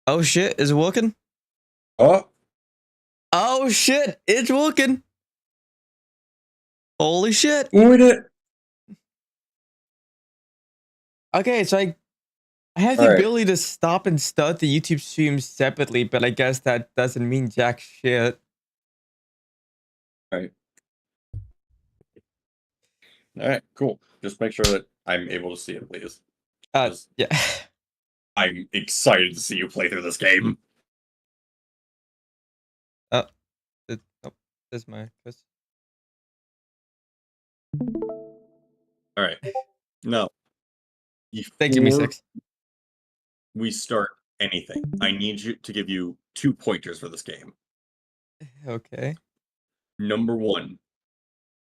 Oh shit, is it working? Oh, Oh shit, it's working. Holy shit. we did it. Okay, so I have the All right, ability to stop and start the YouTube stream separately, but I guess that doesn't mean jack shit. all right, all right. Cool. Just make sure that I'm able to see it, please. Because Yeah. I'm excited to see you play through this game. Oh, oh, there's my quest. All right. Now, Thank you, me before six. we start anything, I need you to give you 2 pointers for this game. Okay. Number one,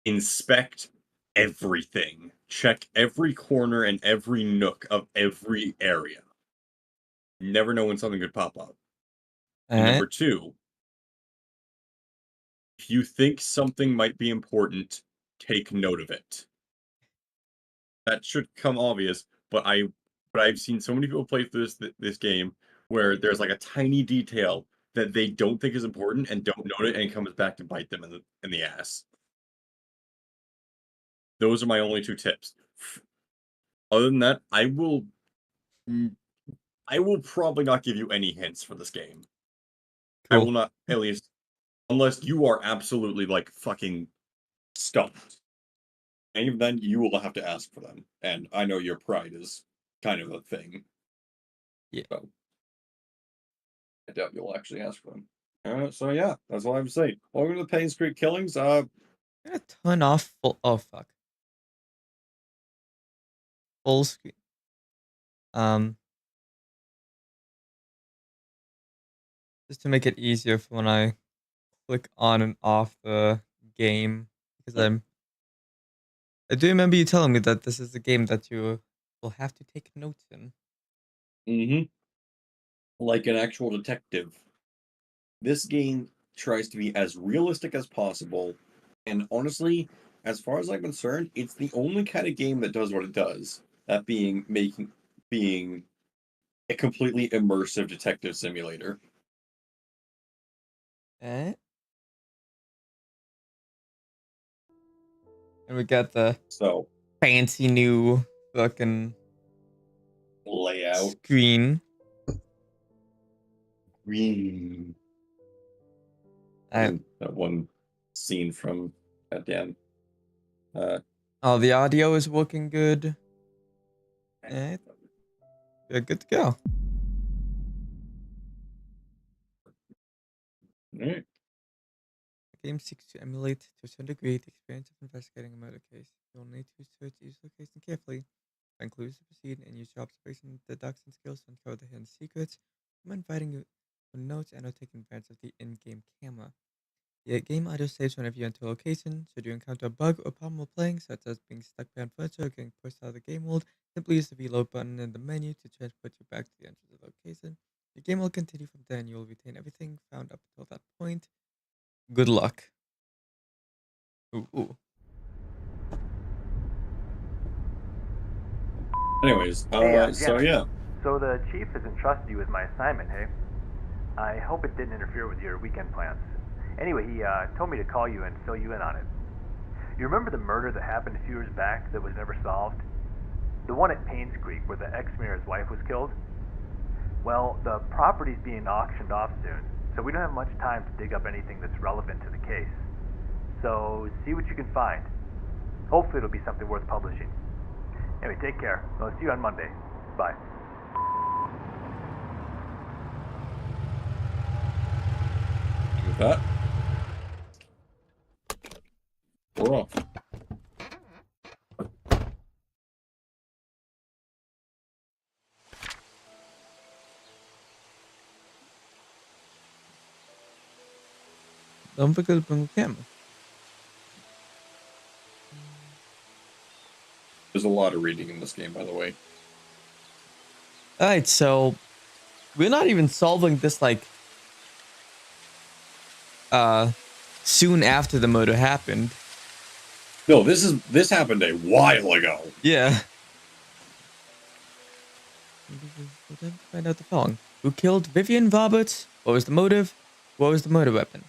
inspect everything. Check every corner and every nook of every area. You never know when something could pop up. And Alright. number two, if you think something might be important, take note of it. That should come obvious, but I've seen so many people play through this game where there's like a tiny detail that they don't think is important and don't note it and it comes back to bite them in the ass. Those are my only 2 tips. Other than that, mm, I will probably not give you any hints for this game. I will Cool. not, at least, unless you are absolutely like fucking stumped. And even then, you will have to ask for them. And I know your pride is kind of a thing. Yeah. So I doubt you'll actually ask for them. So yeah, that's all I have to say. Welcome to the Painscreek killings. I'm gonna turn off full fuck. Full screen. Um just to make it easier for when I click on and off the game. Because I do remember you telling me that this is a game that you will have to take notes in. Mm-hmm. Like an actual detective. This game tries to be as realistic as possible, and honestly, as far as I'm concerned, it's the only kind of game that does what it does. That being a completely immersive detective simulator. Eh? And we got the So fancy new fucking layout, screen. green. I, That one scene from goddamn. Uh, oh, the audio is working good. Eh, we're good to go. alright. The game seeks to emulate to a certain degree the experience of investigating a murder case. You'll need to search each location carefully, find clues to proceed, and use your observation, deduction skills to uncover the hidden secrets. I'm inviting you to notes and are taking advantage of the in-game camera. The game audio saves whenever you enter a location. Should you encounter a bug or problem while playing, such as being stuck behind furniture or getting pushed out of the game world, simply use the reload button in the menu to transport you back to the entrance of the location. The game will continue from there and you will retain everything found up until that point. Good luck. Ooh. Anyways, Hey, so Janice. yeah. So the chief has entrusted you with my assignment, hey? I hope it didn't interfere with your weekend plans. Anyway, he told me to call you and fill you in on it. You remember the murder that happened a few years back that was never solved? The one at Painscreek where the ex-mayor's wife was killed? Well, the property's being auctioned off soon, so we don't have much time to dig up anything that's relevant to the case. So see what you can find. Hopefully it'll be something worth publishing. Anyway, take care. I'll see you on Monday. Bye. With that, we're off. Don't forget to bring a camera. There's a lot of reading in this game, by the way. Alright, so we're not even solving this like soon after the murder happened. No, this happened a while ago. Yeah. Find out the following. Who killed Vivian Roberts? What was the motive? What was the murder weapon?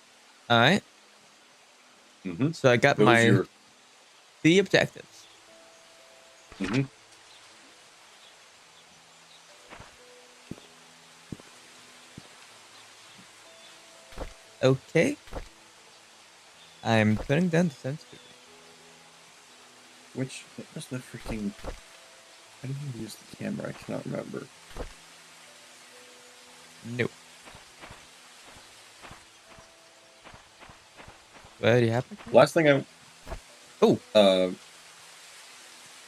Alright. Mm-hmm. So I got Those my your 3 objectives. mm-hmm. Okay. I'm turning down the sensitivity. Which what was the freaking how do you use the camera? I cannot remember. Nope. Do I already have my camera? Last thing I Oh,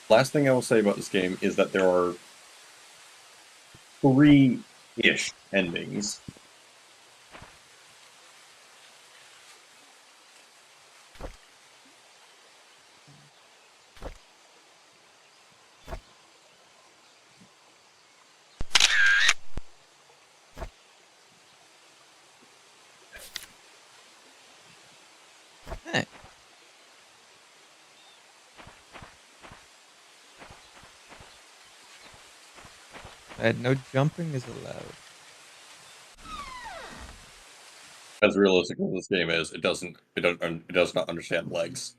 last thing I will say about this game is that there are 3-ish endings. hey. No jumping is allowed. As realistic as this game is, it does not understand legs.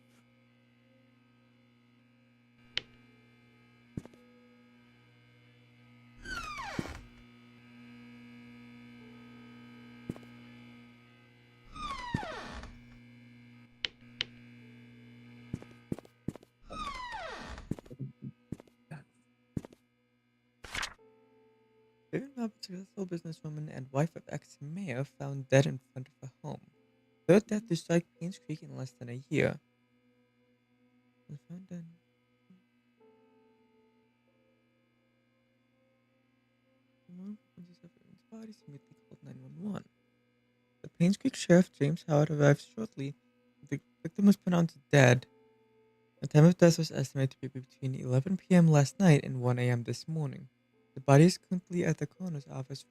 Vivian Roberts, a successful businesswoman and wife of ex-mayor, found dead in front of her home. Third death to strike Painscreek in less than a year. Found dead. Bodies immediately called 911. The Painscreek Sheriff James Howard arrived shortly. The victim was pronounced dead. The time of death was estimated to be between 11 p.m. last night and 1 a.m. this morning. The body is currently at the coroner's office,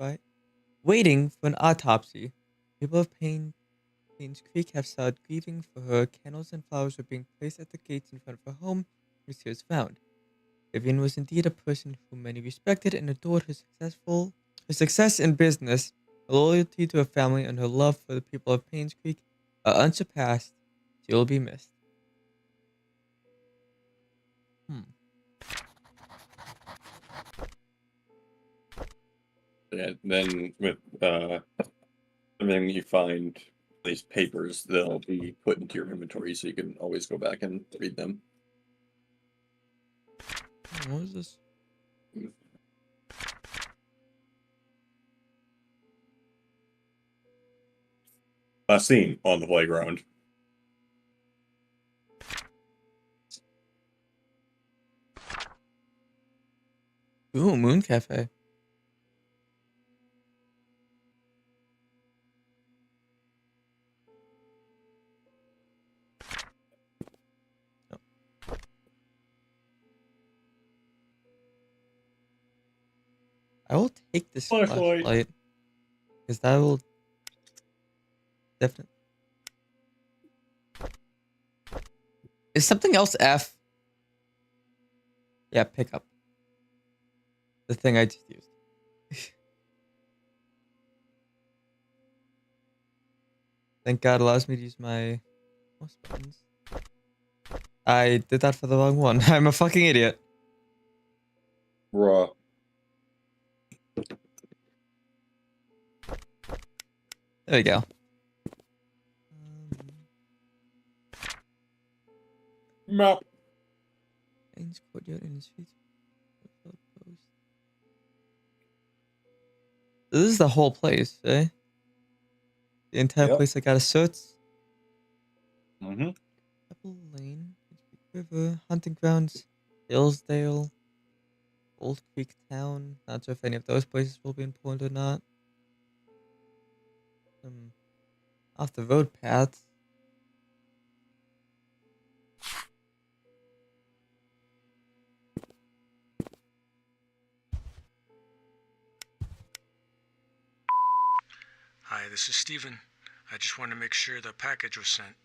waiting for an autopsy. People of Painscreek have started grieving for her. Candles and flowers were being placed at the gates in front of her home, where she was found. Vivian was indeed a person whom many respected and adored. Her success in business, her loyalty to her family, and her love for the people of Painscreek are unsurpassed. She will be missed. And then with everything you find, these papers, they'll be put into your inventory so you can always go back and read them. What is this? A scene on the playground. Ooh, Moon Cafe. Oh. I will take this flashlight because that will definitely. Is something else F? Yeah, pick up. The thing I just used. Thank God allows me to use my mouse buttons. I did that for the wrong one. I'm a fucking idiot. Bruh. There we go. Map. Ains courtyard in the streets. This is the whole place, eh? The entire place I got a search. Mm-hmm. Apple Lane, River, Hunting Grounds, Hillsdale, Old Creek Town. Not sure if any of those places will be important or not. Off the road paths. Hi, this is Steven. I just wanted to make sure the package was sent.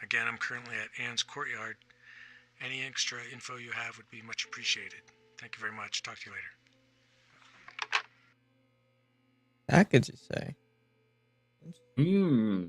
Again, I'm currently at Ann's Courtyard. Any extra info you have would be much appreciated. Thank you very much. Talk to you later. Package, you say? Hmm.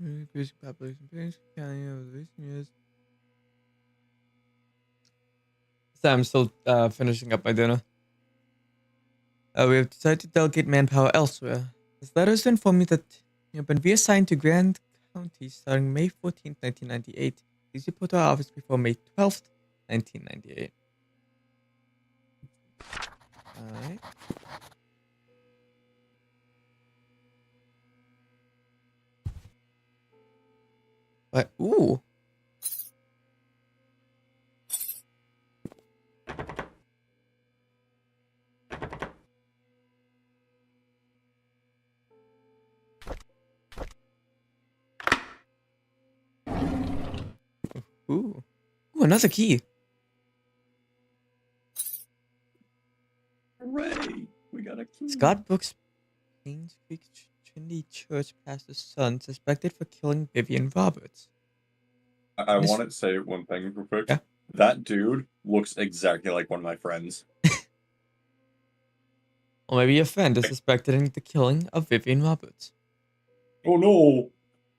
Increasing population Painscreek County over the recent years. So I'm still finishing up my dinner. We have decided to delegate manpower elsewhere. This letter is to inform me that you have been reassigned to Grand County starting May 14th, 1998. Please report to our office before May 12th, 1998. Alright. But, ooh. Ooh. Ooh, another key. Hooray! We got a key. Scott Brooks, Painscreek Trinity Church pastor's son, suspected for killing Vivian Roberts. I This- want to say one thing real quick. Yeah. That dude looks exactly like one of my friends. Or maybe a friend is suspected in the killing of Vivian Roberts. Oh no!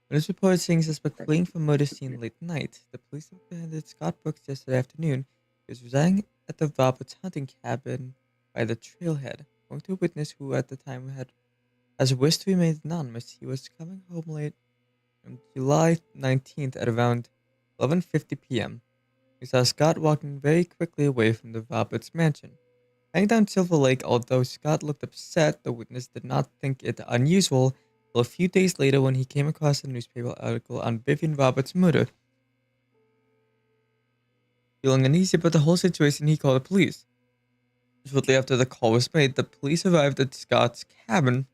When it's reported seeing suspect fleeing from murder scene late night, the police apprehended Scott Brooks yesterday afternoon. He was residing at the Roberts hunting cabin by the trailhead. According to a witness who at the time has wished to remain anonymous, he was coming home late on July 19th at around 11:50 p.m. He saw Scott walking very quickly away from the Roberts mansion. Heading down Silver Lake, although Scott looked upset, the witness did not think it unusual until a few days later when he came across a newspaper article on Vivian Roberts' murder. Feeling uneasy about the whole situation, he called the police. Shortly after the call was made, the police arrived at Scott's cabin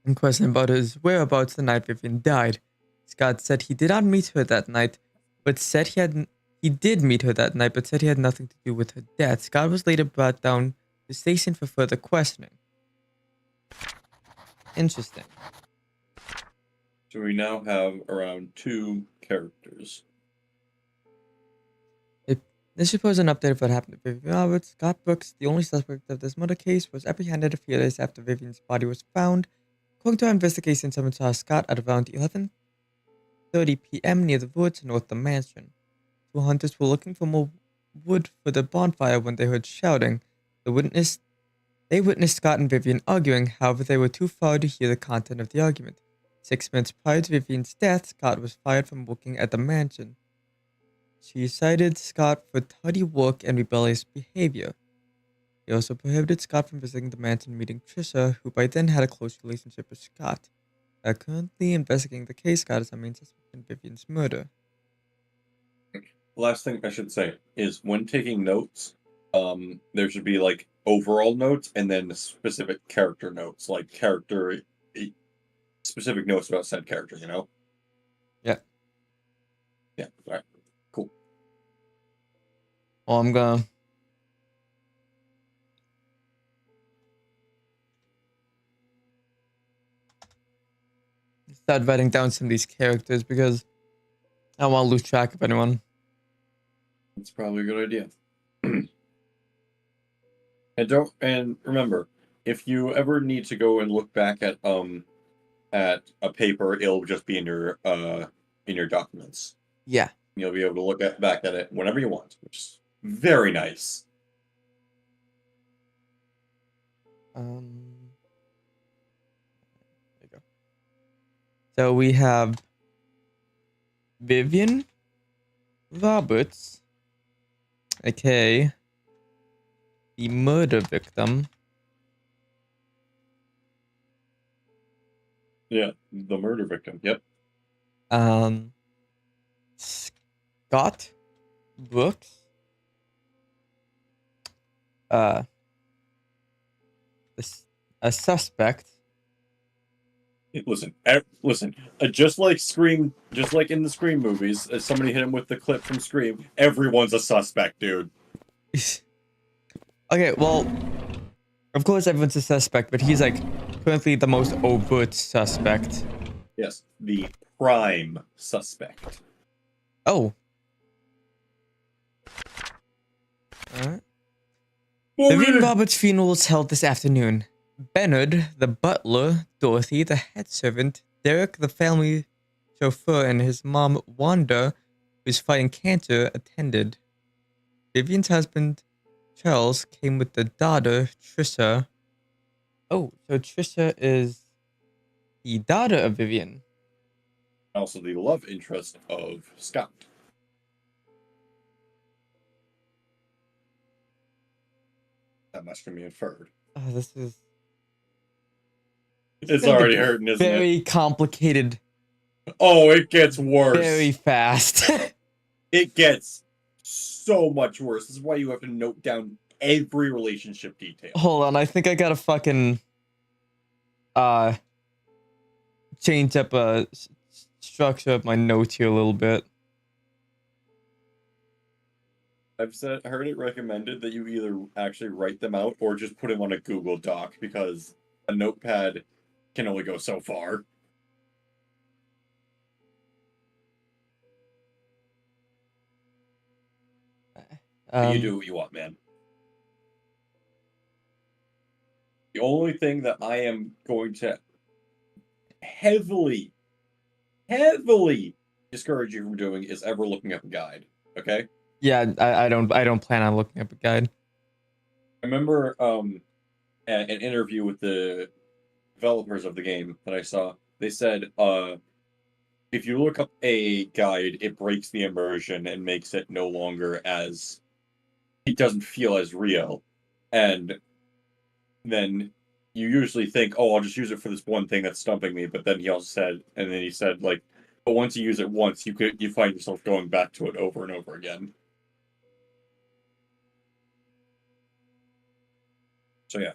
and questioned about his whereabouts the night Vivian died. Scott said he did not meet her that night, but said he did meet her that night, but said he had nothing to do with her death. Scott was later brought down to the station for further questioning. Interesting. So we now have around 2 characters. This shows an update of what happened to Vivian Roberts. Scott Brooks, the only suspect of this murder case, was apprehended a few days after Vivian's body was found. According to our investigation, someone saw Scott at around 11:30 p.m. near the woods north of the mansion. Two hunters were looking for more wood for the bonfire when they heard shouting. They witnessed Scott and Vivian arguing, however, they were too far to hear the content of the argument. 6 minutes prior to Vivian's death, Scott was fired from working at the mansion. She cited Scott for tardy work and rebellious behavior. He also prohibited Scott from visiting the mansion and meeting Trisha, who by then had a close relationship with Scott. They are currently investigating the case. Scott is our main suspect in Vivian's murder. Last thing I should say is when taking notes, there should be like overall notes and then specific character notes, like specific notes about said character, you know? Yeah. Yeah, alright. Cool. Well, I'm gonna start writing down some of these characters because I don't want to lose track of anyone. It's probably a good idea. And remember, if you ever need to go and look back at a paper, it'll just be in your documents. Yeah. You'll be able to look back at it whenever you want, which is very nice. There you go. So we have Vivian Roberts, aka the murder victim. Yeah, the murder victim. Yep. Scott Brooks. A suspect. Listen. Just like Scream, just like in the Scream movies, as somebody hit him with the clip from Scream. Everyone's a suspect, dude. Okay, well, of course everyone's a suspect, but he's like currently the most overt suspect. Yes, the prime suspect. Oh. Alright. Vivian Roberts' funeral was held this afternoon. Bernard, the butler, Dorothy, the head servant, Derek, the family chauffeur, and his mom, Wanda, who's fighting cancer, attended. Vivian's husband, Charles, came with the daughter, Trisha. Oh, so Trisha is the daughter of Vivian. Also, the love interest of Scott. That much can be inferred. Oh, this is... It's already hurting, isn't it? Very complicated. Oh, it gets worse. Very fast. It gets so much worse. This is why you have to note down every relationship detail. Hold on, I think I gotta fucking change up structure of my notes here a little bit. I've heard it recommended that you either actually write them out or just put them on a Google Doc, because a notepad can only go so far. You do what you want, man. The only thing that I am going to heavily discourage you from doing is ever looking up a guide. Okay? Yeah, I don't plan on looking up a guide. I remember an interview with the developers of the game that I saw. They said, if you look up a guide, it breaks the immersion and makes it no longer as... It doesn't feel as real. And then you usually think, oh, I'll just use it for this one thing that's stumping me. But then he said, like, but once you use it once, you find yourself going back to it over and over again. So yeah.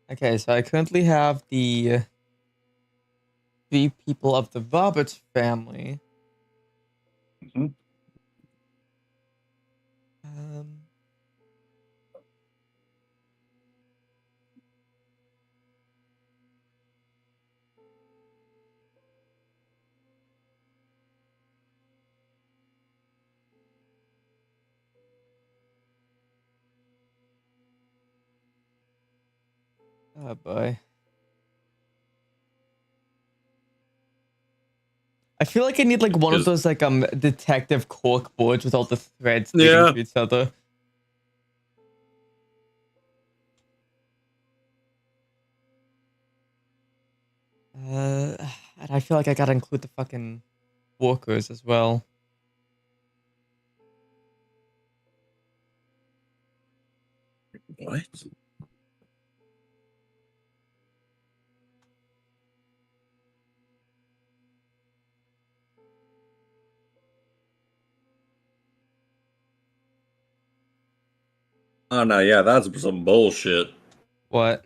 Okay, so I currently have the 3 people of the Roberts family. Mm-hmm. Oh boy. I feel like I need like one of those like detective cork boards with all the threads sticking to each other. And I feel like I gotta include the fucking workers as well. What? Oh no, yeah, that's some bullshit. What?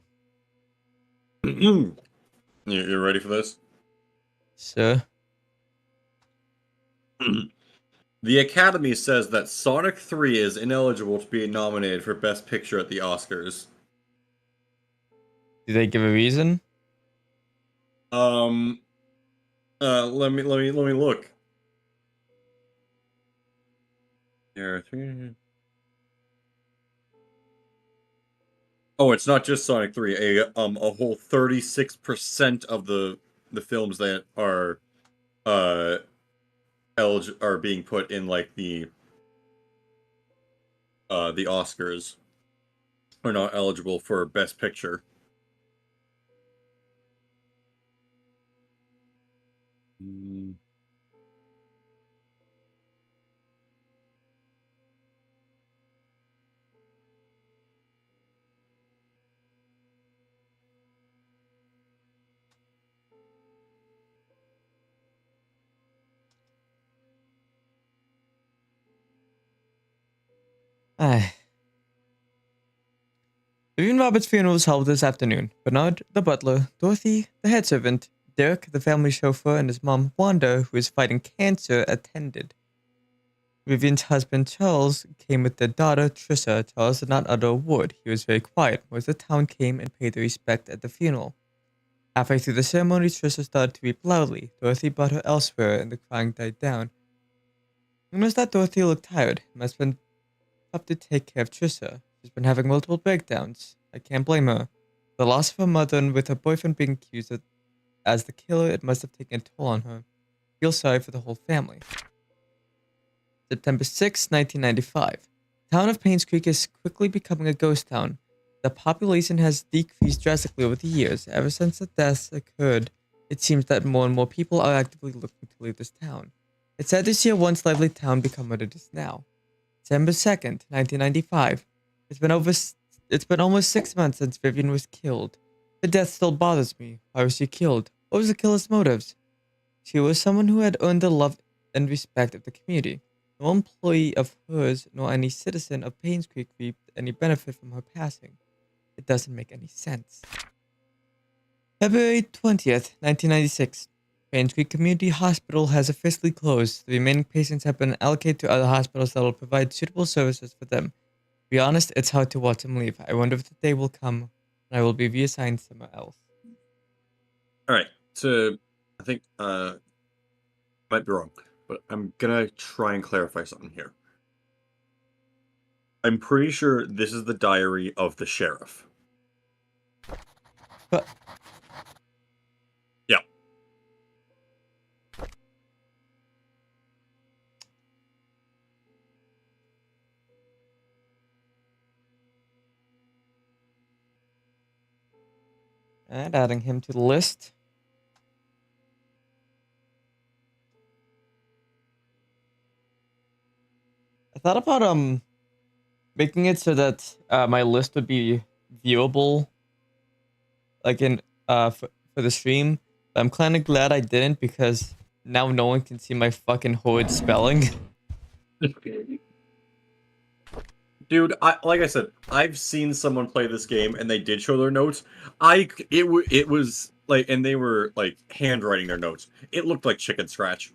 You ready for this? Sure. The Academy says that Sonic 3 is ineligible to be nominated for Best Picture at the Oscars. Do they give a reason? Let me look. There, 3. Oh, it's not just Sonic 3. A whole 36% of the films that are are being put in like the Oscars are not eligible for Best Picture. Ay. Vivian Roberts' funeral was held this afternoon. Bernard, the butler, Dorothy, the head servant, Derek, the family chauffeur, and his mom, Wanda, who is fighting cancer, attended. Vivian's husband, Charles, came with their daughter, Trisha. Charles did not utter a word. He was very quiet. Most of the town came and paid their respect at the funeral. Halfway through the ceremony, Trisha started to weep loudly. Dorothy brought her elsewhere, and the crying died down. I noticed that Dorothy looked tired. It must have been tough to take care of Trisha. She's been having multiple breakdowns. I can't blame her. The loss of her mother and with her boyfriend being accused as the killer, it must have taken a toll on her. I feel sorry for the whole family. September 6, 1995. The town of Painscreek is quickly becoming a ghost town. The population has decreased drastically over the years. Ever since the deaths occurred, it seems that more and more people are actively looking to leave this town. It's sad to see a once lively town become what it is now. December 2nd, 1995. It's been almost 6 months since Vivian was killed. The death still bothers me. Why was she killed? What was the killer's motives? She was someone who had earned the love and respect of the community. No employee of hers nor any citizen of Painscreek reaped any benefit from her passing. It doesn't make any sense. February 20th, 1996. Painscreek Community Hospital has officially closed. The remaining patients have been allocated to other hospitals that will provide suitable services for them. To be honest, it's hard to watch them leave. I wonder if the day will come and I will be reassigned somewhere else. All right. So I think might be wrong, but I'm gonna try and clarify something here. I'm pretty sure this is the diary of the sheriff. But yeah. And adding him to the list. I thought about making it so that my list would be viewable, like in for the stream. But I'm kind of glad I didn't because now no one can see my fucking horrid spelling. Dude, like I said, I've seen someone play this game and they did show their notes. It was like, and they were like handwriting their notes. It looked like chicken scratch.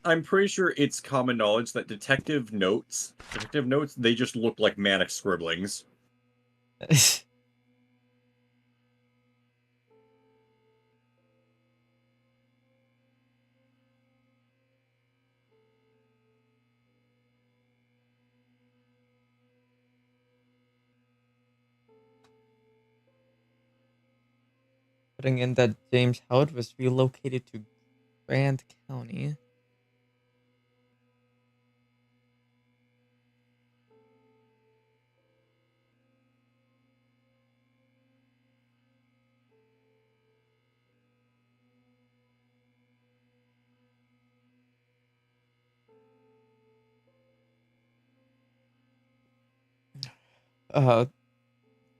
I'm pretty sure it's common knowledge that detective notes, they just look like manic scribblings. Putting in that James Howard was relocated to Grant County.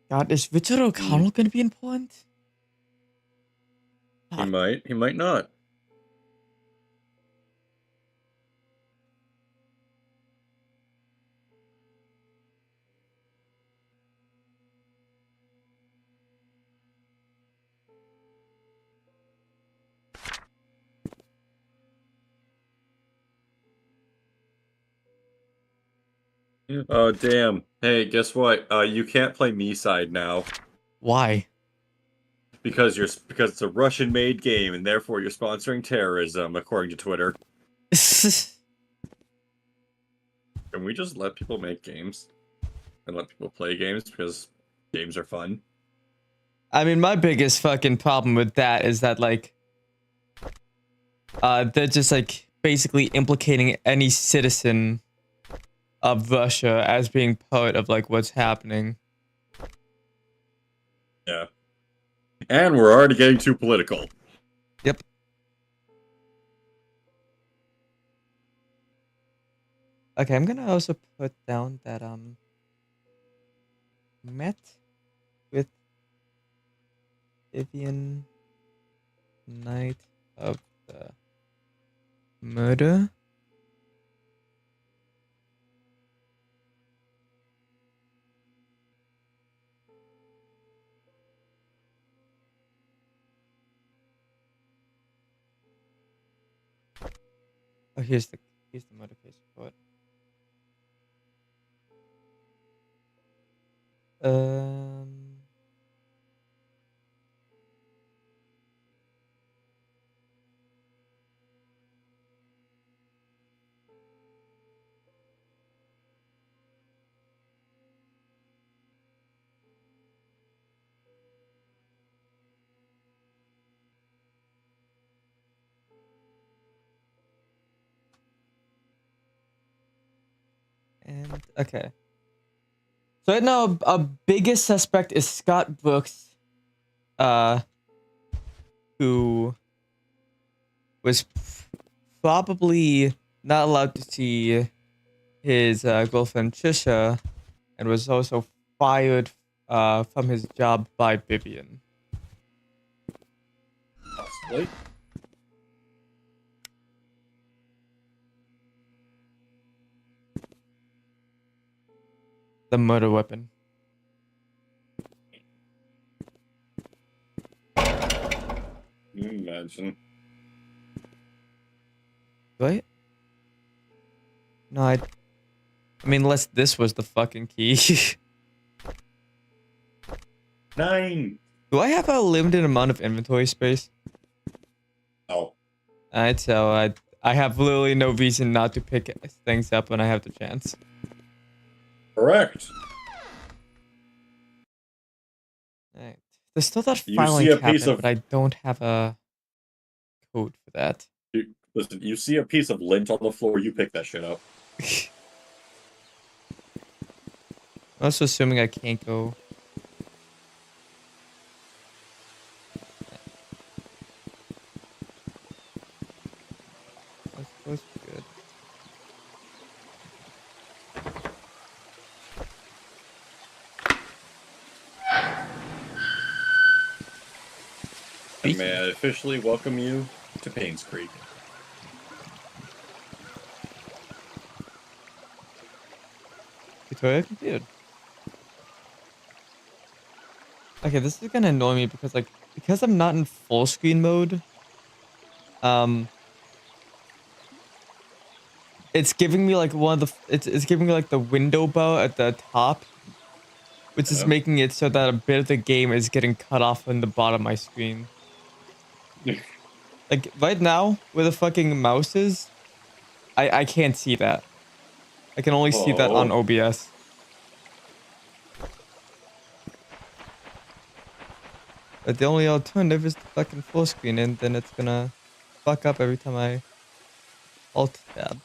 God, is Richard O'Connell gonna be important? He might not. Oh damn! Hey, guess what? You can't play me side now Why? because it's a Russian-made game and therefore you're sponsoring terrorism, according to Twitter. Can we just let people make games and let people play games because games are fun? I mean, my biggest fucking problem with that is that, like, they're just, like, basically implicating any citizen of Russia as being part of, like, what's happening. Yeah. And we're already getting too political. Yep. Okay, I'm gonna also put down that, met with Vivian night of the murder. Oh, here's the murder case report. Um. And okay. So right now, a biggest suspect is Scott Brooks, who was probably not allowed to see his girlfriend Trisha, and was also fired from his job by Vivian. Possibly. The murder weapon. Imagine. Right? No, I mean, unless this was the fucking key. 9. Do I have a limited amount of inventory space? Oh. Alright, so I have literally no reason not to pick things up when I have the chance. Correct. Alright. There's still that You filing see a piece cabinet, of- but I don't have a code for that. Listen, you see a piece of lint on the floor, you pick that shit up. I'm also assuming I can't go. That's supposed to be good. And may I officially welcome you to Painscreek. Tutorial completed. Okay, this is gonna annoy me because I'm not in full screen mode. It's giving me like it's giving me like the window bar at the top, which is making it so that a bit of the game is getting cut off on the bottom of my screen. Like right now, where the fucking mouse is, I can't see that. I can only see that on OBS. But the only alternative is the fucking full screen, and then it's gonna fuck up every time I alt tab.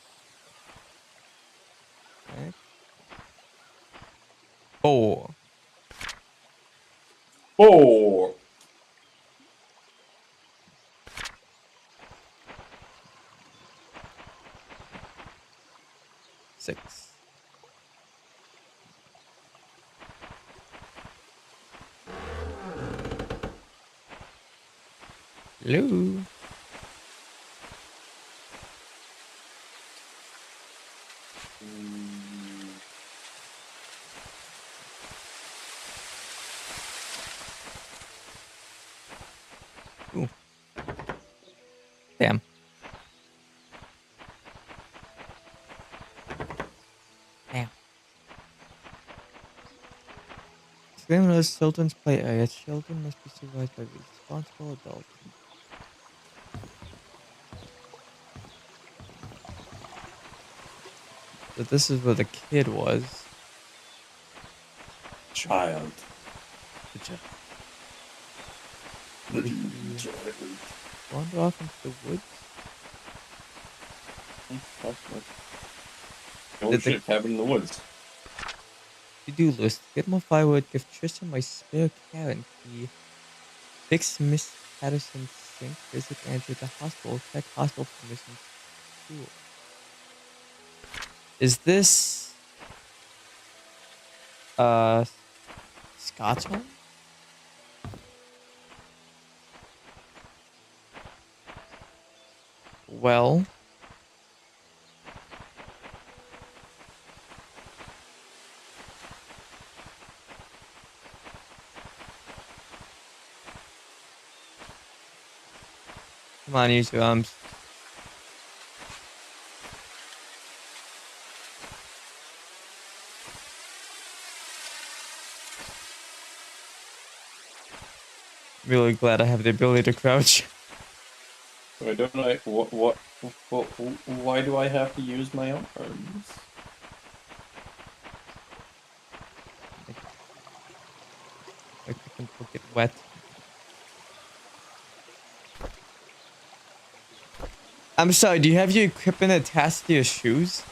Right. 4. 4. 6. Hello. Ooh. Damn. Damn. Explain those children's play area. Children must be supervised by responsible adults. So this is where the kid was. Child. The child. Child. Wander off into the woods. Oh shit, cabin in the woods. To-do list. Get more firewood. Give Trisha my spare Karen key. Fix Miss Patterson's sink. Visit Andrew at the hospital. Check hospital permissions. Cool. Is this Scott's home? Well, come on, use your arms. really glad I have the ability to crouch. Why don't I? What? Why do I have to use my arms? Like the control get wet. I'm sorry, do you have your equipment attached to your shoes?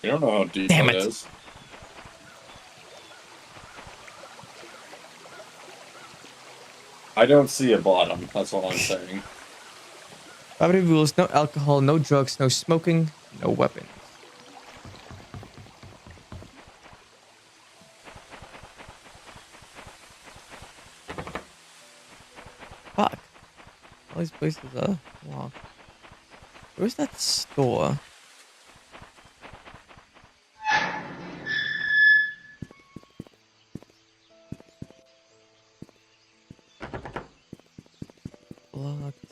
You don't know how deep Damn that it. is. I don't see a bottom. That's all I'm saying. Property rules, no alcohol, no drugs, no smoking, no weapons. Fuck. All these places are locked. Where's that store? Locked.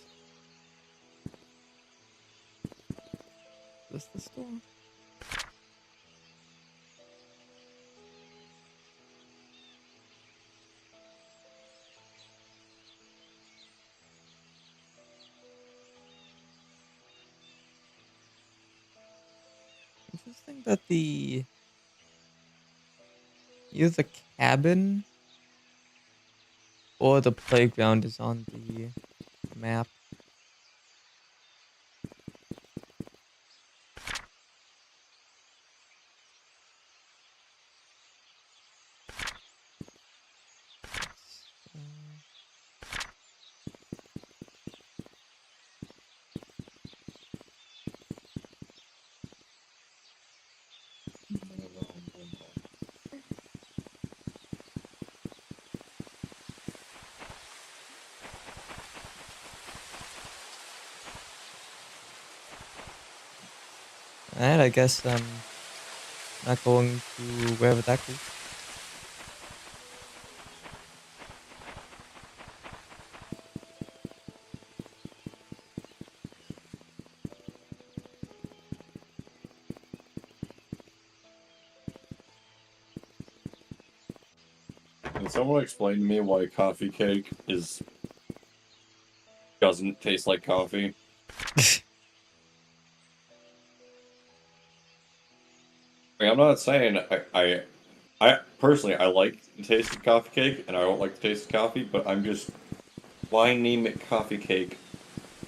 Is this the store? Interesting that either the cabin or the playground is on the map. Alright, I guess not going to wherever that goes. Can someone explain to me why coffee cake doesn't taste like coffee? I'm not saying I personally I like the taste of coffee cake and I don't like the taste of coffee, but I'm just why name it coffee cake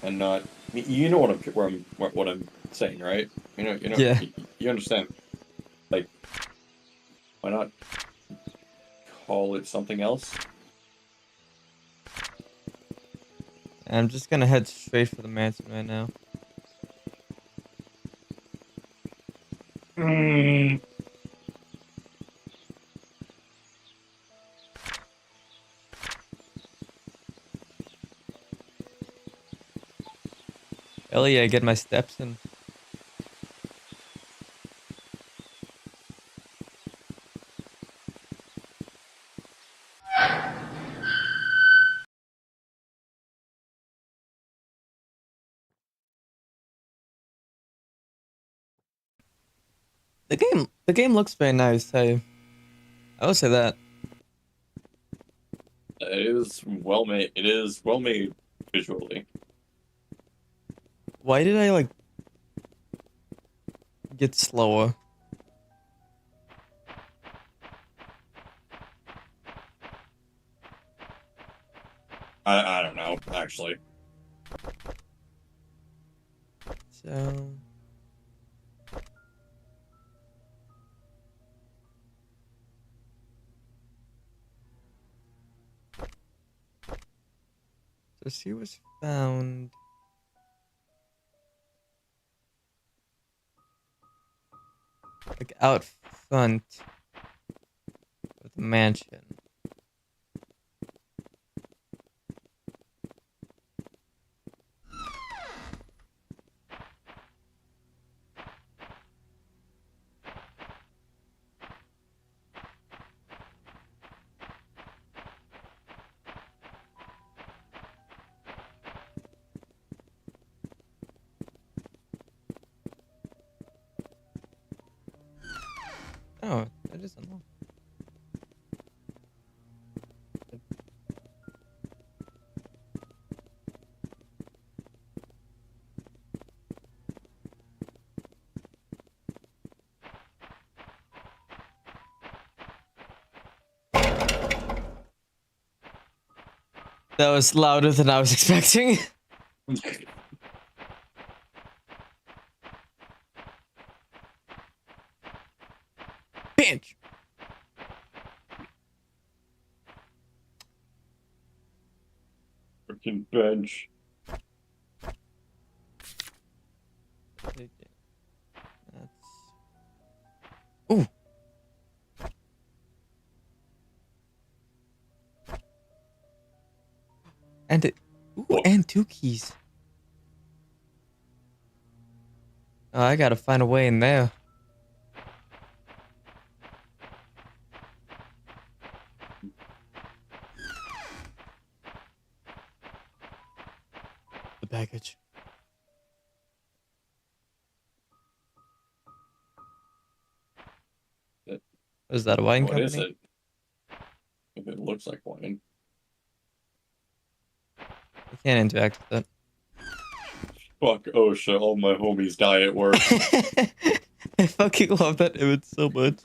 and not you know what I'm saying, right? Yeah. You understand. Like why not call it something else? I'm just gonna head straight for the mansion right now. Hell yeah, get my steps in. The game looks very nice. I will say that. It is well made. It is well made visually. Why did I like get slower? I don't know, actually. So she was found. Like out front of the mansion. Oh, that is unlocked. That was louder than I was expecting. Bitch. Freaking bench. Ooh. And and 2 keys. Oh, I gotta find a way in there. The package. Is that a wine What is company? it? If it looks like wine. I can't interact with it. Fuck OSHA, all my homies die at work. I fucking love that image so much.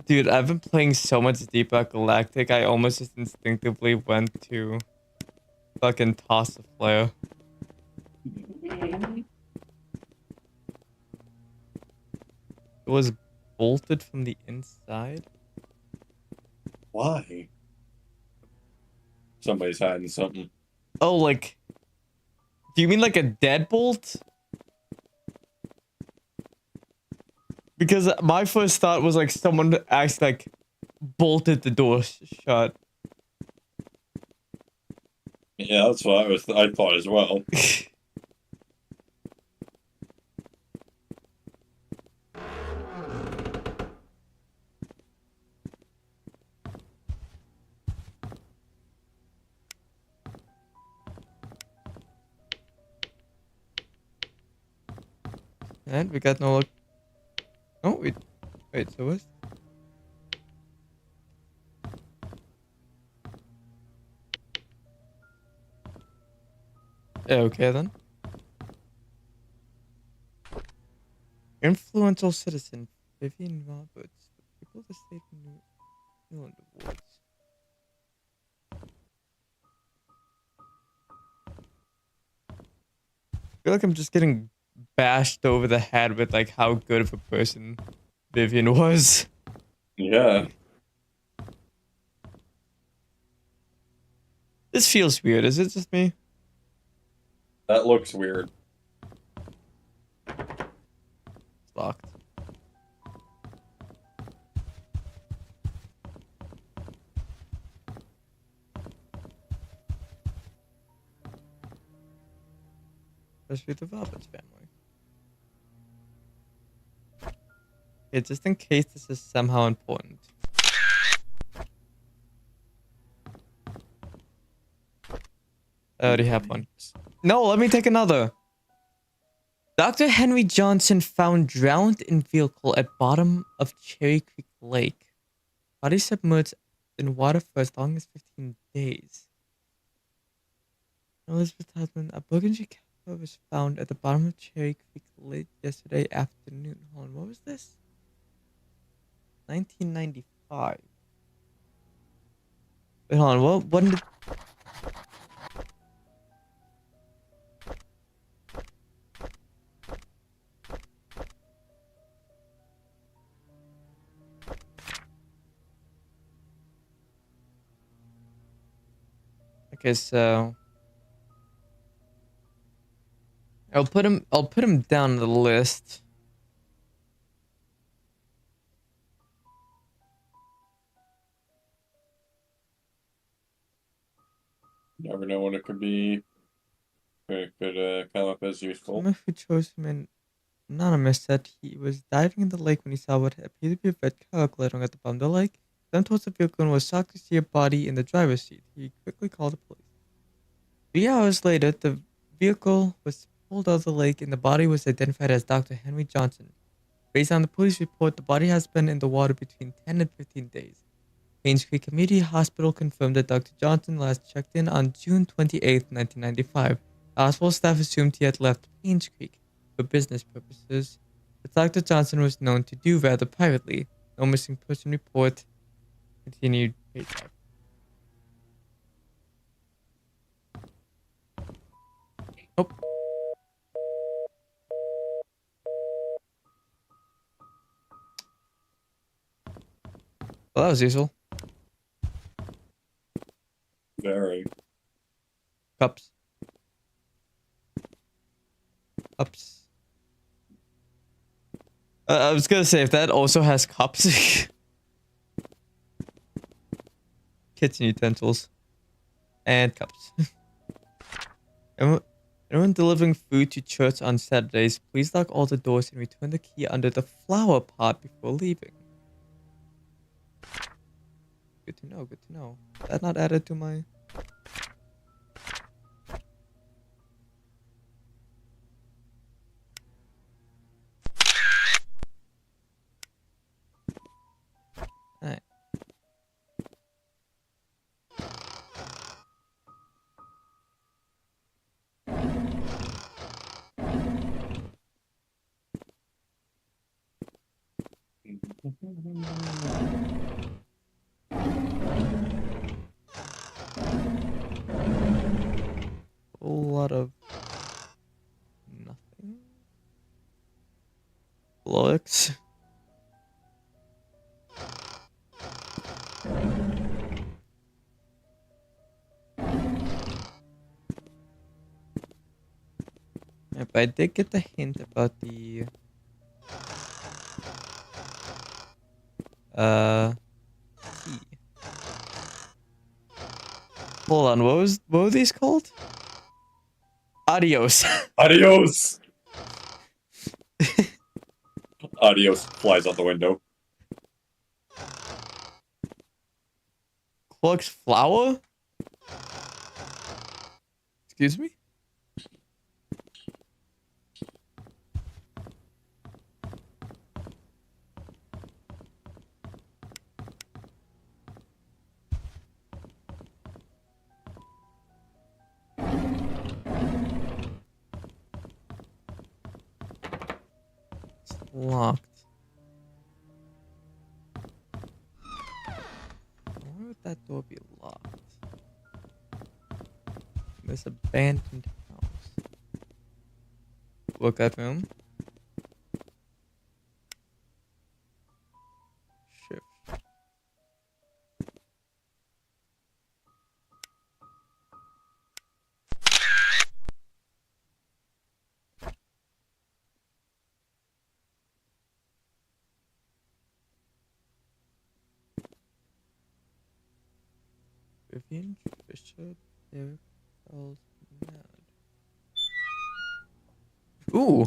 Dude, I've been playing so much Deepak Galactic, I almost just instinctively went to fucking toss the flare. It was bolted from the inside? Why? Somebody's hiding something. Oh, like... Do you mean like a deadbolt? Because my first thought was like someone actually like bolted the door shut. Yeah, that's what I thought as well. And we got no look. Oh, wait, so what? Yeah, okay then. Influential citizen Vivian Roberts. The people of the state of New Zealand awards. I feel like I'm just getting bashed over the head with like how good of a person Vivian was. Yeah. This feels weird. Is it just me? That looks weird. It's locked. Especially the Roberts family. Okay, just in case this is somehow important. I already have one. No, let me take another. Dr. Henry Johnson found drowned in vehicle at bottom of Cherry Creek Lake. Body submerged in water for as long as 15 days. Elizabeth Husband, a burgundy cover was found at the bottom of Cherry Creek late yesterday afternoon. Hold on, what was this? 1995. Wait, hold on, when did... Okay, so I'll put him down the list. Never know when it could be. It could come up as useful. Someone who chose him in anonymous said he was diving in the lake when he saw what appeared to be a red car gliding at the bottom of the lake. Then towards the vehicle and was shocked to see a body in the driver's seat. He quickly called the police. 3 hours later, the vehicle was pulled out of the lake and the body was identified as Dr. Henry Johnson. Based on the police report, the body has been in the water between 10 and 15 days. Painscreek Immediate Hospital confirmed that Dr. Johnson last checked in on June 28, 1995. The hospital staff assumed he had left Painscreek for business purposes, but Dr. Johnson was known to do rather privately. No missing person report. Continued page up. Nope. Well, that was useful. Very. Cups. Cups. I was gonna say, if that also has cups. Kitchen utensils. And cups. Anyone delivering food to church on Saturdays, please lock all the doors and return the key under the flower pot before leaving. Good to know, good to know. Is that not added to my... Alright. A lot of... nothing. Blocks. Yeah, but I did get the hint about the... key. Hold on, what were these called? Adios. Adios! Adios flies out the window. Clark's flower? Excuse me? It's locked. Why would that door be locked? This abandoned house. Look at room. Shift. Vivian Fisher, Derek Charles Mad. Ooh,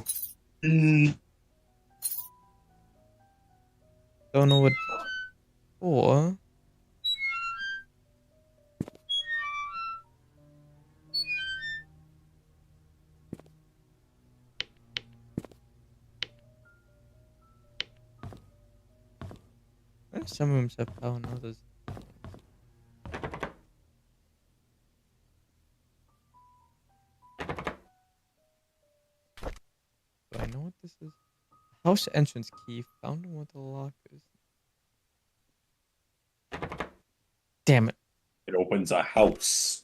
don't know what for. Some rooms have power and others don't. Do I know what this is? House entrance key found in one of the lockers. Damn it. It opens a house.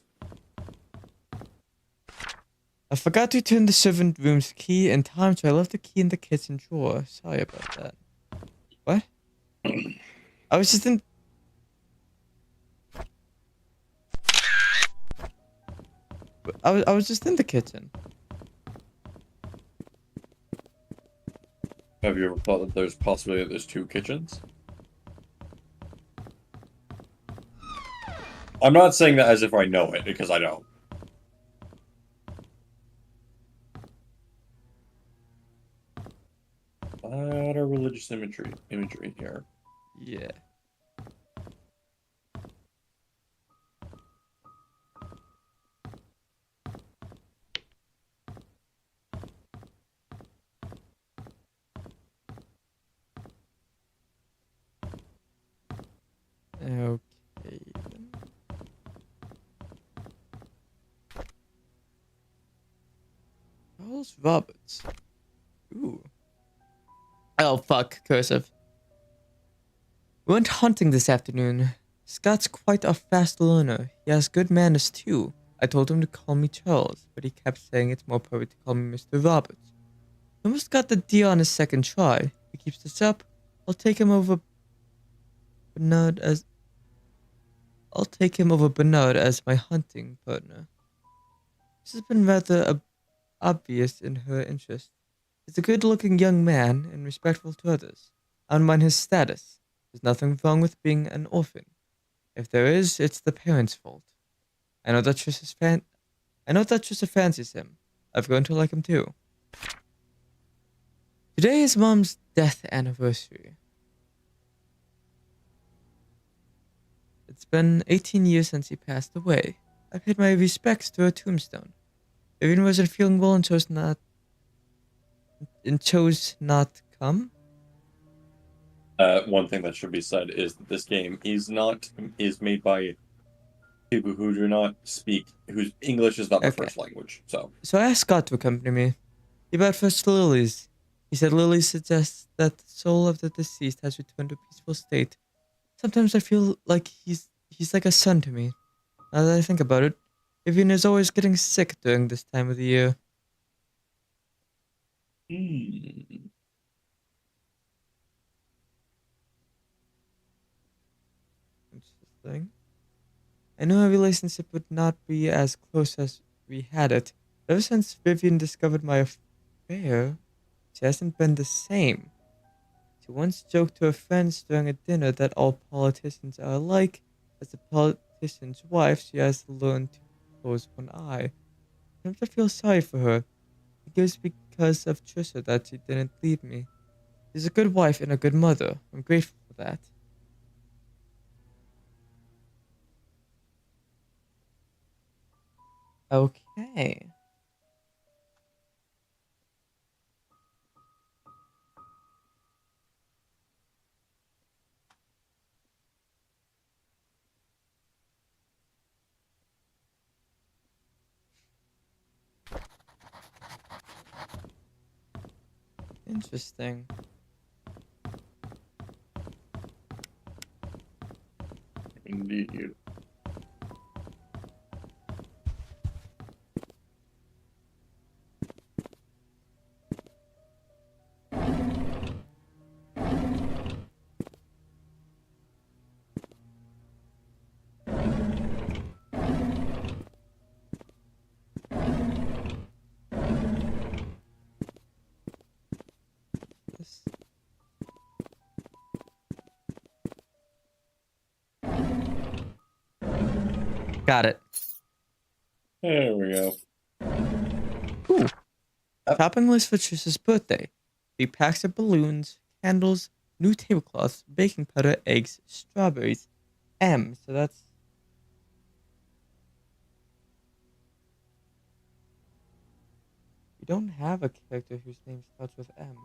I forgot to turn the servant room's key in time, so I left the key in the kitchen drawer. Sorry about that. What? I was just in... I was just in the kitchen. Have you ever thought that there's possibility that there's two kitchens? I'm not saying that as if I know it, because I don't. A lot of religious imagery here. Yeah. Okay. Then. Charles Roberts. Ooh. Oh fuck, cursive. We went hunting this afternoon. Scott's quite a fast learner. He has good manners too. I told him to call me Charles, but he kept saying it's more appropriate to call me Mr. Roberts. He almost got the deal on his second try. If he keeps this up, I'll take him over Bernard as I'll take him over Bernard as my hunting partner. This has been rather obvious in her interest. He's a good-looking young man and respectful to others. I don't mind his status. There's nothing wrong with being an orphan. If there is, it's the parents' fault. I know that Trissa fancies him. I've grown to like him too. Today is Mom's death anniversary. It's been 18 years since he passed away. I paid my respects to her tombstone. Vivian wasn't feeling well and chose not to come. One thing that should be said is that this game is made by people who do not speak, whose English is not their first language. So I asked Scott to accompany me. He brought first to Lily's. He said Lily suggests that the soul of the deceased has returned to a peaceful state. Sometimes I feel like he's like a son to me. Now that I think about it, Vivian is always getting sick during this time of the year. Interesting. I knew our relationship would not be as close as we had it. But ever since Vivian discovered my affair, she hasn't been the same. She once joked to her friends during a dinner that all politicians are alike. As a politician's wife, she has learned to close one eye. Sometimes I feel sorry for her. It was because of Trissa that she didn't leave me. She's a good wife and a good mother. I'm grateful for that. Okay. Interesting. Indeed. Got it. There we go. Ooh. Shopping list for Trisha's birthday. 3 packs of balloons, candles, new tablecloths, baking powder, eggs, strawberries. M. So that's... We don't have a character whose name starts with M.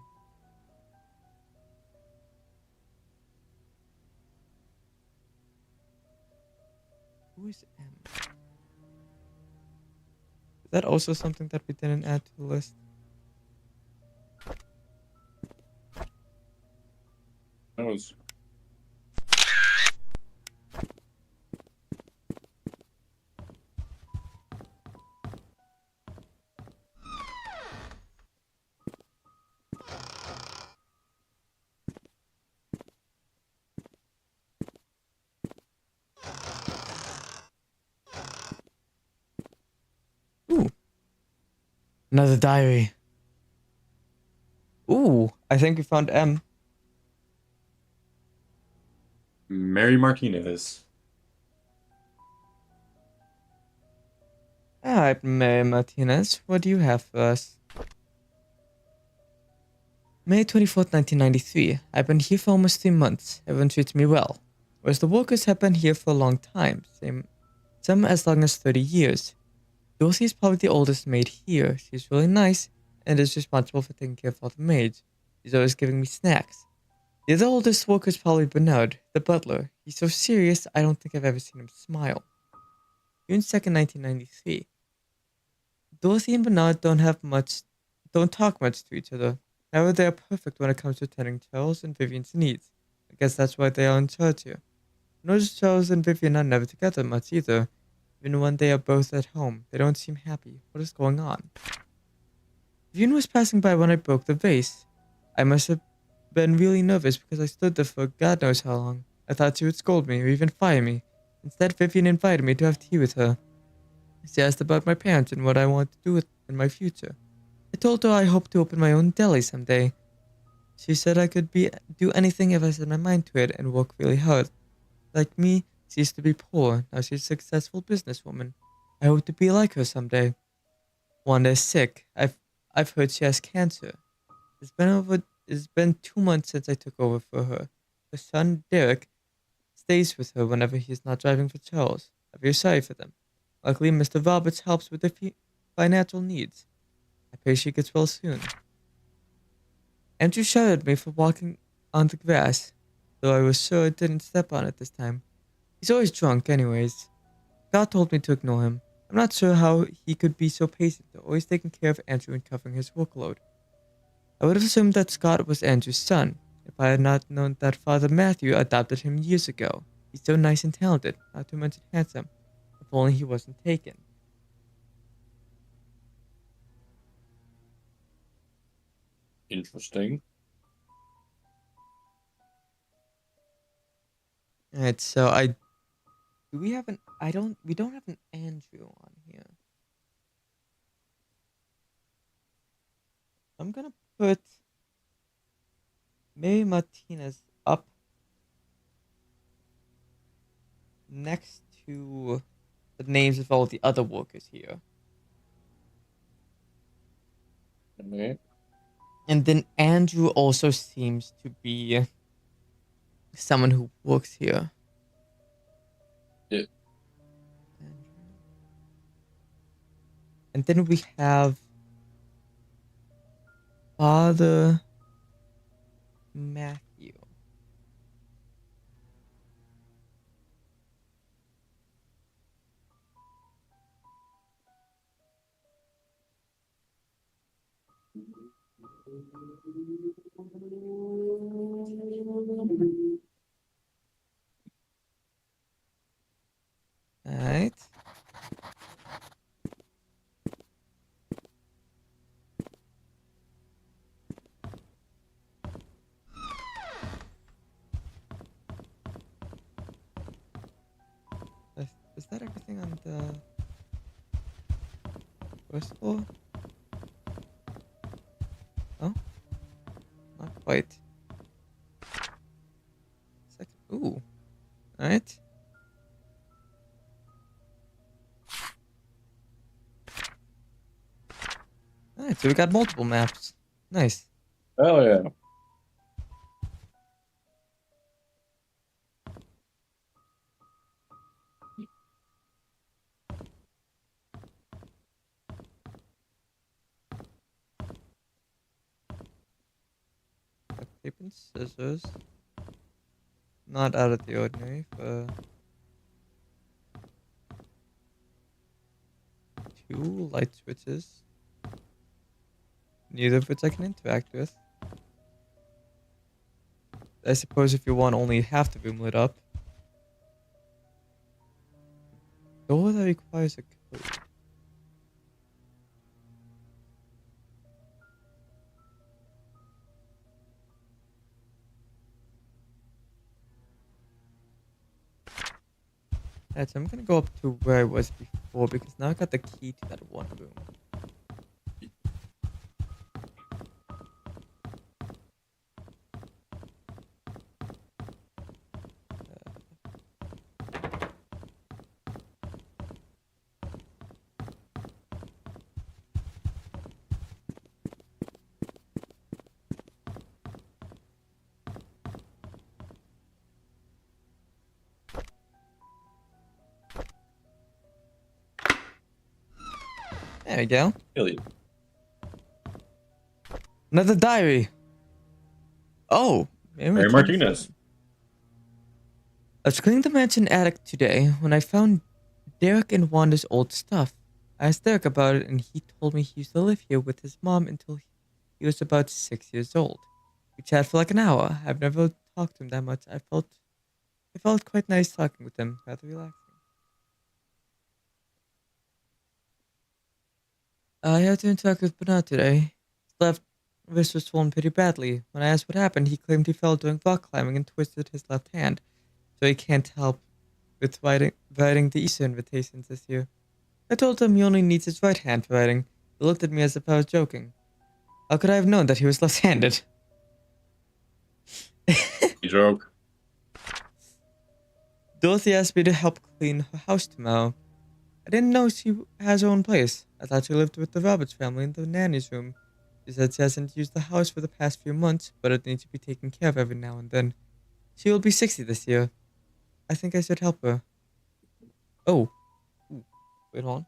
Who is M? Is that also something that we didn't add to the list? That was... Ooh. Another diary. Ooh, I think we found M. Mary Martinez. Alright, Mary Martinez, what do you have for us? May 24th, 1993. I've been here for almost 3 months. Everyone treats me well. Whereas the workers have been here for a long time. Some as long as 30 years. Dorothy is probably the oldest maid here. She's really nice and is responsible for taking care of all the maids. She's always giving me snacks. The other oldest worker is probably Bernard, the butler. He's so serious, I don't think I've ever seen him smile. June 2nd, 1993. Dorothy and Bernard don't talk much to each other. However, they are perfect when it comes to attending Charles and Vivian's needs. guess that's why they are in charge here. Notice Charles and Vivian are never together much either. Even when they are both at home, they don't seem happy. What is going on? Vivian was passing by when I broke the vase. I must have been really nervous because I stood there for God knows how long. I thought she would scold me or even fire me. Instead, Vivian invited me to have tea with her. She asked about my parents and what I wanted to do in my future. I told her I hoped to open my own deli someday. She said I could do anything if I set my mind to it and work really hard. Like me, she used to be poor. Now she's a successful businesswoman. I hope to be like her someday. Wanda is sick. I've heard she has cancer. It's been 2 months since I took over for her. Her son Derek stays with her whenever he is not driving for Charles. I feel sorry for them. Luckily, Mr. Roberts helps with their financial needs. I pray she gets well soon. Andrew shouted at me for walking on the grass, though I was sure I didn't step on it this time. He's always drunk, anyways. God told me to ignore him. I'm not sure how he could be so patient, always taking care of Andrew and covering his workload. I would have assumed that Scott was Andrew's son, if I had not known that Father Matthew adopted him years ago. He's so nice and talented, not to mention handsome. If only he wasn't taken. Interesting. Alright, so we don't have an Andrew on here. I'm gonna put Mary Martinez up next to the names of all the other workers here. Okay. And then Andrew also seems to be someone who works here. Yeah. And then we have Father Matthew. Alright. Is that everything on the first floor? Oh? Not quite. Second. Ooh. Alright. Alright, so we got multiple maps. Nice. Oh yeah. Got tape and scissors. Not out of the ordinary for 2 light switches. Neither of which I can interact with. I suppose if you want only half the room lit up. Door that requires a code. Alright, so I'm gonna go up to where I was before because now I got the key to that one room. There we go. Really? Another diary. Oh, Mary Martinez. I was cleaning the mansion attic today when I found Derek and Wanda's old stuff. I asked Derek about it and he told me he used to live here with his mom until he was about 6 years old. We chatted for like an hour. I've never talk to him that much. It felt quite nice talking with him, rather relaxing. I had to interact with Bernard today. His left wrist was swollen pretty badly. When I asked what happened, he claimed he fell doing rock climbing and twisted his left hand, so he can't help with writing the Easter invitations this year. I told him he only needs his right hand for writing. He looked at me as if I was joking. How could I have known that he was left-handed? You joke. Dorothy asked me to help clean her house tomorrow. I didn't know she has her own place. I thought she lived with the Roberts family in the nanny's room. She said she hasn't used the house for the past few months, but it needs to be taken care of every now and then. She will be 60 this year. I think I should help her. Oh. Ooh. Wait, hold on.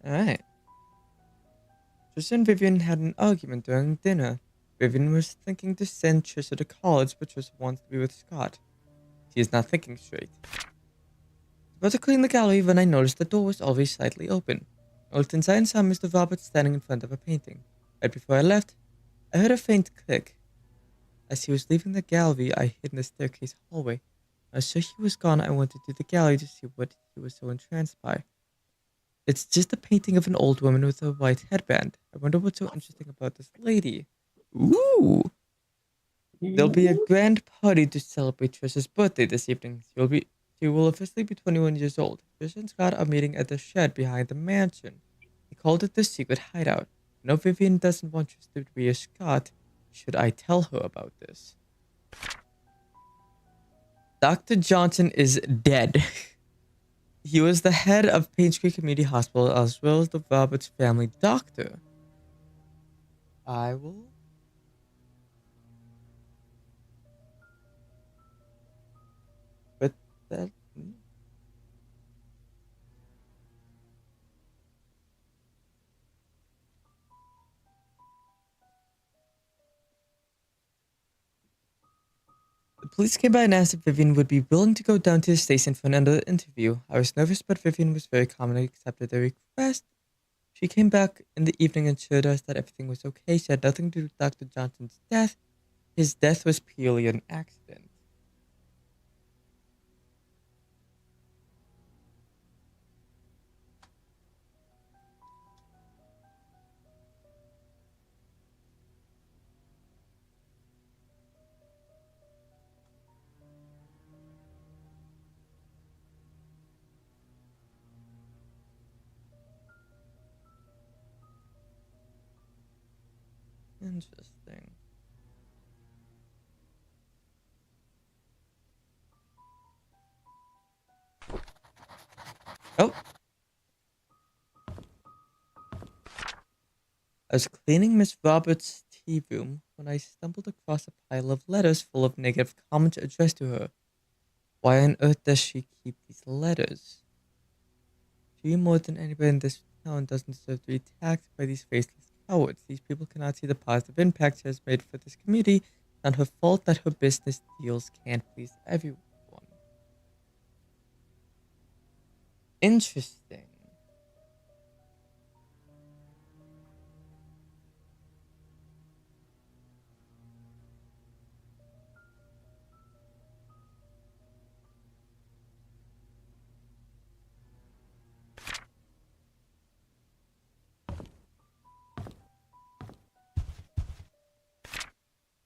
Alright. Trisha and Vivian had an argument during dinner. Vivian was thinking to send Trisha to college, but Trisha wants to be with Scott. She is not thinking straight. About to clean the gallery when I noticed the door was always slightly open. I looked inside and saw Mr. Roberts standing in front of a painting. Right before I left, I heard a faint click. As he was leaving the gallery, I hid in the staircase hallway. As soon as he was gone, I went into the gallery to see what he was so entranced by. It's just a painting of an old woman with a white headband. I wonder what's so interesting about this lady. Ooh! There'll be a grand party to celebrate Trisha's birthday this evening. She will officially be 21 years old. Trisha and Scott are meeting at the shed behind the mansion. He called it the secret hideout. I know Vivian doesn't want Trisha to be a Scott. Should I tell her about this? Dr. Johnson is dead. He was the head of Painscreek Community Hospital as well as the Roberts family doctor. I will. But that. The police came by and asked if Vivian would be willing to go down to the station for another interview. I was nervous, but Vivian was very calm and accepted the request. She came back in the evening and assured us that everything was okay. She had nothing to do with Dr. Johnson's death. His death was purely an accident. Interesting. Oh. I was cleaning Miss Roberts' tea room when I stumbled across a pile of letters full of negative comments addressed to her. Why on earth does she keep these letters? She, more than anybody in this town, doesn't deserve to be attacked by these faceless cowards. These people cannot see the positive impact she has made for this community. It's not her fault that her business deals can't please everyone. Interesting.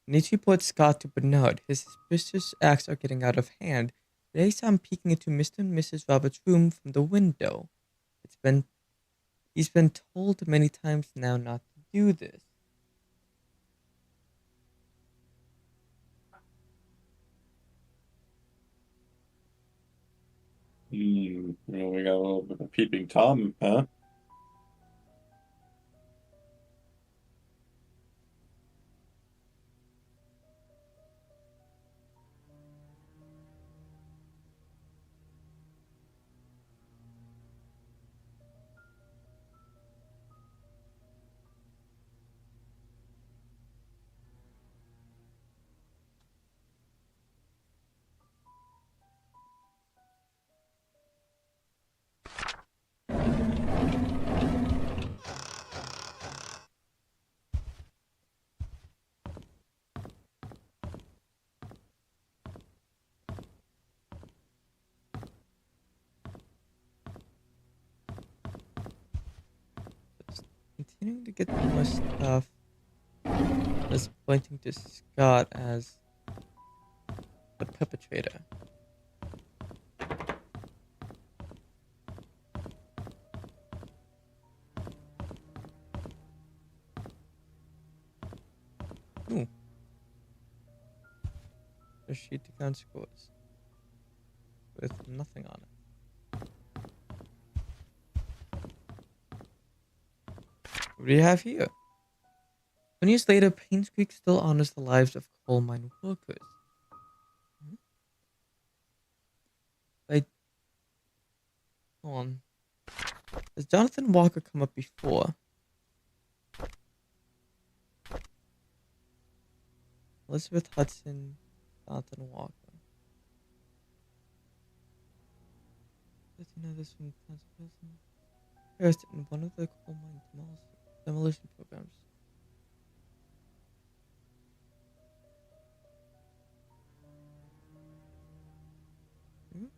Need to report Scott to Bernard. His suspicious acts are getting out of hand. Today I saw him peeking into Mr. and Mrs. Roberts' room from the window. He's been told many times now not to do this. Well, we got a little bit of peeping Tom, huh? continuing to get more stuff that's pointing to Scott as the perpetrator. Ooh. A sheet to count scores with nothing on it. What do you have here? 20 years later, Painscreek still honors the lives of coal mine workers. Hmm? Hold on. Has Jonathan Walker come up before? Elizabeth Hudson, Jonathan Walker. 13 others from Pennsylvania. First in one of the coal mine demolition programs. Ooh.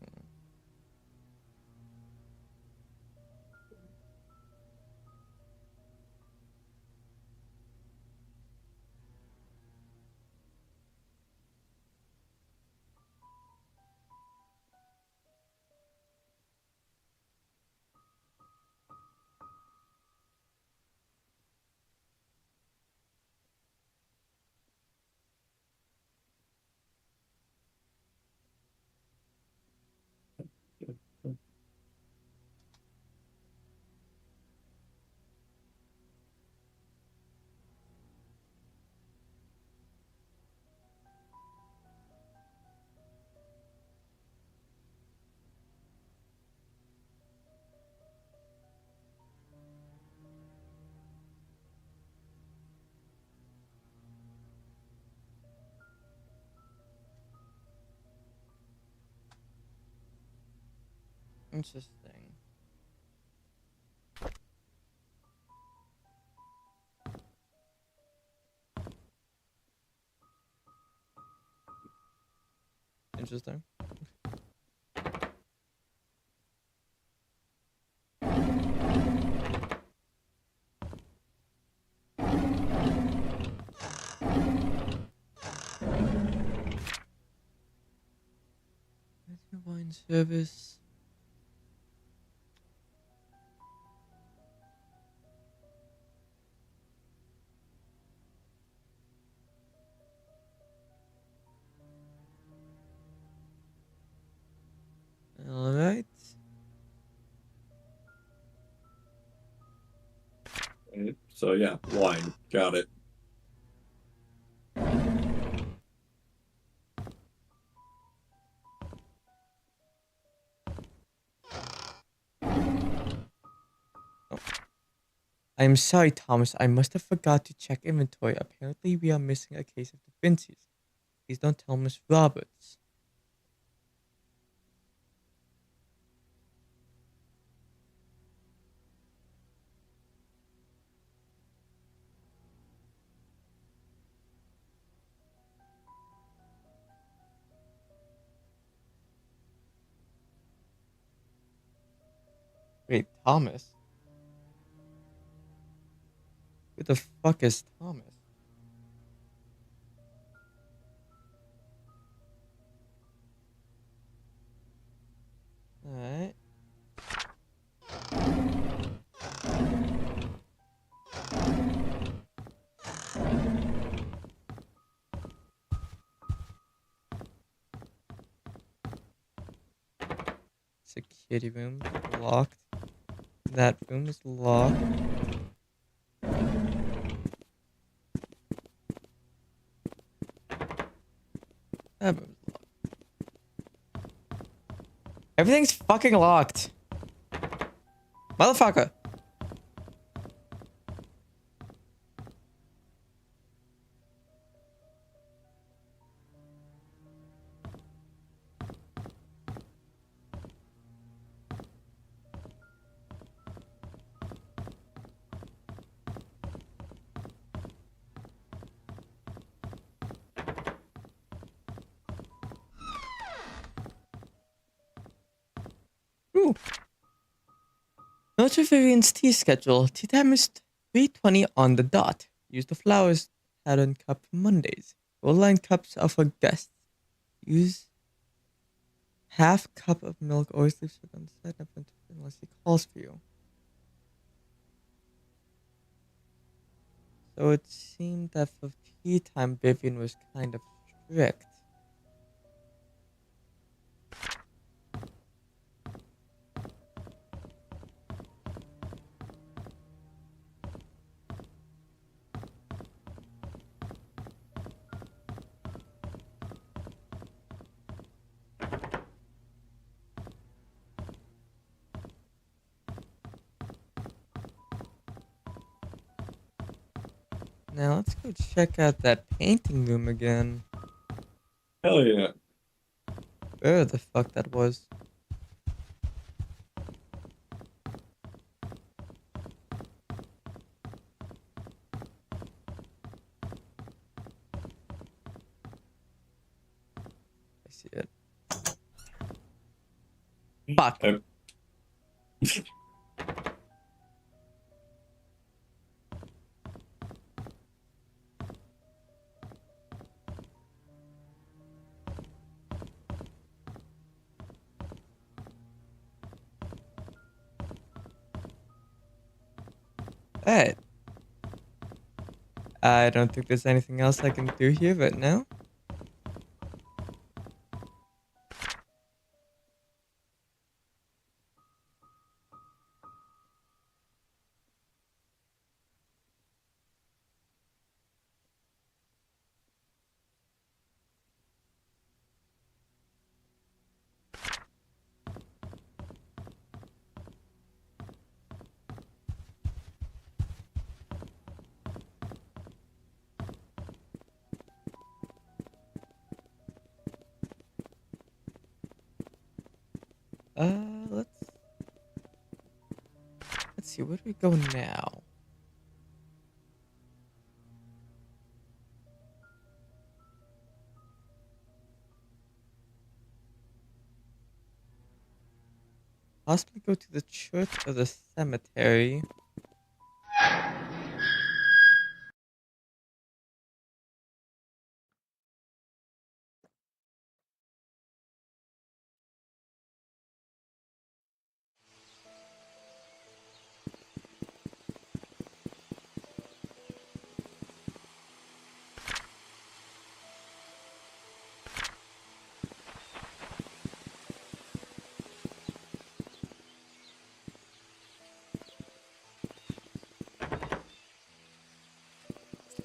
Interesting. Interesting. Wine service. Alright. So yeah, wine. Got it. I'm sorry, Thomas. I must have forgot to check inventory. Apparently, we are missing a case of Da Vinci's. Please don't tell Miss Roberts. Wait, Thomas? Who the fuck is Thomas? Alright. Security room locked. That room is locked. That room's locked. Everything's fucking locked. Motherfucker. Ooh. Note of Vivian's tea schedule. Tea time is 3:20 on the dot. Use the flowers pattern cup for Mondays. Gold line cups are for guests. Use half cup of milk. Always leave sugar on the side unless he calls for you. So it seemed that for tea time, Vivian was kind of strict. Now let's go check out that painting room again. Hell yeah. Where the fuck that was. I see it. Fuck. Alright. I don't think there's anything else I can do here right now. Let's see, where do we go now? Possibly go to the church or the cemetery.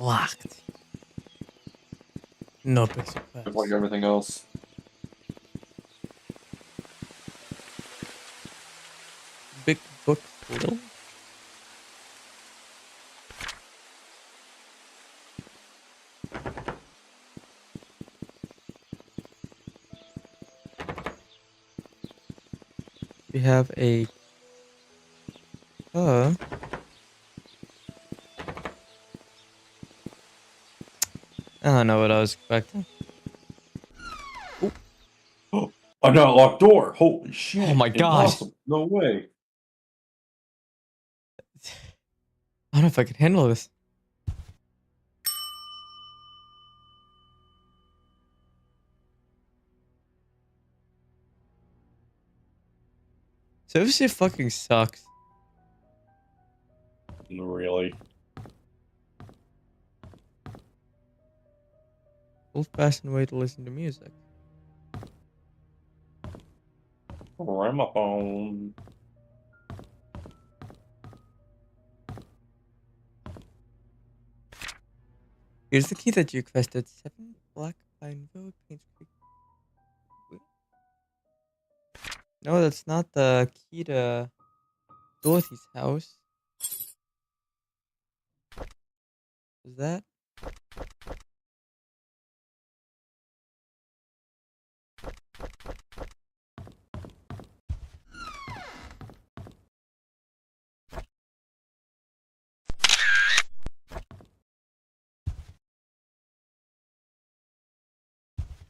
Locked. No big surprise. Just like everything else. Big book little. We have a I don't know what I was expecting. A not locked door. Holy shit. Oh my god. Impossible. No way. I don't know if I can handle this. So this shit fucking sucks. Really? Old-fashioned way to listen to music. Gramophone. Here's the key that you requested. 7 Black Pine Road, Painscreek. No, that's not the key to Dorothy's house. Is that?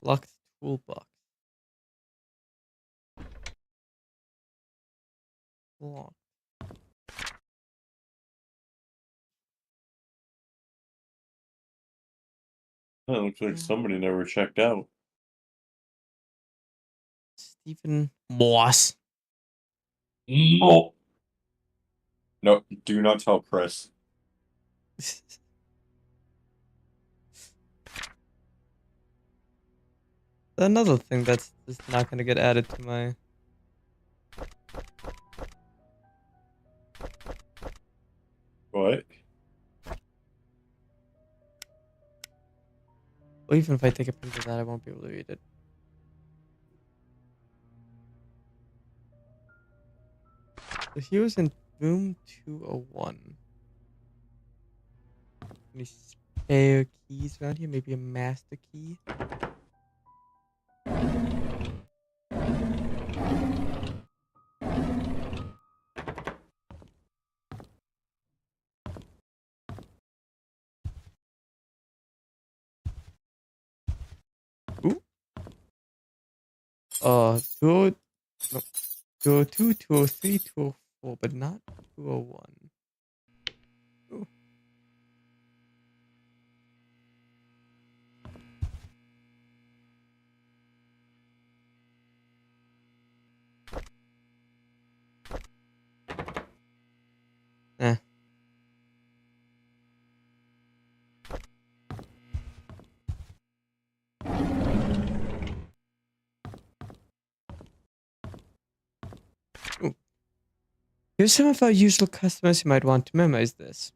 Locked toolbox. Locked. That looks like somebody never checked out. Stephen Moss. No. No, do not tell Chris. Another thing that's just not gonna get added to my. What? Or even if I take a picture of that, I won't be able to read it. So he was in room 201. Any spare keys around here? Maybe a master key? Ooh. 202, no, 202, 203, 204, but not 201. Ooh. Eh. Ooh. Here's some of our usual customers you might want to memorize this.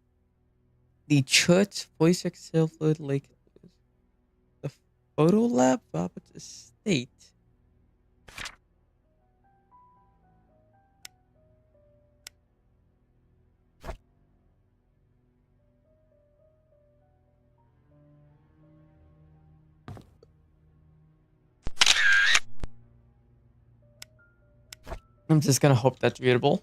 The Church Voice Silver Lake. The Photo Lab, Roberts Estate. I'm just gonna hope that's readable.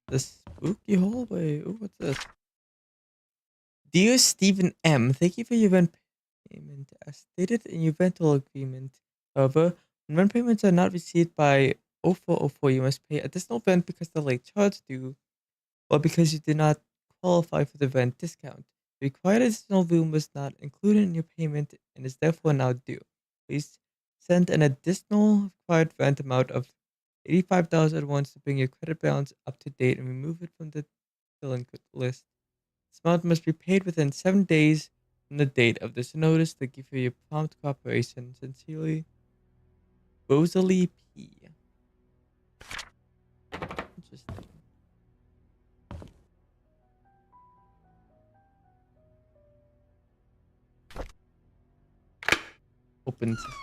This spooky hallway. Ooh, what's this? Dear Stephen M., thank you for your rent payment. As stated in your rental agreement, however, when rent payments are not received by 0404, you must pay additional rent because the late charge due, or because you did not qualify for the rent discount. The required additional room was not included in your payment and is therefore now due. Please send an additional required rent amount of $85 at once to bring your credit balance up to date and remove it from the delinquent list. This amount must be paid within 7 days from the date of this notice. Thank you for your prompt cooperation. Sincerely, Rosalie P. Interesting. Open system.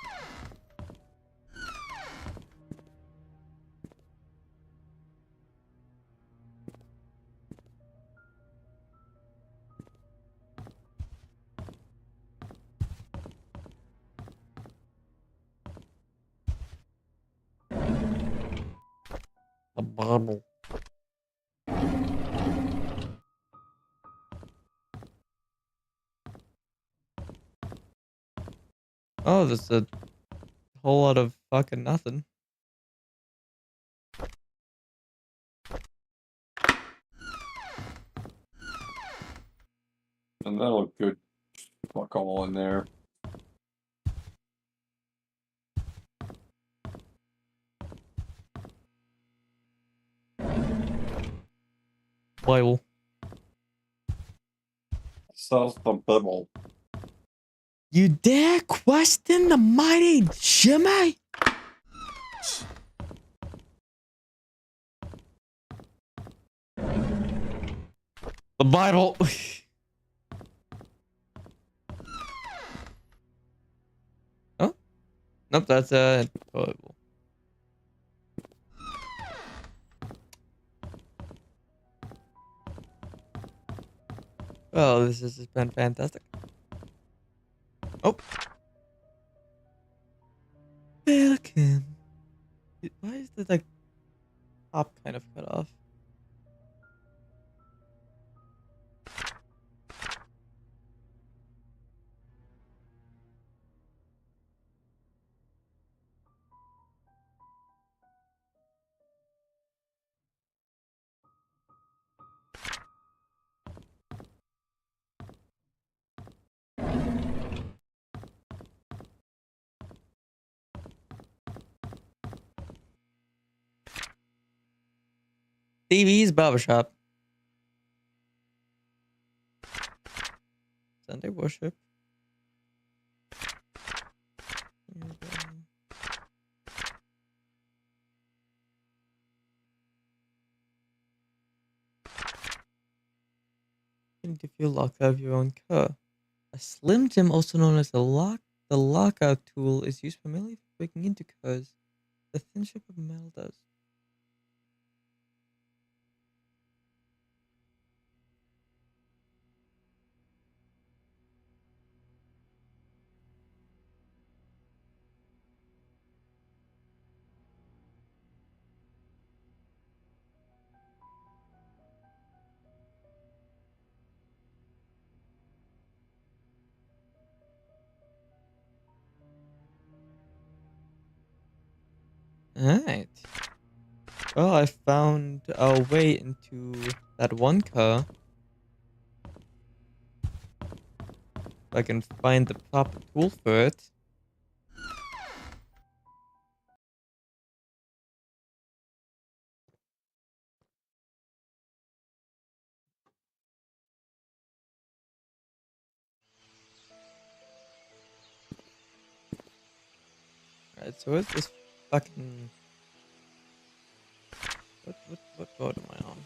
A Bible. Oh, there's a whole lot of fucking nothing. And that'll look good. Fuck all in there. Bible. Sells the Bible. You dare question the mighty Jimmy? The Bible. Oh? Nope, that's Bible. Oh, this has been fantastic. Oh. Welcome. Why is there like top kind of cut off. Stevie's Barbershop. Sunday worship. If you lock out of your own car. A Slim Jim, also known as the lockout tool, is used primarily for breaking into cars. The thin strip of metal does. Alright. Well, I found a way into that one car. I can find the proper tool for it. Alright, so where's this fucking... What road am I on?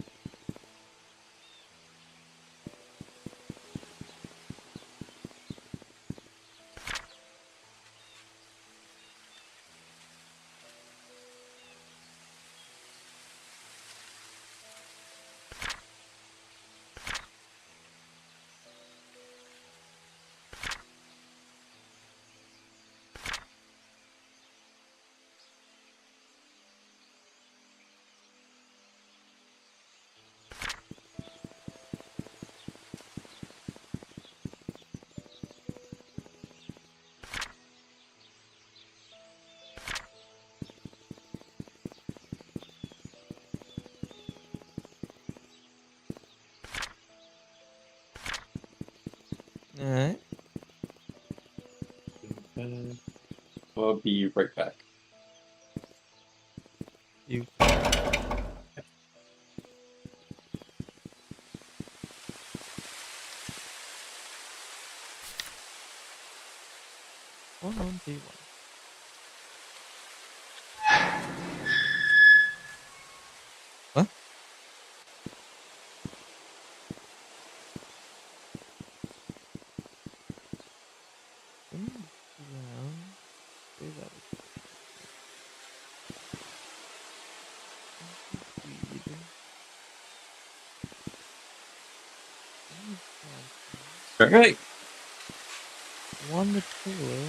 Alright. I'll be right back. You... Hold on, D1. What? Around. Say that was Okay. one material.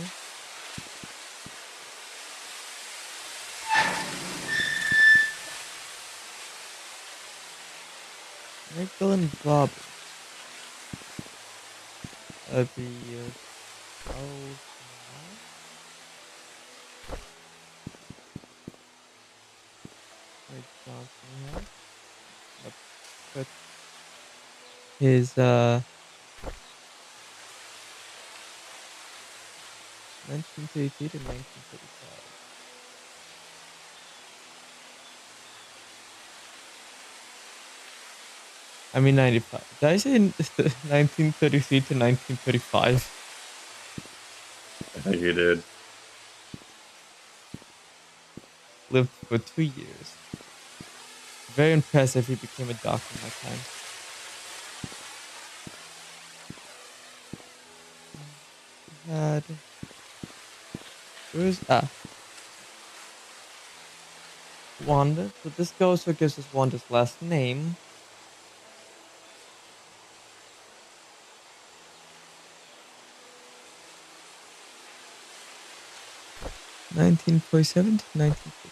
Nickel and Bob. That'd be Johnson has. Put his 1932 to 1935. I mean 95. Did I say 1933 to 1935? I think you did. Lived for 2 years. Very impressive he became a doctor in that time. He had... Where's... Wanda. So this also gives us Wanda's last name. (1947 to 1950).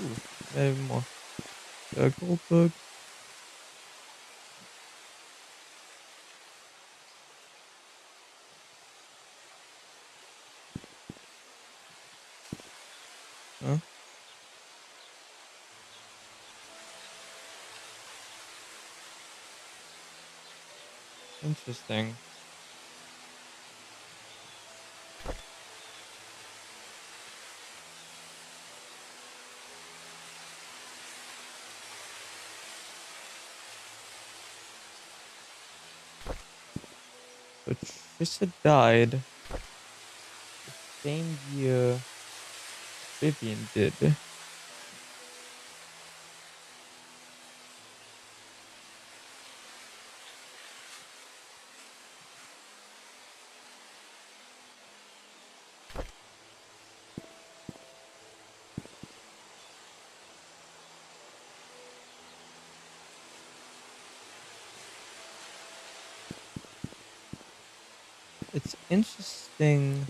Ooh, even more. Gold bug. Huh? Interesting. So Trisha died the same year Vivian did. It's interesting.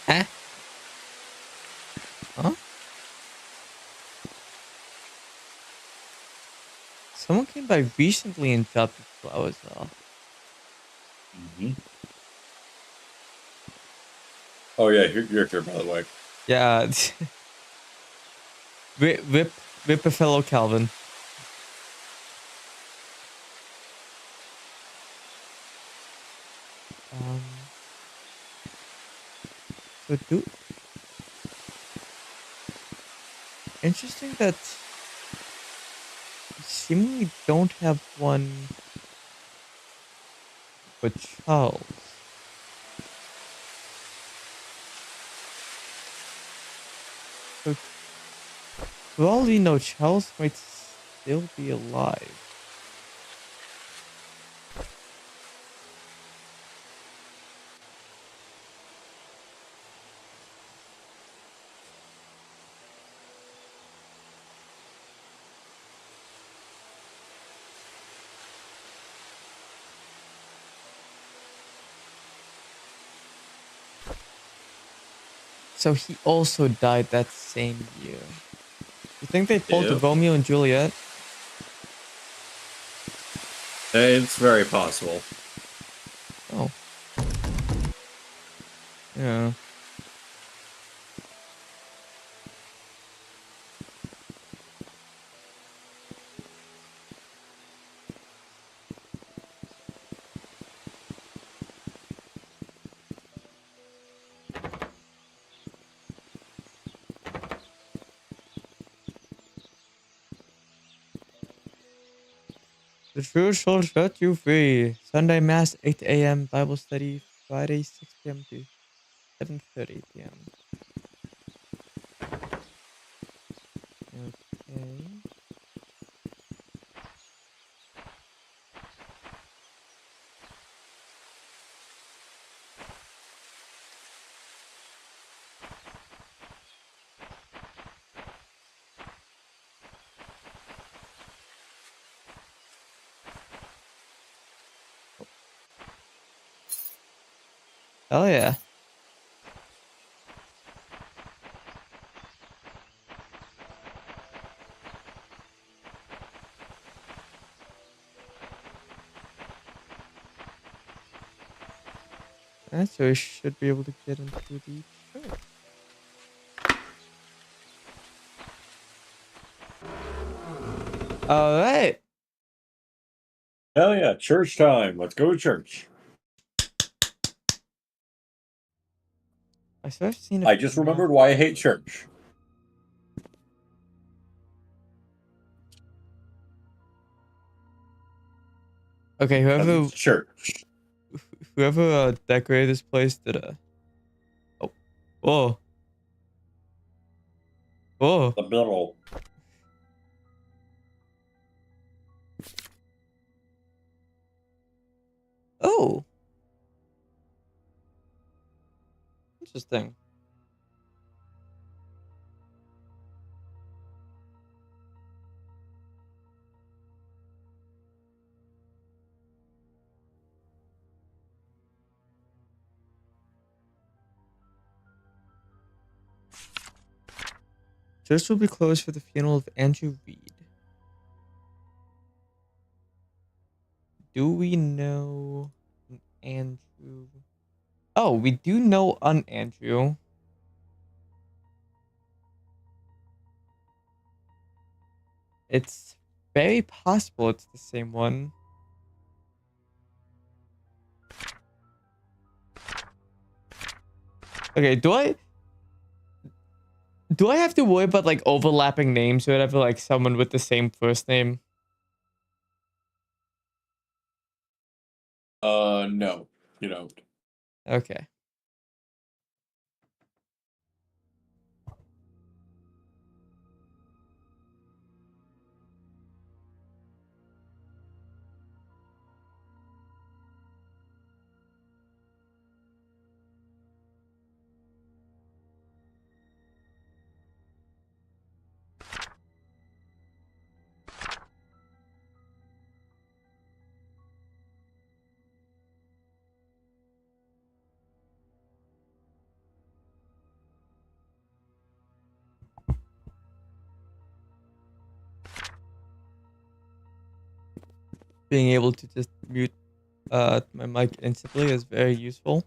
Huh? Huh? Someone came by recently and dropped the flowers off. Mm-hmm. Oh yeah, you're here, by the way. Yeah. Rip a fellow Calvin. Um. So do interesting that you seemingly don't have one for Charles. So for all we know, Charles might still be alive. So he also died that same year. You think they pulled the Yep. Romeo and Juliet? It's very possible. Oh. Yeah. The truth shall set you free. Sunday Mass, 8 a.m. Bible study, Friday, 6 p.m. to 7:30 p.m. Okay. Oh yeah. So we should be able to get into the church. All right. Hell yeah, church time. Let's go to church. I swear I've seen a I just female. remembered why I hate church. Okay, 'Cause it's church. whoever decorated this place did a. Oh, whoa, whoa. The middle. Oh, interesting. Church will be closed for the funeral of Andrew Reed. Do we know an Andrew? Oh, we do know an Andrew. It's very possible it's the same one. Okay, do I have to worry about like overlapping names or whatever, like someone with the same first name? No, you don't. Okay. Being able to just mute my mic instantly is very useful.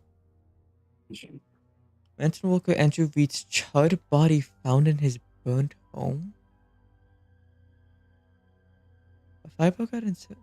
Mansion worker Andrew Reed's charred body found in his burnt home. A fire broke out inside.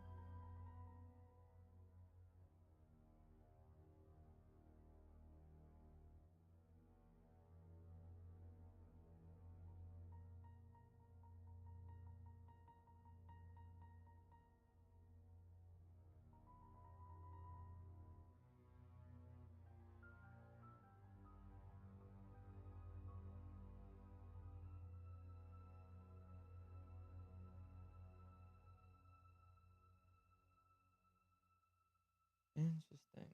Interesting.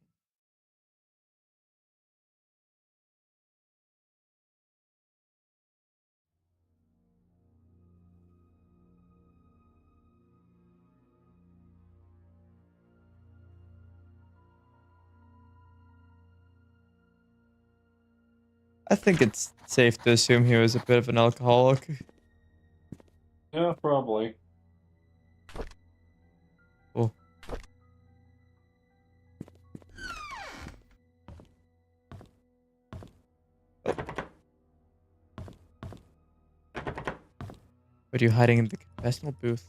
I think it's safe to assume he was a bit of an alcoholic. Yeah, probably. Oh. What are you hiding in the confessional booth?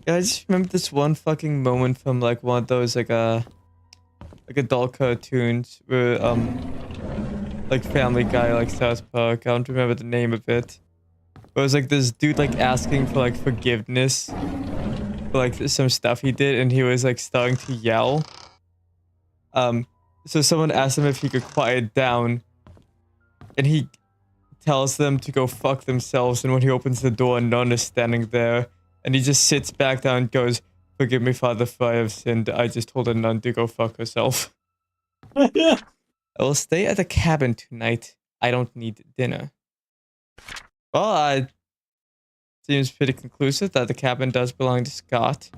Yeah, I just remember this one fucking moment from like one of those like adult cartoons where like Family Guy, like South Park. I don't remember the name of it. But it was like this dude like asking for like forgiveness for like some stuff he did, and he was like starting to yell. So someone asked him if he could quiet down, and he tells them to go fuck themselves. And when he opens the door, a nun is standing there, and he just sits back down and goes, "Forgive me, Father, for I have sinned. I just told a nun to go fuck herself. I will stay at the cabin tonight. I don't need dinner." Well, it seems pretty conclusive that the cabin does belong to Scott.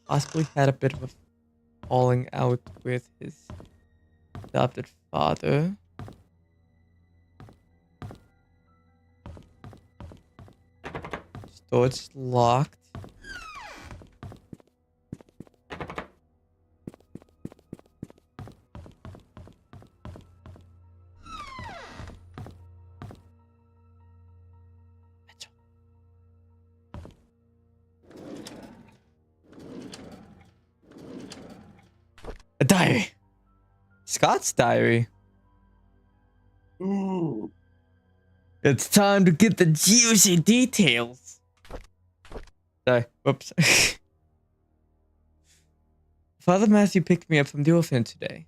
Possibly had a bit of a falling out with his adopted father. Door's locked. A diary. Scott's diary. Ooh. It's time to get the juicy details. Sorry. Whoops. Father Matthew picked me up from the orphanage today.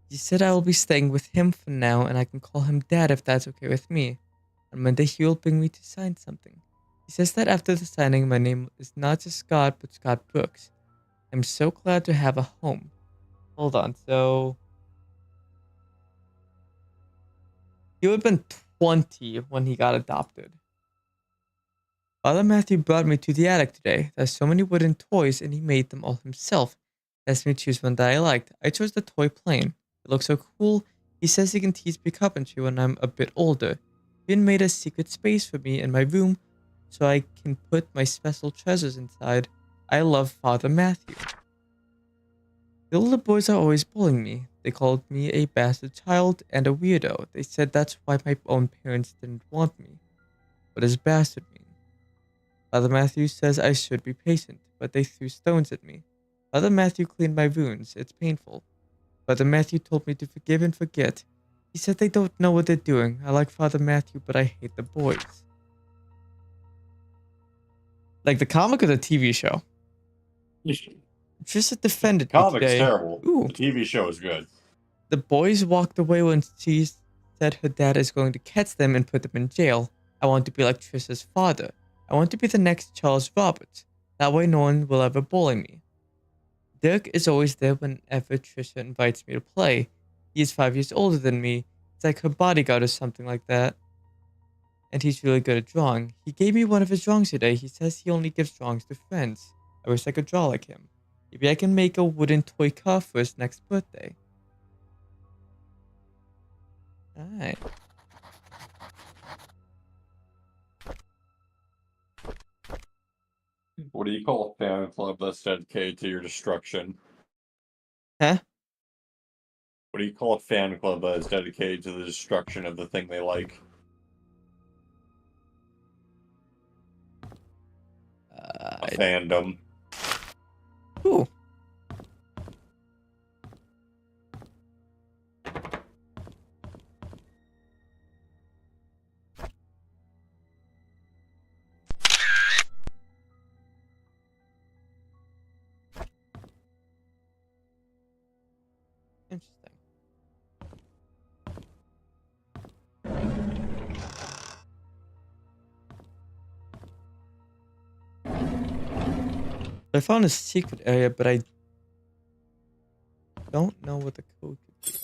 He said I will be staying with him for now, and I can call him Dad if that's okay with me. On Monday, he will bring me to sign something. He says that after the signing, my name is not just Scott, but Scott Brooks. I'm so glad to have a home. Hold on, so he would have been 20 when he got adopted. Father Matthew brought me to the attic today. There's so many wooden toys, and he made them all himself. He asked me to choose one that I liked. I chose the toy plane. It looks so cool. He says he can teach me carpentry when I'm a bit older. He even made a secret space for me in my room so I can put my special treasures inside. I love Father Matthew. The older boys are always bullying me. They called me a bastard child and a weirdo. They said that's why my own parents didn't want me. What does bastard mean? Father Matthew says I should be patient, but they threw stones at me. Father Matthew cleaned my wounds. It's painful. Father Matthew told me to forgive and forget. He said they don't know what they're doing. I like Father Matthew, but I hate the boys. Like the comic or the TV show? Trista defended me Comic's today. terrible. Ooh. The TV show is good. The boys walked away when she said her dad is going to catch them and put them in jail. I want to be like Trista's father. I want to be the next Charles Roberts. That way no one will ever bully me. Dirk is always there whenever Trisha invites me to play. He is 5 years older than me. It's like her bodyguard or something like that. And he's really good at drawing. He gave me one of his drawings today. He says he only gives drawings to friends. I wish I could draw like him. Maybe I can make a wooden toy car for his next birthday. Alright. What do you call a fan club that's dedicated to your destruction? Huh? What do you call a fan club that is dedicated to the destruction of the thing they like? A fandom. Ooh. Interesting. I found a secret area, but I don't know what the code could be.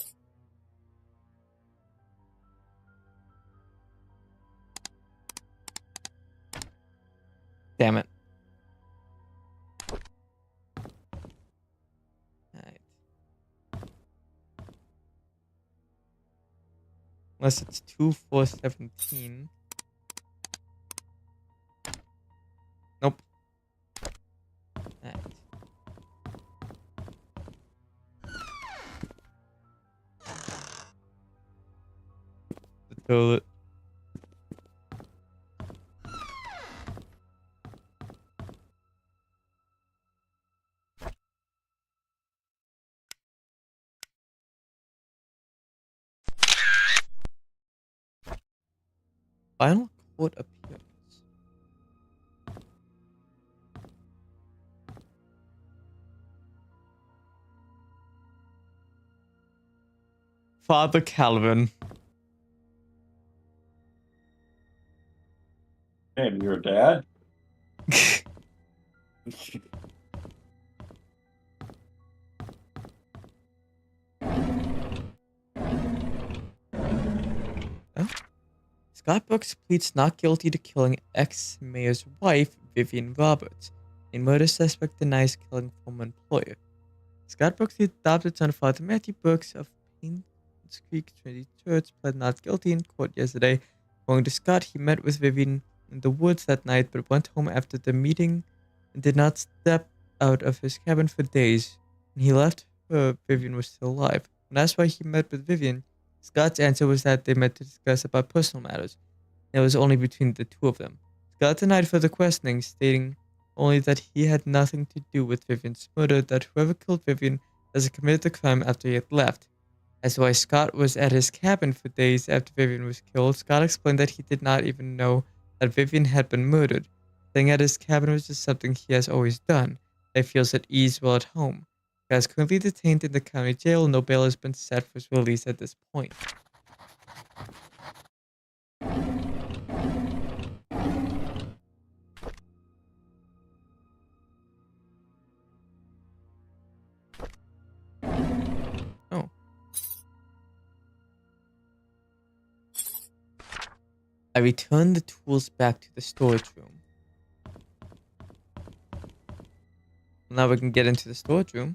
Damn it. Alright. Unless it's 2417. Nope. Alright. The toilet. Final court appearance. Father Calvin. And your dad? Scott Brooks pleads not guilty to killing ex-mayor's wife, Vivian Roberts. A murder suspect denies killing former employer. Scott Brooks, the adopted son of Father Matthew Brooks of Painscreek Trinity Church, pled not guilty in court yesterday. According to Scott, he met with Vivian in the woods that night, but went home after the meeting and did not step out of his cabin for days. When he left her, Vivian was still alive. When asked why he met with Vivian, Scott's answer was that they met to discuss about personal matters. It was only between the two of them. Scott denied further questioning, stating only that he had nothing to do with Vivian's murder, that whoever killed Vivian has committed the crime after he had left. As to why Scott was at his cabin for days after Vivian was killed, Scott explained that he did not even know that Vivian had been murdered. Staying at his cabin was just something he has always done. He feels at ease while at home. He is currently detained in the county jail. No bail has been set for his release at this point. I return the tools back to the storage room. Now we can get into the storage room.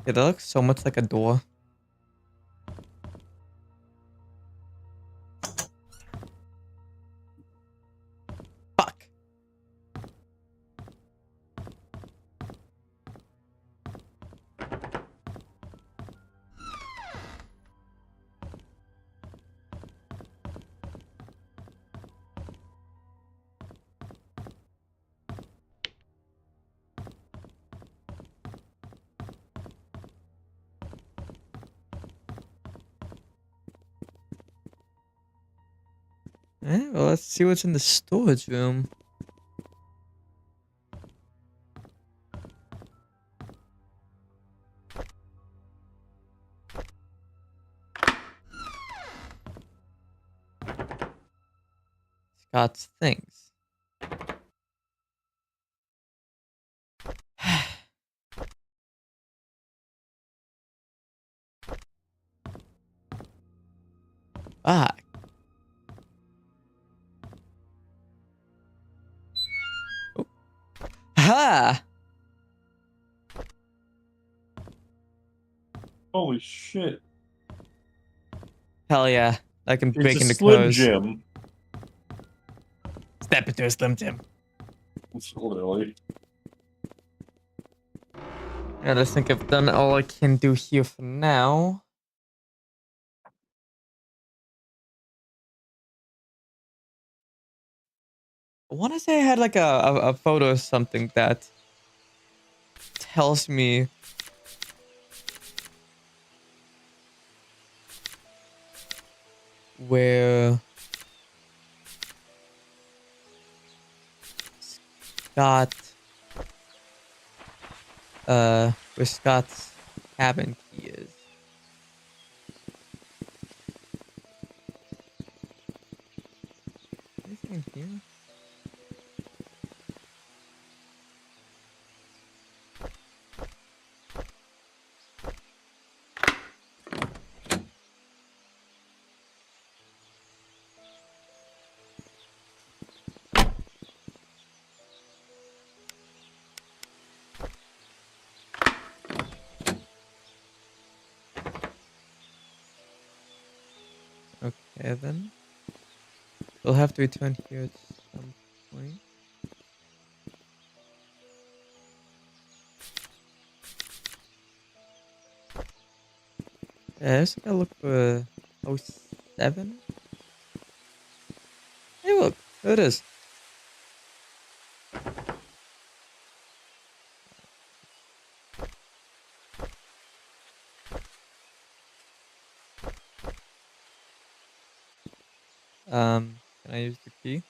Yeah, that looks so much like a door. Fuck. Well, let's see what's in the storage room. Scott's things. Ah. Oh. Ha! Holy shit. Hell yeah. I can break It's a into Slim clothes. Jim. Step into a Slim Jim. It's literally. Yeah, I think I've done all I can do here for now. I want to say I had like a photo or something that tells me where Scott, where Scott's cabin key is. Anything in here? Okay, then. We'll have to return here at some point. Yeah, I just gotta look for 07. Hey, look, there it is. Can I use the key?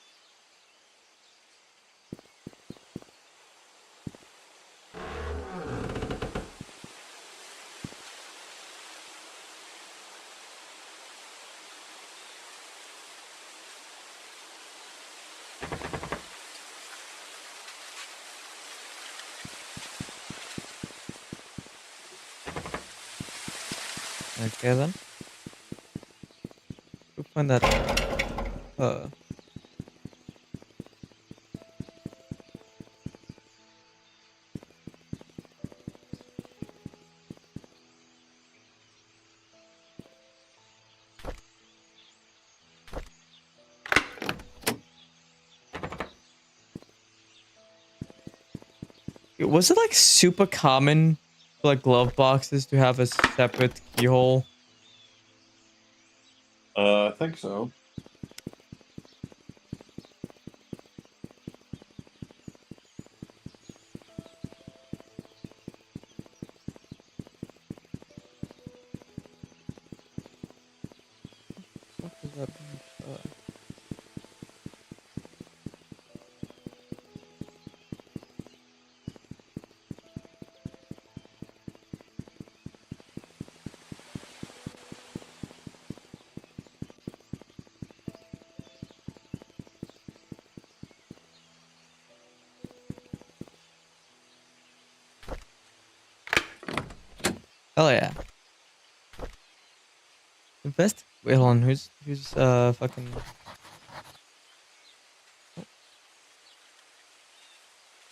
Okay, then. Go find that. Was it like super common for like glove boxes to have a separate keyhole? I think so. What does that mean? Oh yeah. Invest. Wait, hold on. Who's fucking?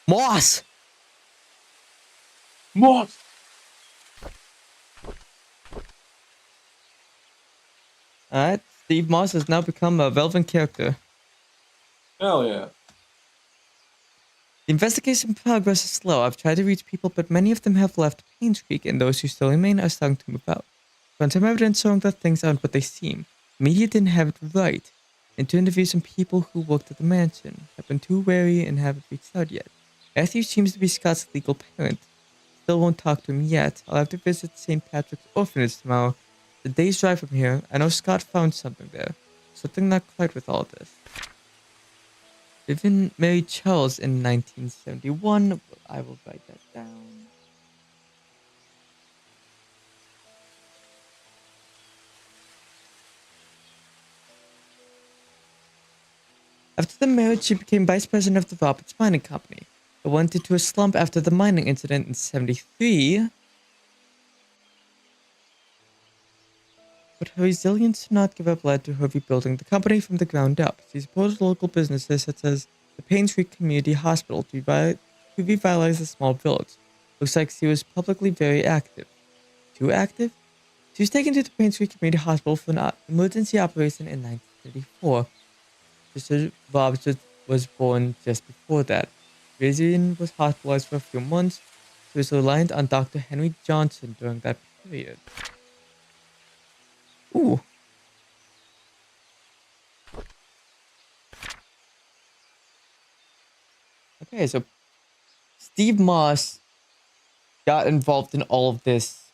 Moss. Moss. Alright. Steve Moss has now become a relevant character. Hell yeah. The investigation progress is slow. I've tried to reach people, but many of them have left Painscreek, and those who still remain are starting to move out. Found some evidence showing that things aren't what they seem. The media didn't have it right. And to interview some people who worked at the mansion. Have been too wary and haven't reached out yet. Matthew seems to be Scott's legal parent. Still won't talk to him yet. I'll have to visit St. Patrick's orphanage tomorrow. The day's drive from here. I know Scott found something there. Something not quite with all this. Vivian married Charles in 1971. I will write that down. After the marriage, she became vice president of the Roberts Mining Company. It went into a slump after the mining incident in 73. But her resilience to not give up led to her rebuilding the company from the ground up. She supported local businesses such as the Painscreek Community Hospital to revitalize the small village. Looks like she was publicly very active. Too active? She was taken to the Painscreek Community Hospital for an emergency operation in 1934. Sister Robert was born just before that. Vivian was hospitalized for a few months. She was reliant on Dr. Henry Johnson during that period. Ooh. Okay, so Steve Moss got involved in all of this,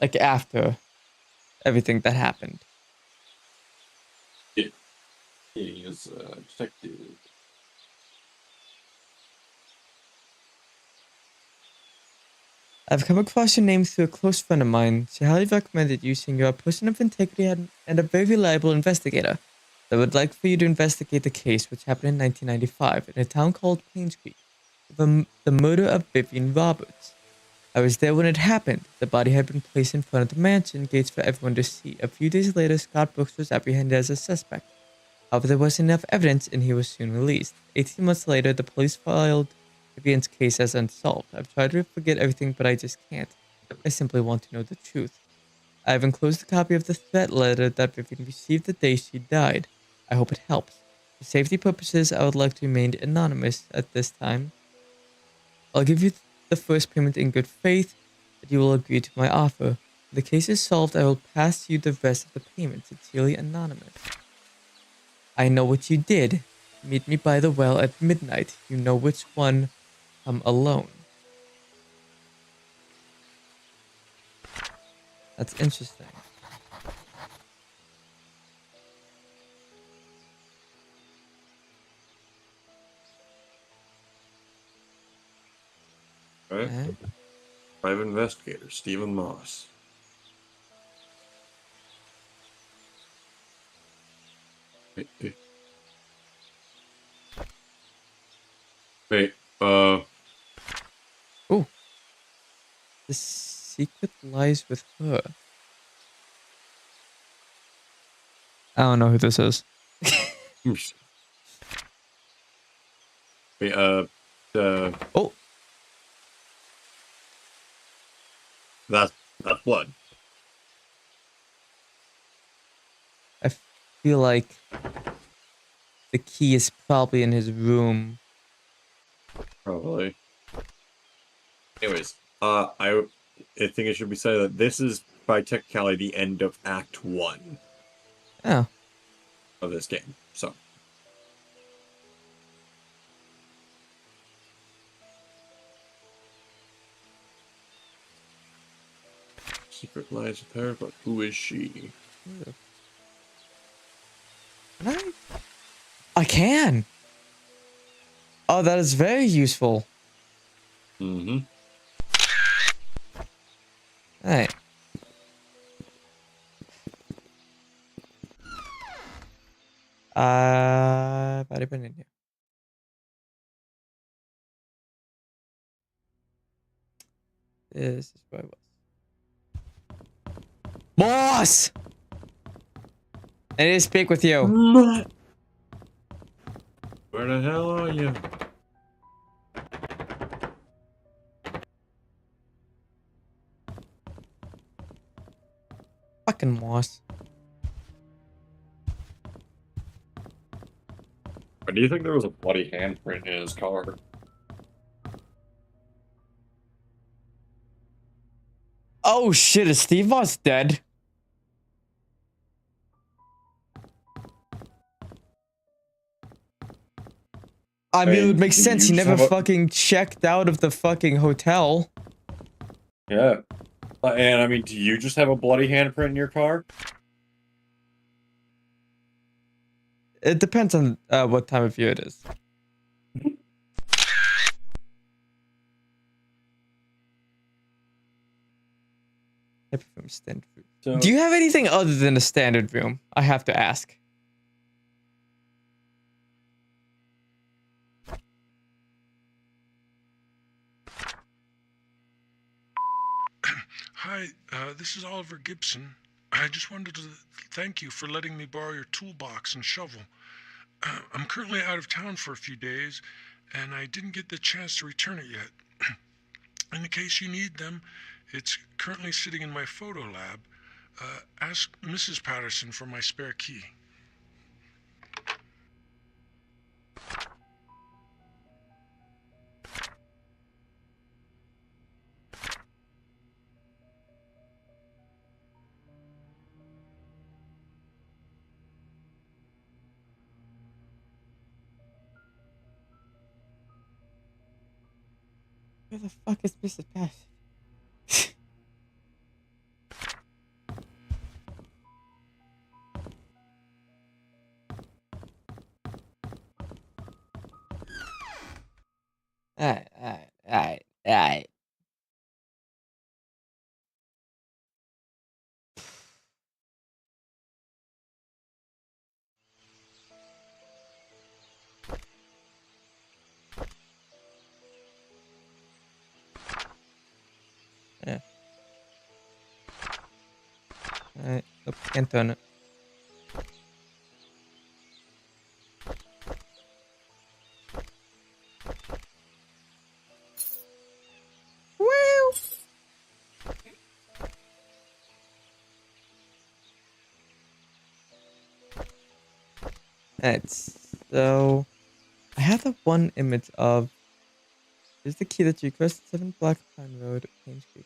like, after everything that happened. Yeah. He is a detective. I've come across your name through a close friend of mine. She highly recommended you, saying you're a person of integrity and a very reliable investigator. I would like for you to investigate the case which happened in 1995 in a town called Painscreek, the murder of Vivian Roberts. I was there when it happened. The body had been placed in front of the mansion gates for everyone to see. A few days later, Scott Brooks was apprehended as a suspect. However, there wasn't enough evidence and he was soon released. 18 months later, the police filed Vivian's case as unsolved. I've tried to forget everything, but I just can't. I simply want to know the truth. I have enclosed a copy of the threat letter that Vivian received the day she died. I hope it helps. For safety purposes, I would like to remain anonymous at this time. I'll give you the first payment in good faith that you will agree to my offer. If the case is solved, I will pass you the rest of the payment. Sincerely, Anonymous. I know what you did. Meet me by the well at midnight. You know which one. Come alone. That's interesting. Right? Eh? Private investigator, Stephen Moss. Wait, Oh, the secret lies with her. I don't know who this is. wait, Oh, that's blood. I feel like the key is probably in his room. Probably. Anyways, I think it should be said that this is by technicality the end of Act 1 Oh, of this game. So. Secret lies with her, but who is she? can I can. Oh, that is very useful. Mm-hmm. Alright. Bari ba ninyo? This is where I was. Boss! I need to speak with you. Where the hell are you? Fucking Moss. Why do you think there was a bloody handprint in his car? Oh shit, is Steve Moss dead? I mean, it would make Did sense. He you just never have a- fucking checked out of the fucking hotel. Yeah. And I mean, do you just have a bloody handprint in your car? It depends on what time of year it is. Type of room, standard room. So, Do you have anything other than a standard room? I have to ask. Hi, this is Oliver Gibson. I just wanted to thank you for letting me borrow your toolbox and shovel. I'm currently out of town for a few days, and I didn't get the chance to return it yet. In the case you need them, it's currently sitting in my photo lab. Ask Mrs. Patterson for my spare key. Where the fuck is Mrs. Path? Alright. Yeah. Alright, nope, can't turn it. Woo! Alright, so I have the one image of. Here's the key that you requested, 7 Black Pine Road, Painscreek.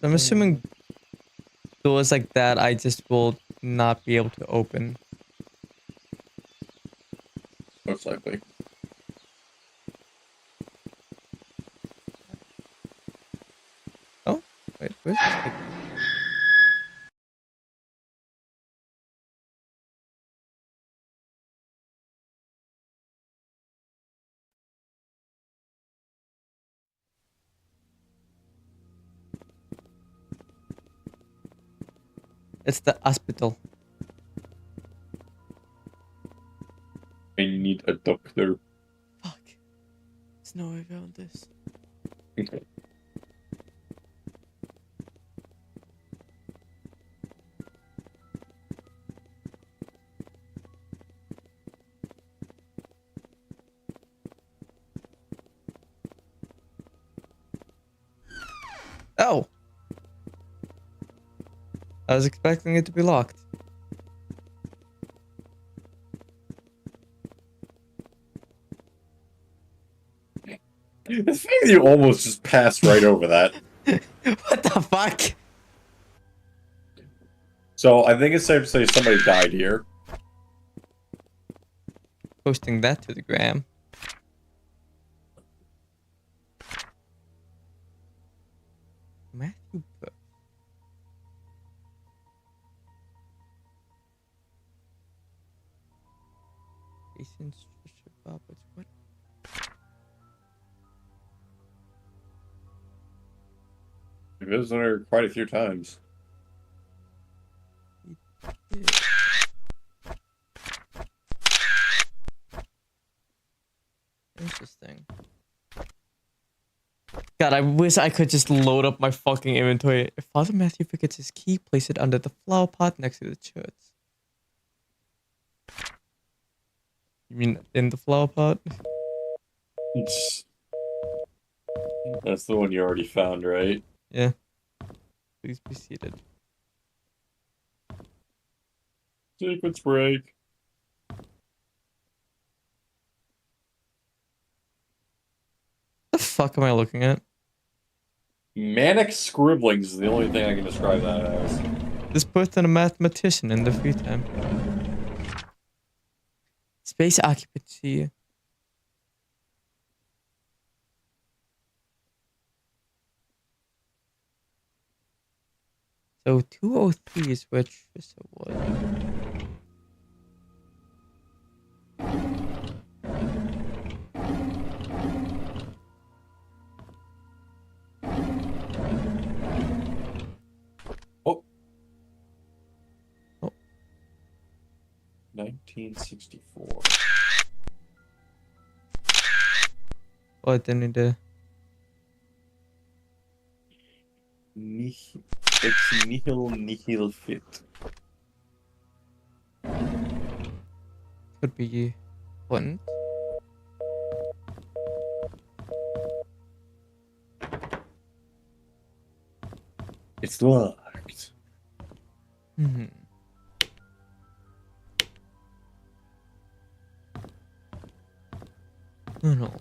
I'm assuming doors like that I just will not be able to open. most likely. Oh, wait, where's this thing? It's the hospital. I need a doctor. Fuck. There's no way around this. Okay. Oh! I was expecting it to be locked. The thing you almost just passed right over that. What the fuck? So I think it's safe to say somebody died here. Posting that to the gram. Matthew Burke. Jason Roberts. What? I've visited her quite a few times. Yeah. Interesting. God, I wish I could just load up my fucking inventory. If Father Matthew forgets his key, place it under the flower pot next to the church. You mean in the flower pot? That's the one you already found, right? Yeah. Please be seated. Sequence break. The fuck am I looking at? Manic scribblings is the only thing I can describe that as. This person a mathematician in the free time. Space occupancy. So 203 is where Trissa was. Oh. Oh. 1964. Oh, I didn't need to. Ex nihil nihil fit. Could be one. It's locked. Hmm. Oh no.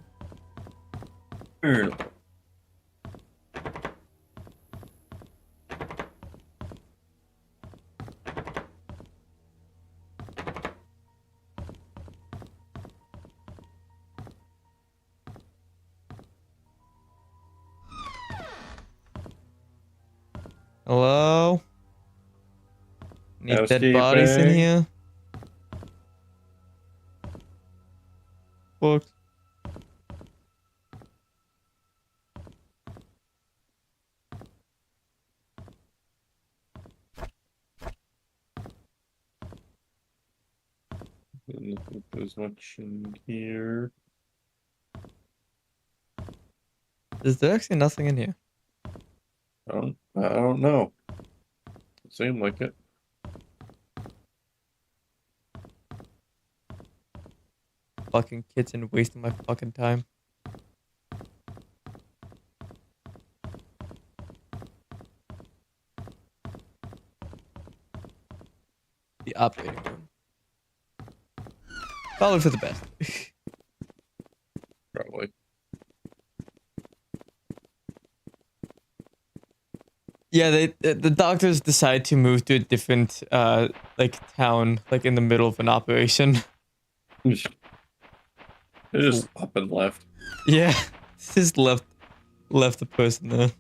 Hello? Need dead bodies in Housekeeping. here? Books. Doesn't look like there's much in here. Is there actually nothing in here? I don't know. It seemed like it. Fucking kitchen wasting my fucking time. The operating room. Probably for the best. Probably. Yeah, the doctors decide to move to a different like town, like in the middle of an operation. They just up and left. Yeah, just left the person there.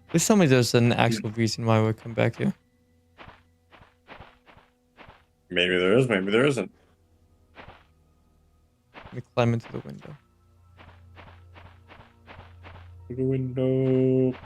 Please tell me there's an actual reason why we come back here. Maybe there is, maybe there isn't. Let me climb into the window. To the window.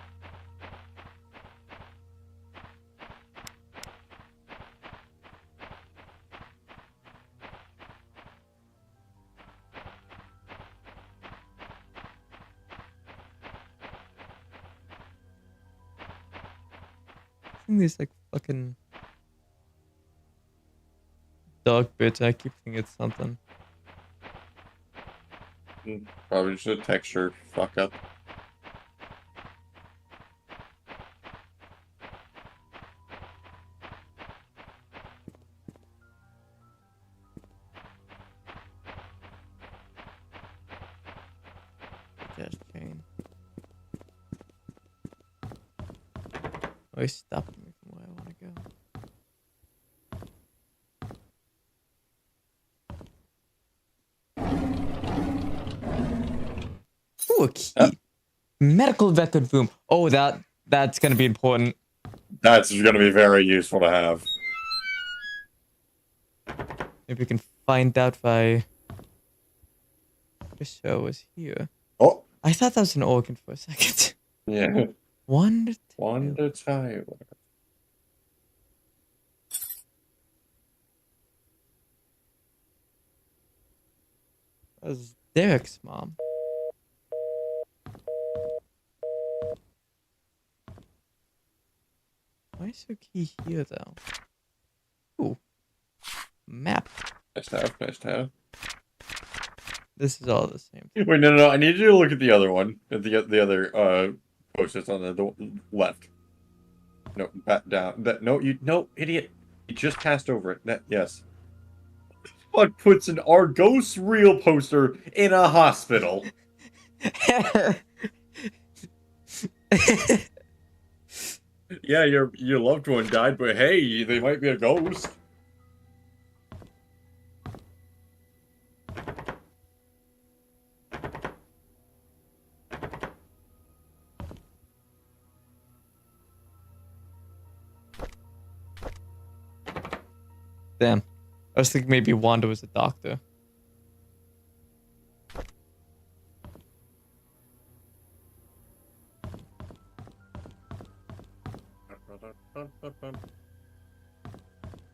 I think these like fucking dog bits. I keep thinking it's something. Probably just a texture fuck up. Always stopping me from where I want to go. Ooh, a key. Medical record room. Oh, that's gonna be important. That's going to be very useful to have. Maybe we can find out why Trisha was here. Oh, I thought that was an organ for a second. yeah. Wanda Wanda Tyler. That was Derek's mom. Why is her key here, though? Ooh. Map. Nice to have, nice to have. This is all the same. Wait, no. I need you to look at the other one. At the other post that's on the left. No, back down. No, idiot. You just passed over it. Yes. What puts an Argos Real poster in a hospital? Yeah, your loved one died, but hey, they might be a ghost. Damn. I was thinking maybe Wanda was a doctor.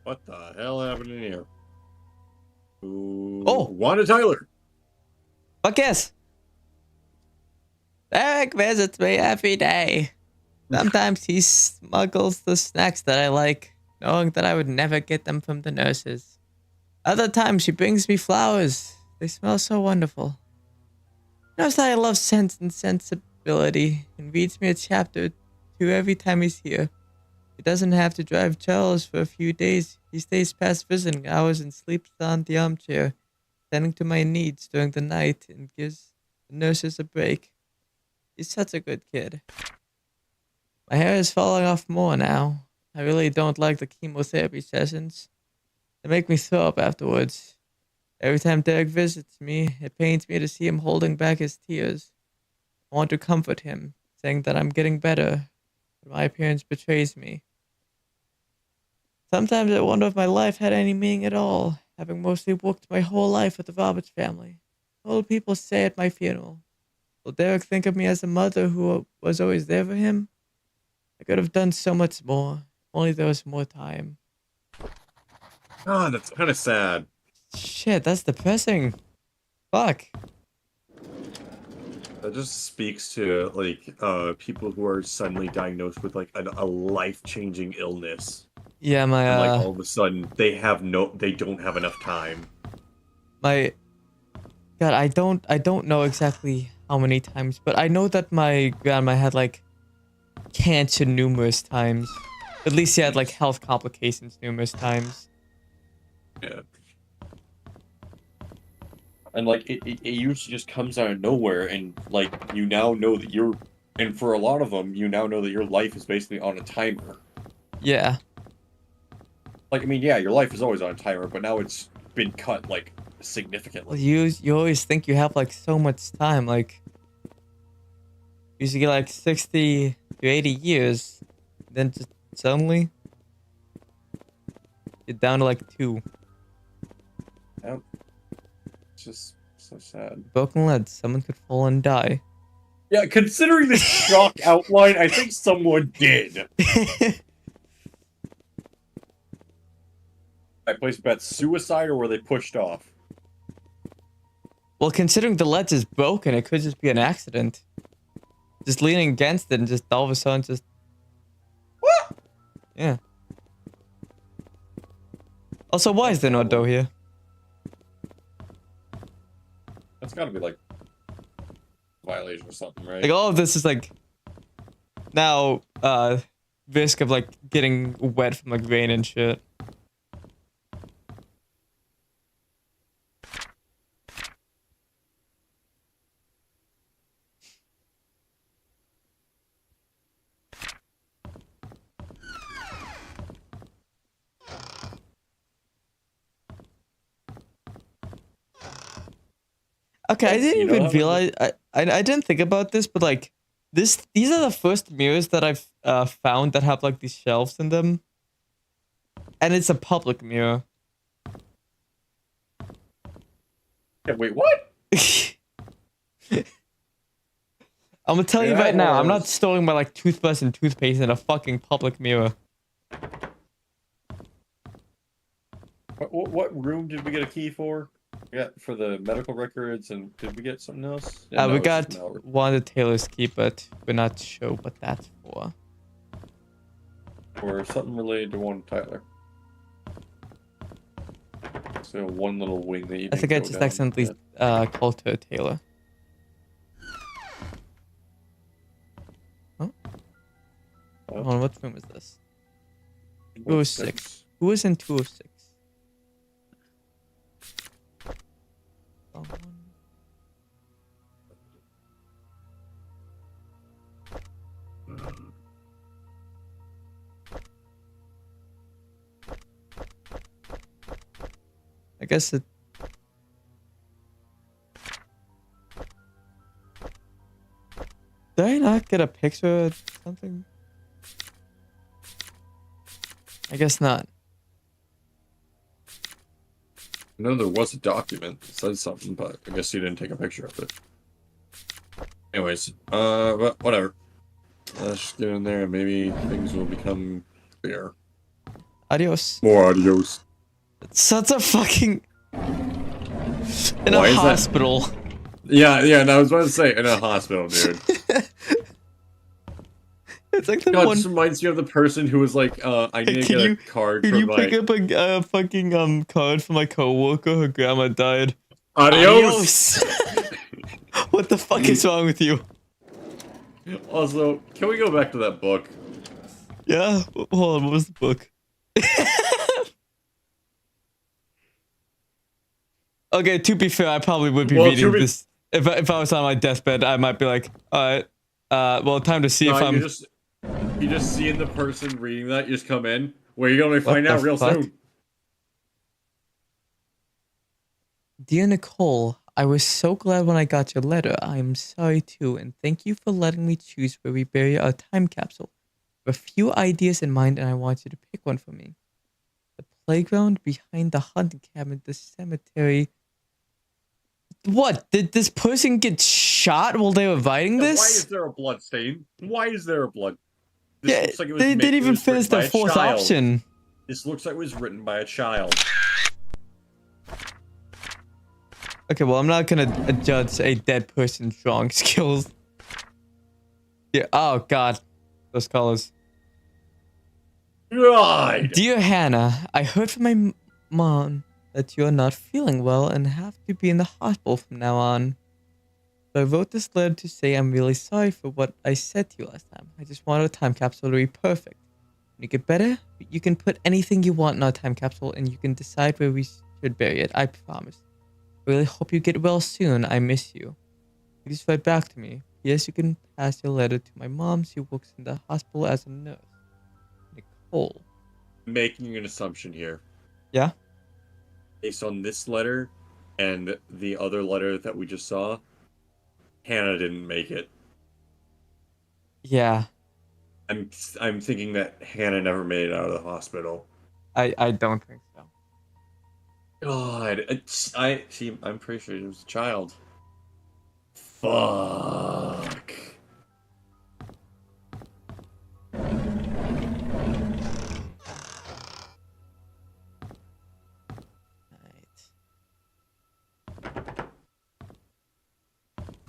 What the hell happened in here? Ooh, Oh! Wanda Tyler! But guess! Eric visits me every day. Sometimes he smuggles the snacks that I like, knowing that I would never get them from the nurses. Other times, she brings me flowers. They smell so wonderful. He knows that I love sense and sensibility, and reads me a chapter or two every time he's here. He doesn't have to drive Charles for a few days. He stays past visiting hours and sleeps on the armchair, tending to my needs during the night and gives the nurses a break. He's such a good kid. My hair is falling off more now. I really don't like the chemotherapy sessions. They make me throw up afterwards. Every time Derek visits me, it pains me to see him holding back his tears. I want to comfort him, saying that I'm getting better, but my appearance betrays me. Sometimes I wonder if my life had any meaning at all, having mostly worked my whole life with the Roberts family. What will people say at my funeral? Will Derek think of me as a mother who was always there for him? I could have done so much more, if only there was more time. God, that's kind of sad. Shit, that's depressing. Fuck. That just speaks to, like, people who are suddenly diagnosed with, like, a life-changing illness. Yeah, my, And, like, all of a sudden, they don't have enough time. God, I don't know exactly how many times, but I know that my grandma had, like, cancer numerous times. At least she had, like, health complications numerous times. Yeah. And, like, it usually just comes out of nowhere, and, like, you now know that and for a lot of them, you now know that your life is basically on a timer. Yeah. Like, I mean, yeah, your life is always on a timer, but now it's been cut, like, significantly. Well, you always think you have, like, so much time, like, you usually get, like, 60 to 80 years, then just suddenly, you're down to, like, 2. Yep. It's just so sad. Broken lead, someone could fall and die. Yeah, considering the shock outline, I think someone did. I placed bets suicide or were they pushed off? Well, considering the ledge is broken, it could just be an accident. Just leaning against it and just all of a sudden just... What? Yeah. Also, why is there no dough here? That's gotta be, like, violation or something, right? Like, all of this is, like... Now, risk of, like, getting wet from, like, rain and shit. Okay, I didn't You know even how realize. I didn't think about this, but like these are the first mirrors that I've found that have like these shelves in them, and it's a public mirror. Yeah, wait, what? I'm gonna tell you That right now, I'm not was storing my like toothbrush and toothpaste in a fucking public mirror. what room did we get a key for? We got for the medical records, and did we get something else? Yeah, We no, it's just got Mallory. one of the Taylor's key, but we're not sure what that's for. Or something related to one Tyler. So one little wing that you I didn't think I go just down. accidentally called her Taylor. Huh? Hold on, what room is this? 206. Who is in 206? I guess it. Did I not get a picture or something? I guess not. I know there was a document that said something, but I guess you didn't take a picture of it. Anyways, but whatever. Let's just get in there and maybe things will become clear. Adios. More adios. It's such a fucking. In Why a is that? hospital. Yeah, and I was about to say, in a hospital, dude. It's like the God, one. this reminds me of the person who was like, I need to Can get you a card can from you my... pick up a fucking card for my coworker? Her grandma died. Adios! What the fuck is wrong with you? Also, can we go back to that book? Yeah. Hold on. What was the book? Okay. To be fair, I probably would be reading this if I was on my deathbed. I might be like, all right. Well, time to see if I'm. You just seeing the person reading that. You just come in. Well, you're gonna find out real soon. Dear Nicole, I was so glad when I got your letter. I am sorry too, and thank you for letting me choose where we bury our time capsule. I have a few ideas in mind, and I want you to pick one for me. The playground, behind the hunting cabin, the cemetery. What? Did this person get shot while they were writing this? Why is there a blood stain? Why is there a blood? This looks like it was they didn't even finish the fourth option. This looks like it was written by a child. Okay, well, I'm not gonna judge a dead person's drawing skills. Yeah. Oh God, those colors. God. Dear Hannah, I heard from my mom that you're not feeling well and have to be in the hospital from now on. So I wrote this letter to say I'm really sorry for what I said to you last time. I just want our time capsule to be perfect. When you get better, you can put anything you want in our time capsule and you can decide where we should bury it. I promise. I really hope you get well soon. I miss you. Please write back to me. Yes, you can pass your letter to my mom. She works in the hospital as a nurse. Nicole. Making an assumption here. Yeah? Based on this letter and the other letter that we just saw, Hannah didn't make it. Yeah. I'm thinking that Hannah never made it out of the hospital. I don't think so. God, I'm pretty sure she was a child. Fuck.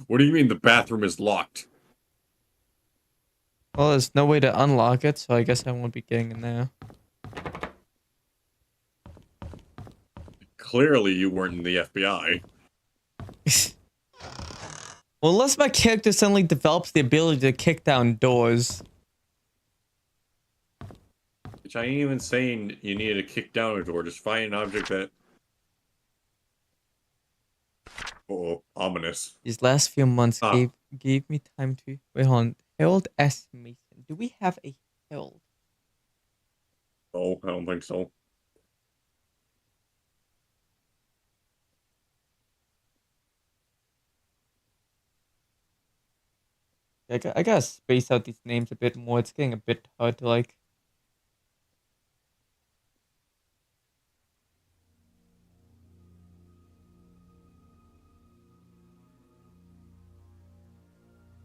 What do you mean the bathroom is locked? Well, there's no way to unlock it, so I guess I won't be getting in there. Clearly you weren't in the FBI. Well, unless my character suddenly develops the ability to kick down doors. Which I ain't even saying you needed to kick down a door. Just find an object that... Uh-oh, ominous. These last few months gave me time to... Wait, hold on. Harold S. Mason. Do we have a Harold? No, I don't think so. I gotta space out these names a bit more. It's getting a bit hard to like.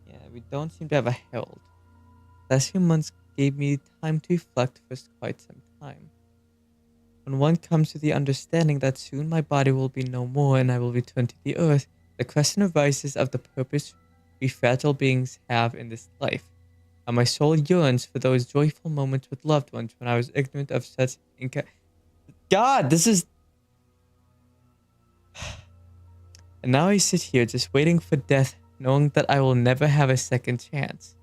Yeah, we don't seem to have a herald. Last few months gave me time to reflect for quite some time. When one comes to the understanding that soon my body will be no more and I will return to the earth, the question arises of the purpose we fragile beings have in this life. How my soul yearns for those joyful moments with loved ones when I was ignorant of such God, this is. And now I sit here just waiting for death, knowing that I will never have a second chance.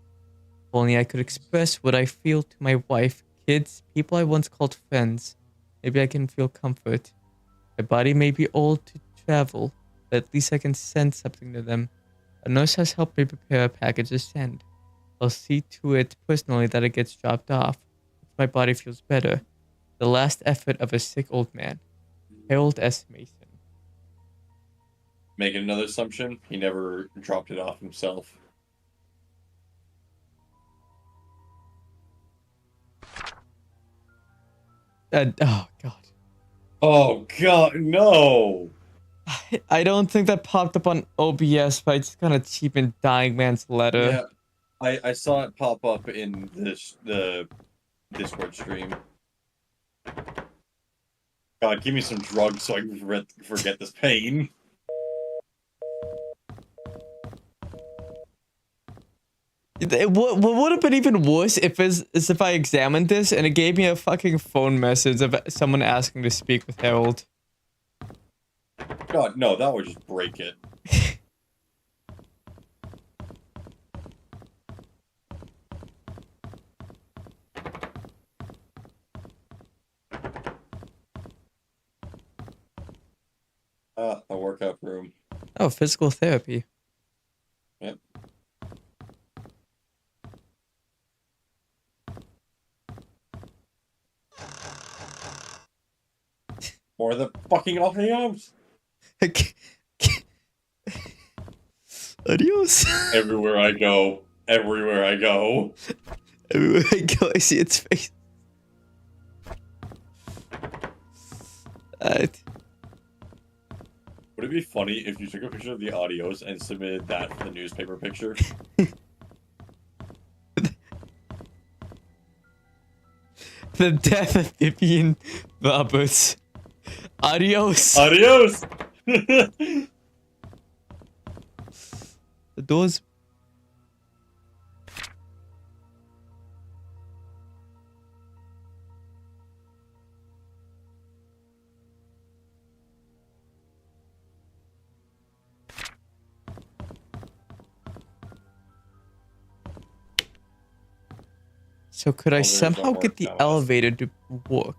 If only I could express what I feel to my wife, kids, people I once called friends. Maybe I can feel comfort. My body may be old to travel, but at least I can send something to them. A nurse has helped me prepare a package to send. I'll see to it personally that it gets dropped off. If my body feels better. The last effort of a sick old man. Harold S. Mason. Making another assumption, he never dropped it off himself. Oh, God. Oh god, no! I don't think that popped up on OBS, but I just kind of cheapened Dying Man's letter. Yeah, I saw it pop up in the Discord stream. God, give me some drugs so I can forget this pain. What would have been even worse is if I examined this and it gave me a fucking phone message of someone asking to speak with Harold. God, no, that would just break it. A workout room. Oh, physical therapy. Yep. More of the fucking audios. Adios. Everywhere I go. Everywhere I go. Everywhere I go, I see its face. Would it be funny if you took a picture of the audios and submitted that for the newspaper picture? The death of Vivian Roberts. Adios. Adios! The doors. So could I there's no somehow more get the comments. elevator to work?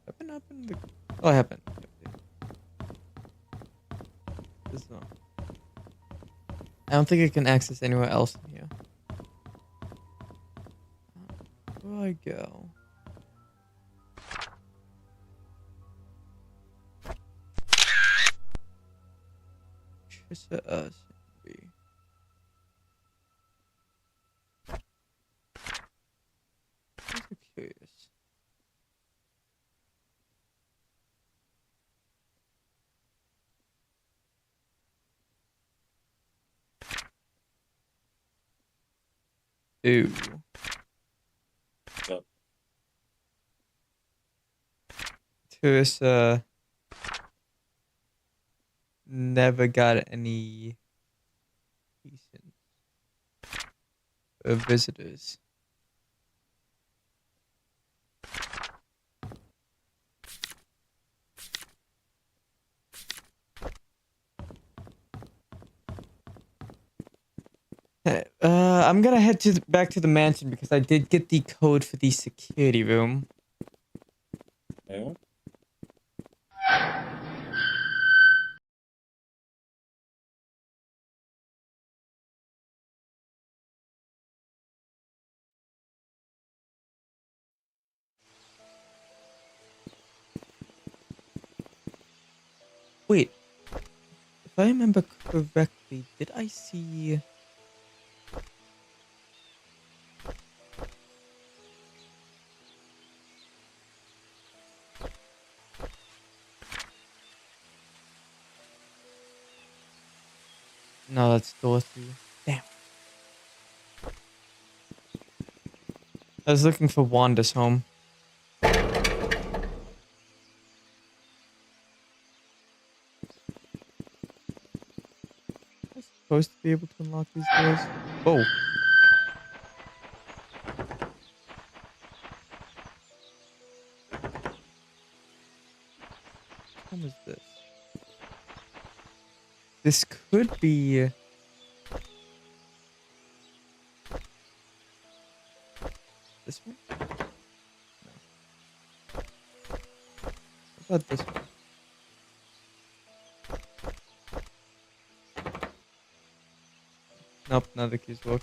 Happen up in the. Oh, happened. This one. I don't think I can access anywhere else in here. Where do I go? Trisha B. I'm so curious. Ooh. Yep. Teresa never got any patients or visitors. I'm gonna head back to the mansion because I did get the code for the security room. Yeah. Wait, if I remember correctly, did I see... No, that's Dorothy. Damn. I was looking for Wanda's home. Am I supposed to be able to unlock these doors? Oh. What was this? This could be... This one? No. What about this one? Nope, none of the keys work.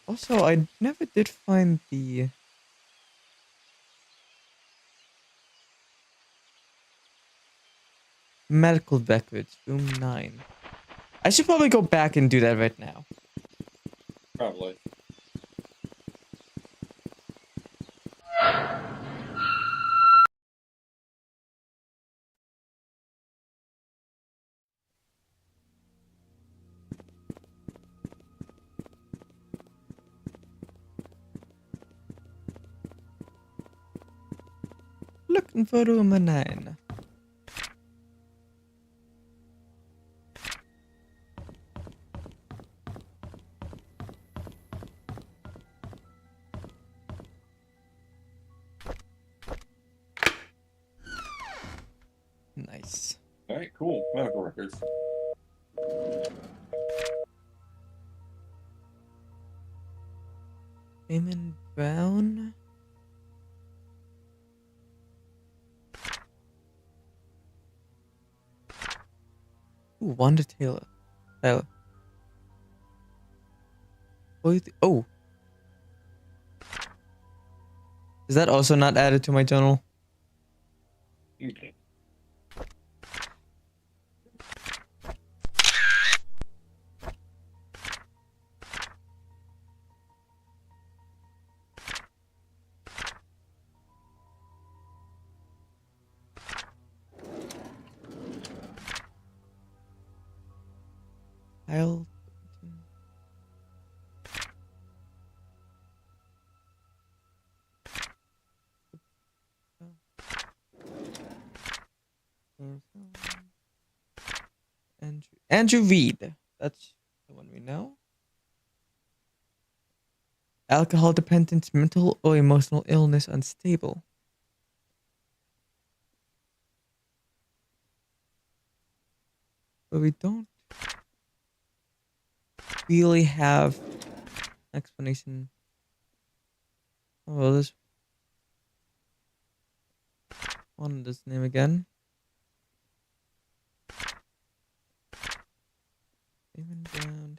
Also, I never did find the... medical records, room 9. I should probably go back and do that right now. Probably. Looking for room 9. Nice. Alright, cool. Medical records. Damon Brown. Ooh, Wanda Taylor. Tyler. Oh. Is that also not added to my journal? Okay. Kyle. Andrew Reed. That's the one we know. Alcohol dependence, mental or emotional illness, unstable. But we don't really have explanation. Oh, well, this one, this name again. Damon Brown.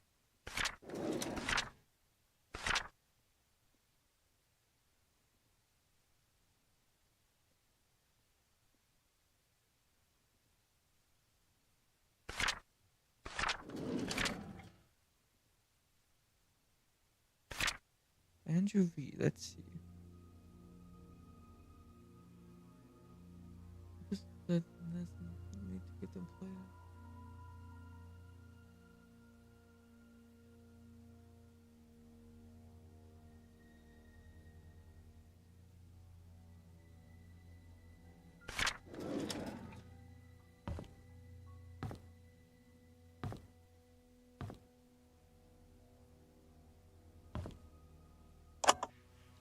Andrew V. Let's see. Just let me to get employed.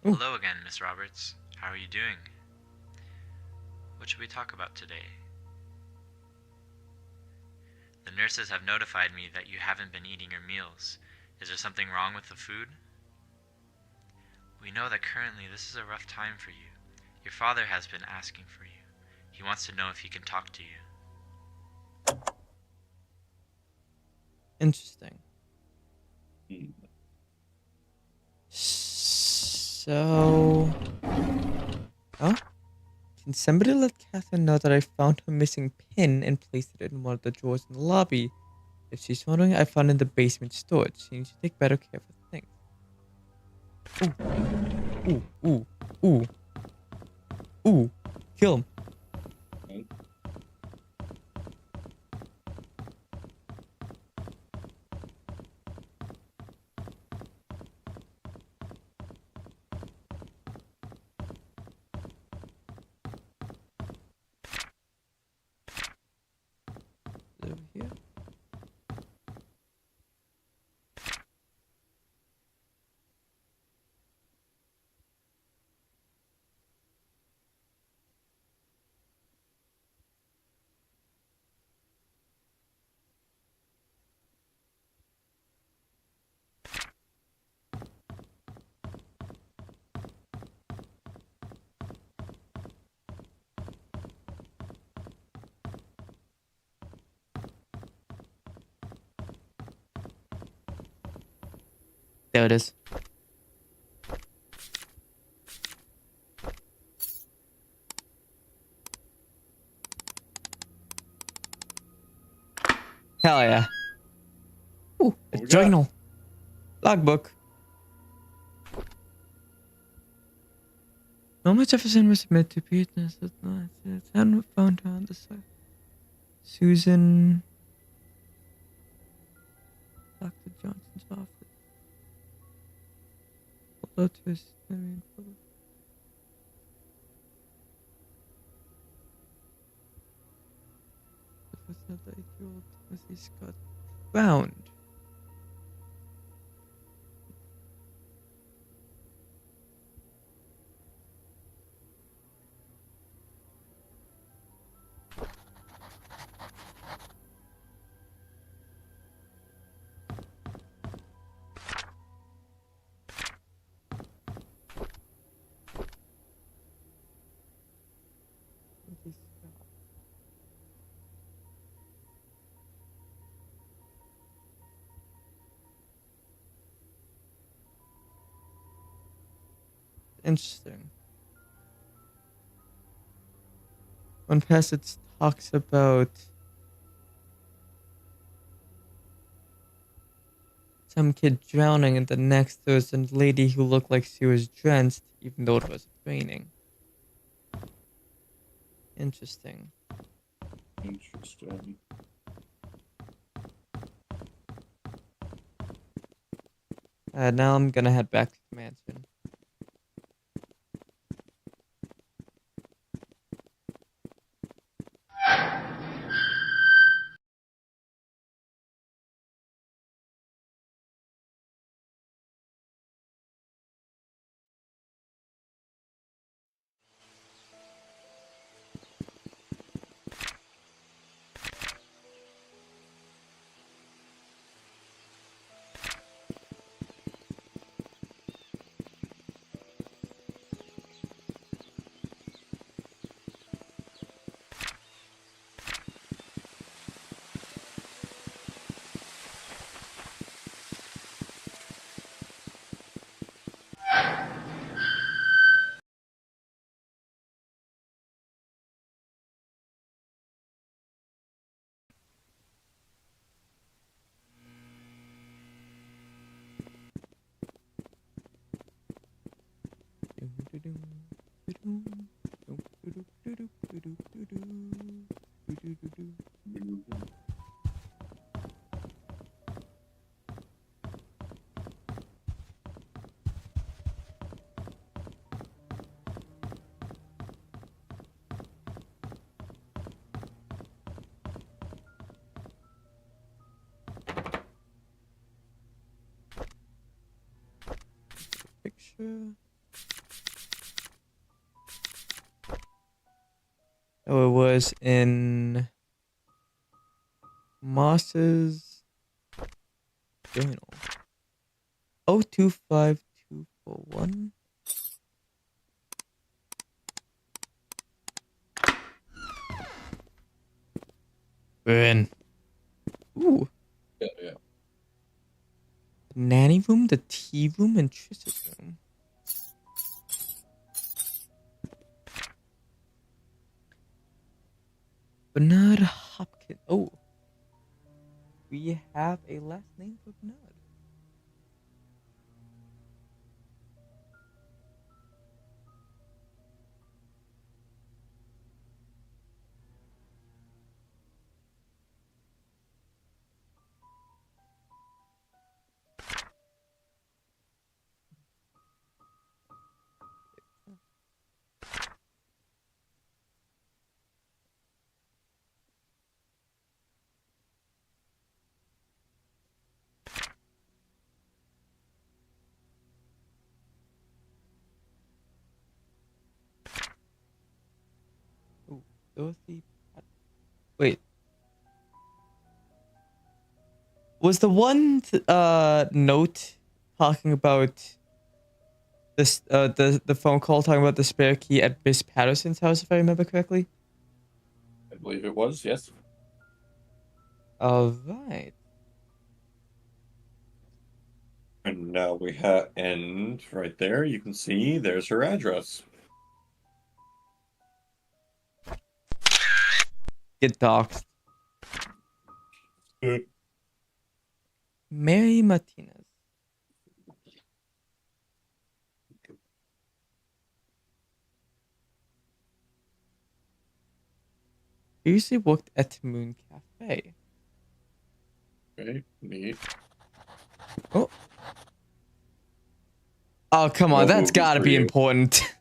Ooh. Hello again, Miss Roberts. How are you doing? What should we talk about today? The nurses have notified me that you haven't been eating your meals. Is there something wrong with the food? We know that currently this is a rough time for you. Your father has been asking for you. He wants to know if he can talk to you. Interesting. Hmm. So... Huh? Can somebody let Catherine know that I found her missing pin and placed it in one of the drawers in the lobby? If she's wondering, I found it in the basement storage. She needs to take better care of her things. Ooh, ooh, ooh, ooh. Kill him. Okay. Over here. There it is. Hell yeah. Ooh, a What we got? journal. Logbook. Norma Jefferson was admitted to be witness at night. It's hadn't found her on the side. Susan. Dr. Johnson's office. Lotus. The 8-year-old Timothy Scott found. Timothy Scott. Interesting. One passage talks about some kid drowning, and the next there was a lady who looked like she was drenched, even though it was raining. Interesting. Interesting. Now I'm gonna head back to the mansion. Picture. Oh, it was in Moss's journal. 025241. We're in. Ooh. Yeah, yeah. The nanny room, the tea room, and Trish's room. Bernard Hopkins. Oh, we have a last name for Bernard. Oh, Dorothy. Wait. Was the one note talking about this the phone call talking about the spare key at Miss Patterson's house, if I remember correctly? I believe it was, yes. All right. And now we have, and right there, you can see there's her address. Get doxxed. Mary Martinez. Previously worked at Moon Cafe. Okay, neat. Oh. Oh, come on. No That's movies gotta for be you. important.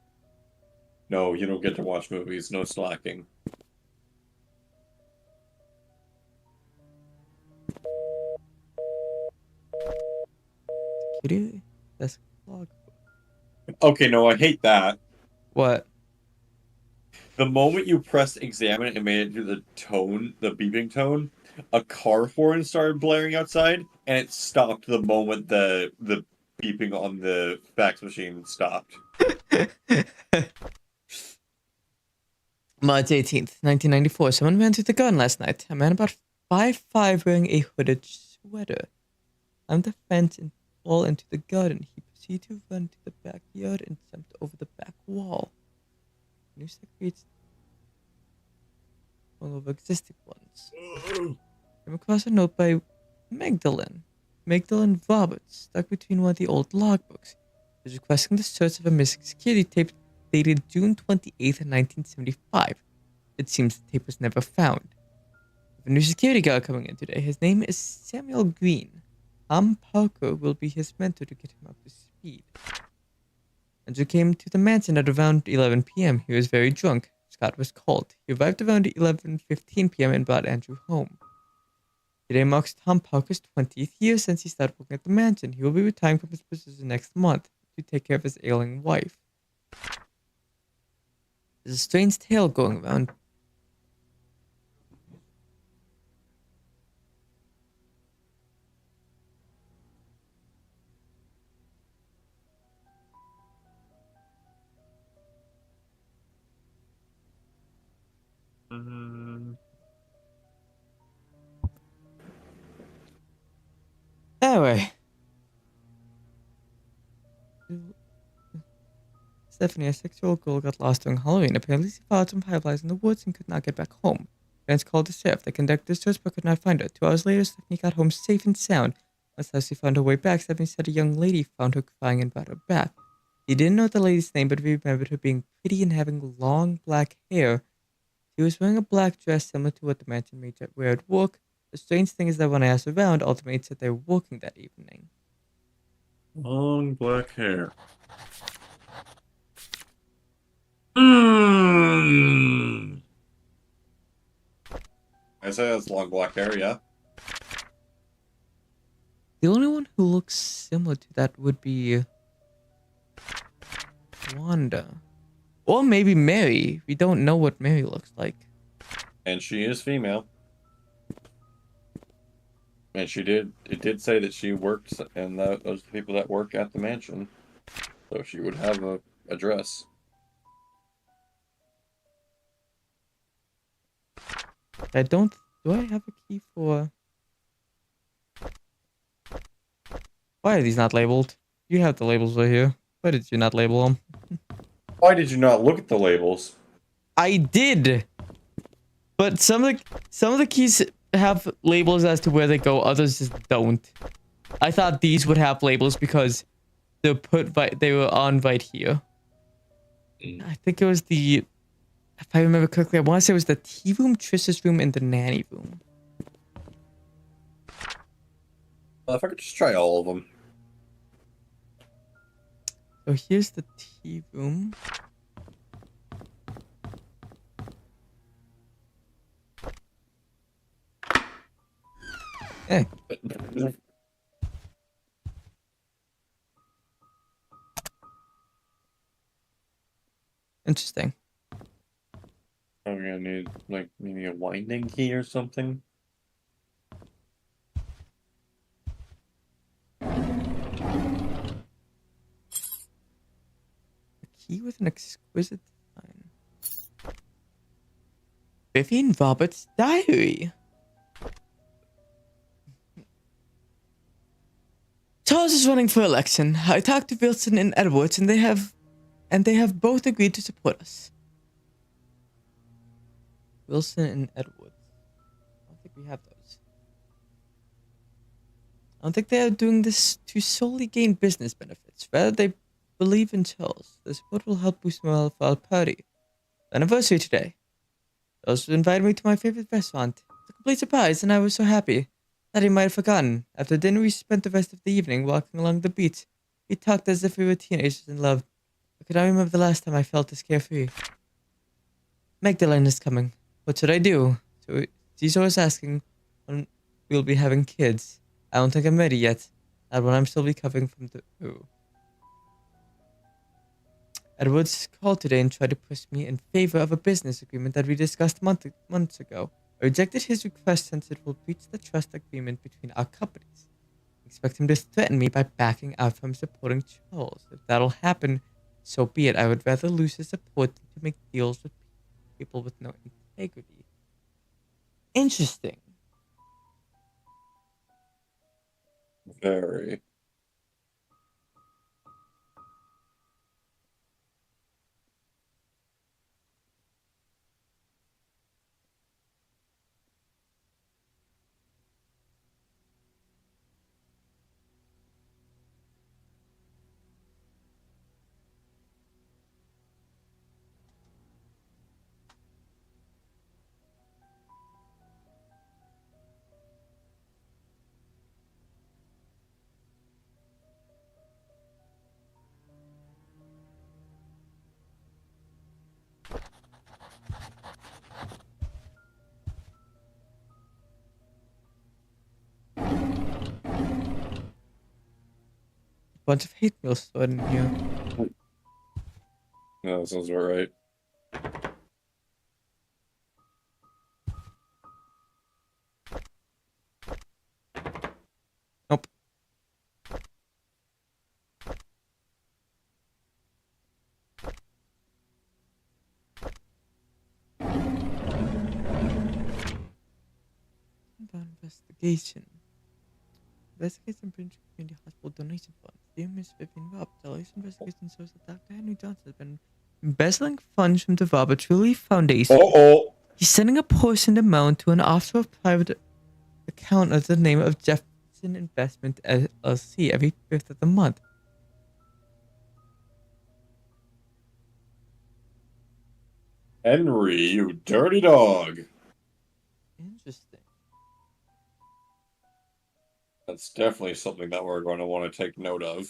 No, you don't get to watch movies. No slacking. Security? That's log. Okay, no, I hate that. What? The moment you pressed examine and made it do the tone, the beeping tone, a car horn started blaring outside, and it stopped the moment the beeping on the fax machine stopped. March 18th, 1994. Someone ran through the garden last night. A man about 5'5" wearing a hooded sweater. Climbed the fence and fall into the garden. He proceeded to run to the backyard and jumped over the back wall. News that creates all of existing ones. Came across a note by Magdalene Roberts, stuck between one of the old logbooks. He was requesting the search of a missing security tape dated June 28th, 1975. It seems the tape was never found. We have a new security guard coming in today. His name is Samuel Green. Tom Parker will be his mentor to get him up to speed. Andrew came to the mansion at around 11 p.m. He was very drunk. Scott was called. He arrived around 11:15 p.m. and brought Andrew home. Today marks Tom Parker's 20th year since he started working at the mansion. He will be retiring from his position next month to take care of his ailing wife. There's a strange tale going around. Anyway. Stephanie, a 6-year-old girl, got lost during Halloween. Apparently, she followed some fireflies in the woods and could not get back home. Parents called the sheriff. They conducted a search but could not find her. 2 hours later, Stephanie got home safe and sound. Once she found her way back, Stephanie said a young lady found her crying and brought her back. He didn't know the lady's name, but he remembered her being pretty and having long black hair. She was wearing a black dress similar to what the mansion maids wear at work. The strange thing is that when I asked around, all the maids said they were working that evening. Long black hair. I say that's long black hair, yeah. The only one who looks similar to that would be Wanda. Or maybe Mary. We don't know what Mary looks like. And she is female. And it did say that she works, and those are the people that work at the mansion. So she would have a address. Do I have a key for... Why are these not labeled? You have the labels right here. Why did you not label them? Why did you not look at the labels? I did! But some of the keys have labels as to where they go. Others just don't. I thought these would have labels because they were on right here. I think it was the, if I remember correctly, I want to say it was the tea room, Trish's room, and the nanny room. Well, if I could just try all of them. So here's the tea room. Hey. Interesting. I'm gonna need, like, maybe a winding key or something. A key with an exquisite design. Vivian Roberts' diary. Charles is running for election. I talked to Wilson and Edwards, and they have both agreed to support us. Wilson and Edwards. I don't think we have those. I don't think they are doing this to solely gain business benefits. Rather, they believe in Charles. The support will help boost morale for our party. Anniversary today. Charles invited me to my favorite restaurant. It's a complete surprise, and I was so happy that he might have forgotten. After dinner, we spent the rest of the evening walking along the beach. We talked as if we were teenagers in love. I could not remember the last time I felt this carefree. Magdalene is coming. What should I do? So Caesar is asking when we'll be having kids. I don't think I'm ready yet. Not when I'm still recovering from the flu. Edwards called today and tried to push me in favor of a business agreement that we discussed months ago. I rejected his request since it will breach the trust agreement between our companies. I expect him to threaten me by backing out from supporting Charles. If that'll happen, so be it. I would rather lose his support than to make deals with people with no integrity. Interesting. Very. Bunch of hate mail stored in here. Yeah, that sounds about right. Nope. About investigation. Investigation brings community hospital donation funds. Dear Miss Vivian Robb, the latest investigation shows that Dr. Henry Johnson has been embezzling funds from the Robert Truly Foundation. Uh-oh! He's sending a portion amount to an offshore private account under the name of Jefferson Investment LLC every 5th of the month. Henry, you dirty dog! Interesting. That's definitely something that we're going to want to take note of.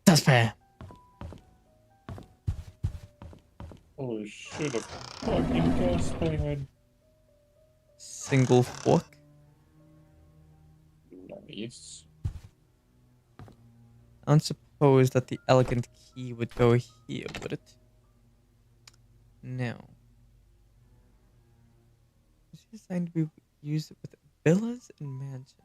That's fair. Holy shit, a fucking gas pan. Single fork. Nice. I don't suppose that the elegant key would go here, would it? No. It's designed to be used with villas and mansions.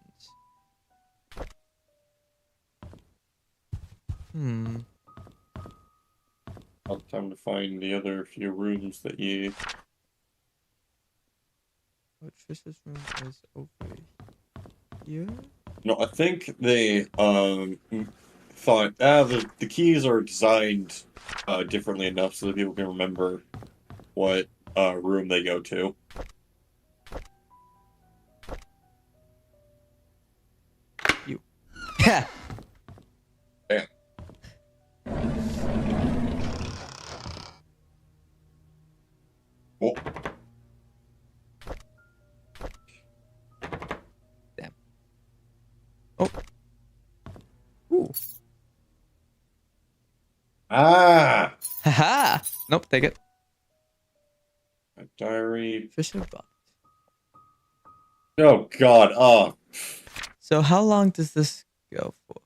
Time to find the other few rooms that you. Oh, Trish's room is over here. No, I think they thought the keys are designed differently enough so that people can remember what room they go to. You. Yeah. Damn. Oh. Damn. Oh. Ooh. Ah! Haha. Nope. Take it. A diary. Trisha box. Oh God! Oh. So how long does this go for?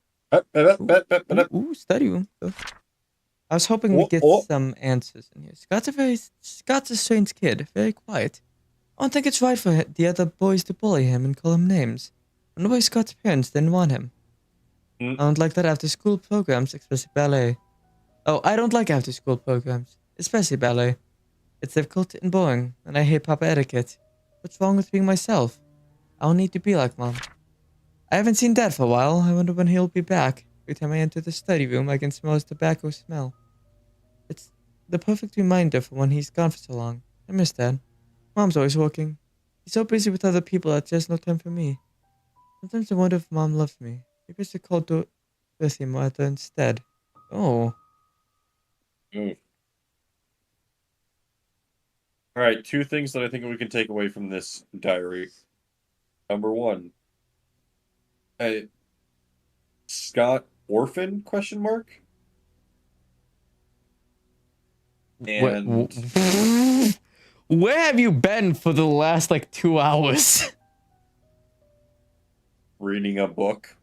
Ooh, study room. Go. I was hoping we'd get some answers in here. Scott's a strange kid, very quiet. I don't think it's right for the other boys to bully him and call him names. I wonder why Scott's parents didn't want him. I don't like that after-school programs, especially ballet. Oh, I don't like after-school programs, especially ballet. It's difficult and boring, and I hate proper etiquette. What's wrong with being myself? I don't need to be like Mom. I haven't seen Dad for a while. I wonder when he'll be back. Every time I enter the study room, I can smell his tobacco smell. It's the perfect reminder for when he's gone for so long. I miss Dad. Mom's always working. He's so busy with other people that there's no time for me. Sometimes I wonder if Mom loves me. Maybe I should call Dorothy Martha instead. Oh. Alright, two things that I think we can take away from this diary. Number one. Scott orphan, question mark? And where have you been for the last, 2 hours? Reading a book.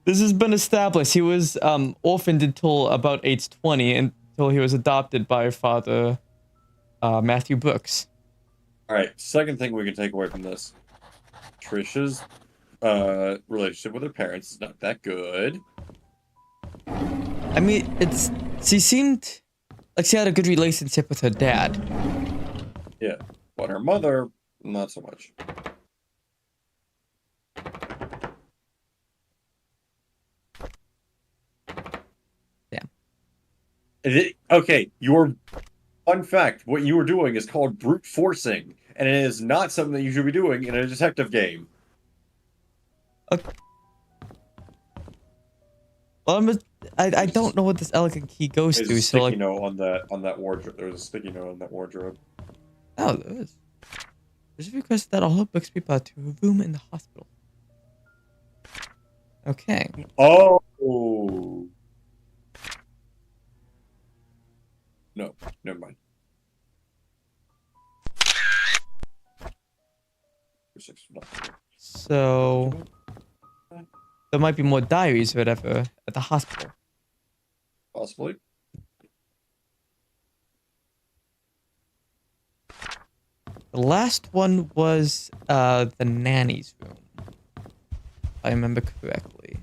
This has been established. He was orphaned until about age 20, until he was adopted by Father Matthew Brooks. Alright, second thing we can take away from this. Trisha's relationship with her parents is not that good. I mean, she seemed like she had a good relationship with her dad. Yeah, but her mother, not so much. Damn. Okay, fun fact, what you were doing is called brute forcing, and it is not something that you should be doing in a detective game. Well, I don't know what this elegant key goes There's to, a so sticky note on that wardrobe. There was a sticky note on that wardrobe. Oh, there is. There's a request that all her books be brought to a room in the hospital. Okay. Oh. No, never mind. So there might be more diaries or whatever at the hospital. Possibly. The last one was the nanny's room, if I remember correctly.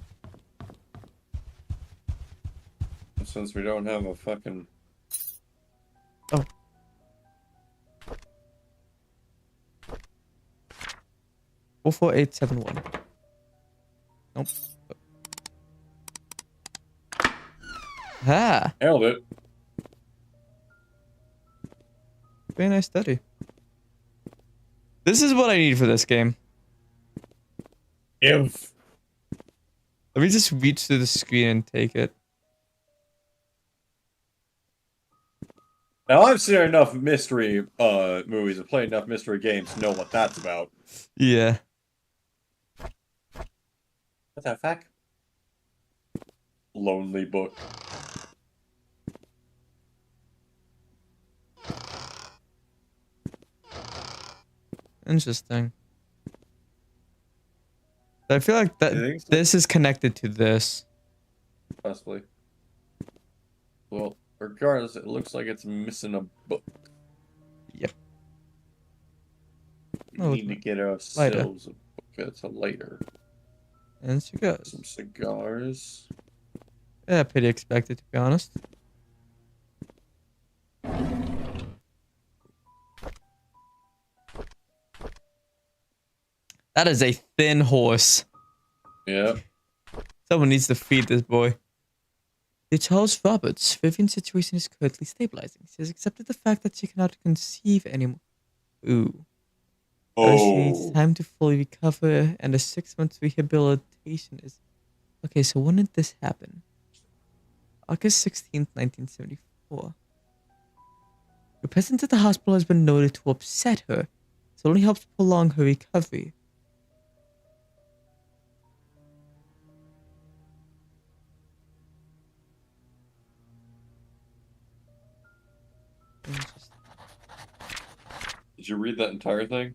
Since we don't have a fucking... Oh. Four 4871. Nope. Ah. Nailed it. Very nice study. This is what I need for this game. If. Let me just reach through the screen and take it. Now, I've seen enough mystery movies and played enough mystery games to know what that's about. Yeah. What the fuck? Lonely book. Interesting. I feel like that So? this is connected to this. Possibly. Well, regardless, it looks like it's missing a book. Yep. We need to get ourselves a book that's a lighter. And she goes. Some cigars. Yeah, pretty expected, to be honest. That is a thin horse. Yeah. Someone needs to feed this boy. To Charles Roberts, Vivian's situation is currently stabilizing. She has accepted the fact that she cannot conceive anymore. Ooh. She needs Oh. time to fully recover, and a 6-month rehabilitation is... Okay, so when did this happen? August 16th, 1974. Her presence at the hospital has been noted to upset her, so it only helps prolong her recovery. Did you read that entire thing?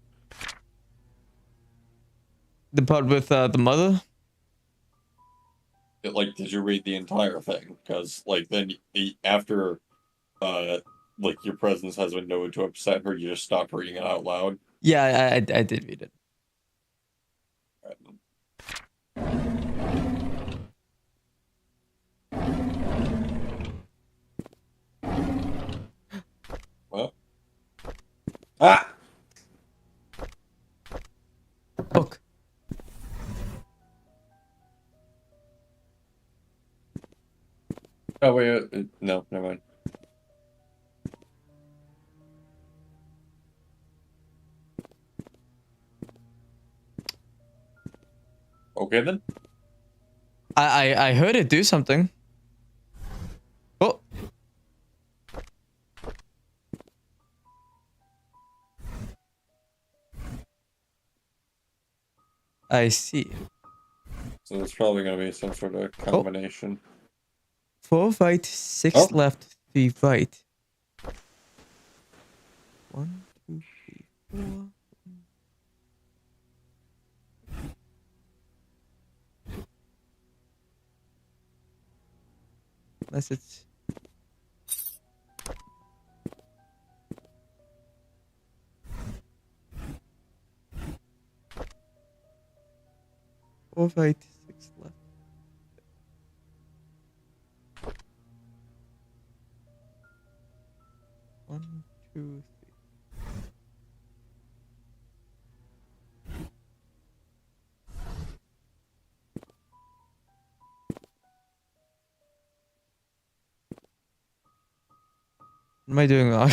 The part with the mother? Like, did you read the entire thing? Because, like, then after, like, your presence has been known to upset her, you just stop reading it out loud. Yeah, I did read it. Alright, then. Well. Ah! Book. Oh, wait, no, never mind. Okay, then. I heard it do something. Oh. I see. So it's probably going to be some sort of combination. 4 right, 6 left, 3 right. 1, 2, 3, 4. Unless it's... Four right, 6 left. One, two, three. What am I doing wrong?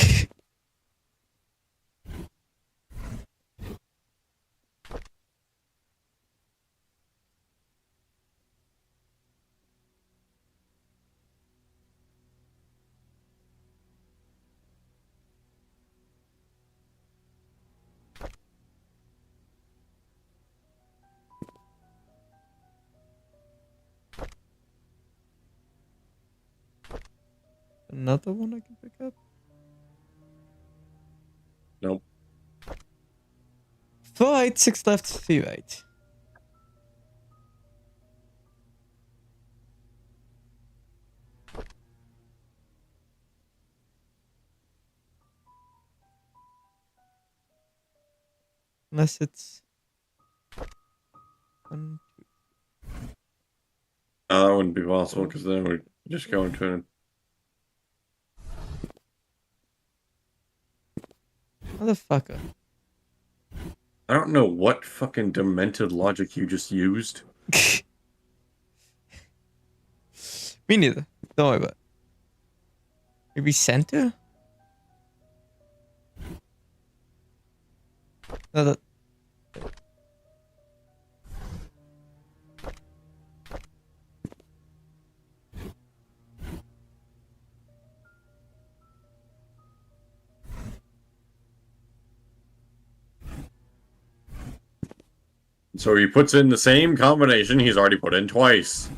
Another one I can pick up? Nope. 4 right, 6 left, 3 right. Unless it's... 1, 2. That wouldn't be possible, because then we'd just go into an... Motherfucker. I don't know what fucking demented logic you just used. Me neither. Don't worry about it. Maybe center? No, that... So he puts in the same combination he's already put in twice.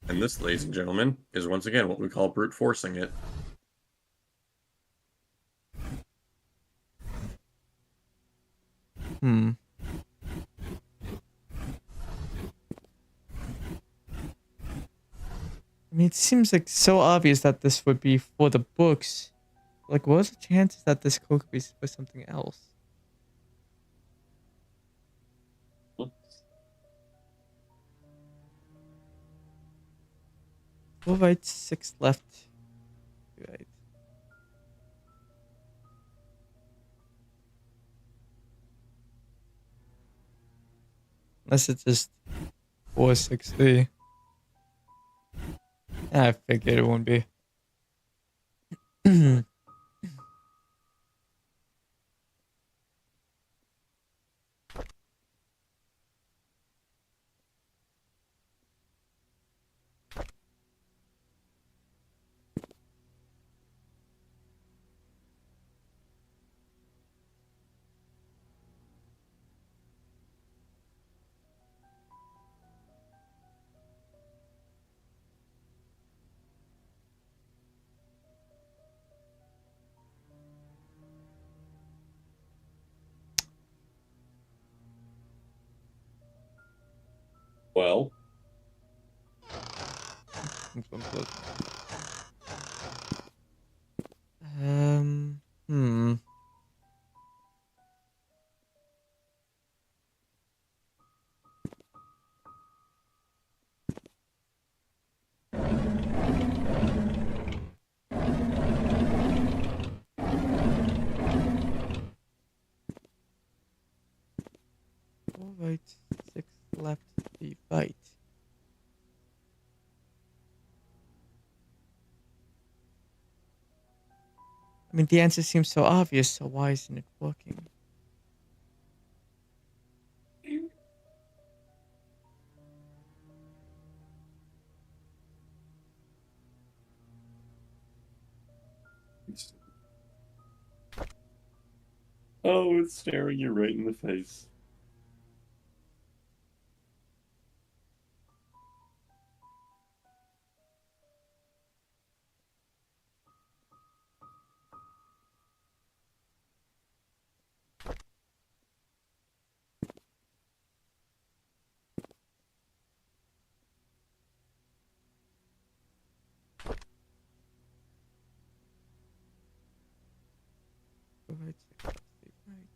And this, ladies and gentlemen, is once again what we call brute forcing it. I mean, it seems like so obvious that this would be for the books. Like, what are the chances that this code could be for something else? 4 right, 6 left. Right. Unless it's just 4, 6, 3. I figured it won't be. Well, Hmm. All right, 6 left, 3 right. I mean, the answer seems so obvious, so why isn't it working? oh, it's staring you right in the face. All right, 6 left, 3 right.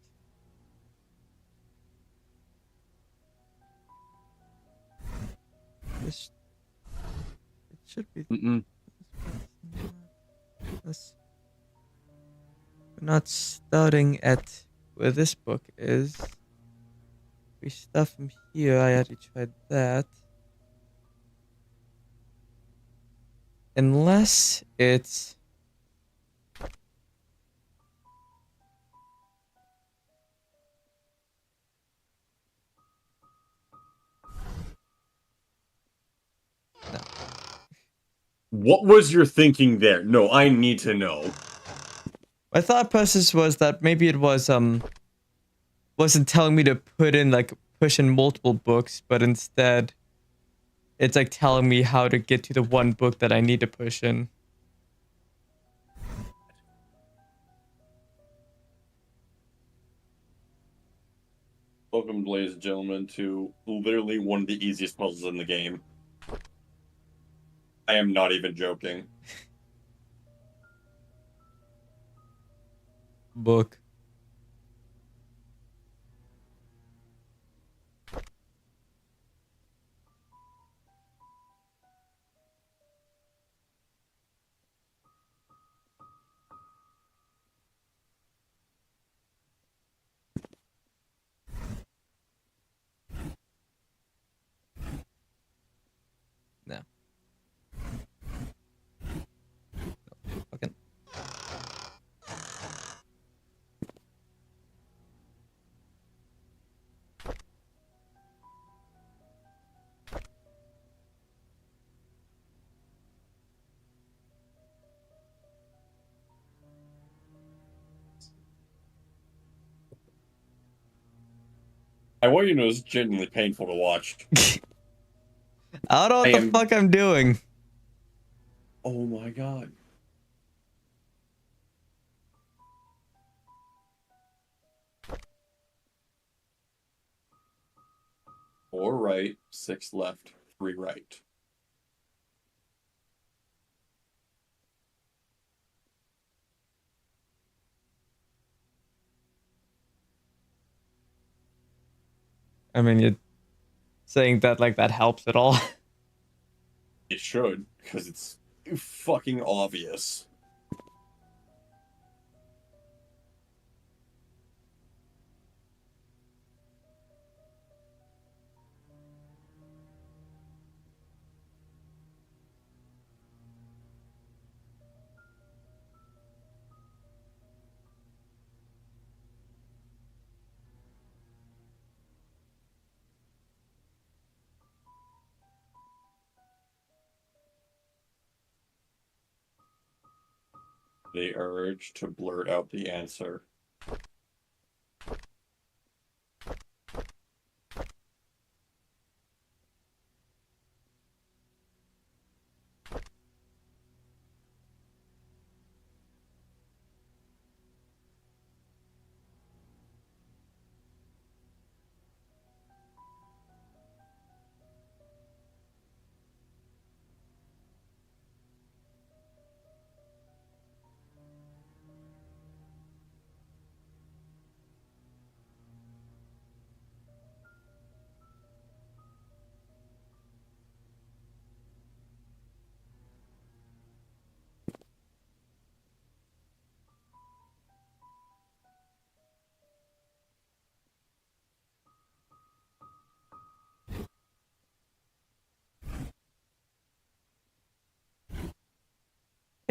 This it should be. Mm-mm. This, we're not starting at where this book is. We start from here. I already tried that. Unless it's. No. What was your thinking there? No, I need to know. My thought process was that maybe it was wasn't telling me to put in like push in multiple books, but instead it's like telling me how to get to the one book that I need to push in. Welcome, ladies and gentlemen, to literally one of the easiest puzzles in the game. I am not even joking. Book. No. Okay. I want you to know it's genuinely painful to watch. I don't know what the fuck I'm doing. Oh my god. Four right, 6 left, 3 right. I mean, you're saying that like that helps at all. It should, because it's fucking obvious. The urge to blurt out the answer.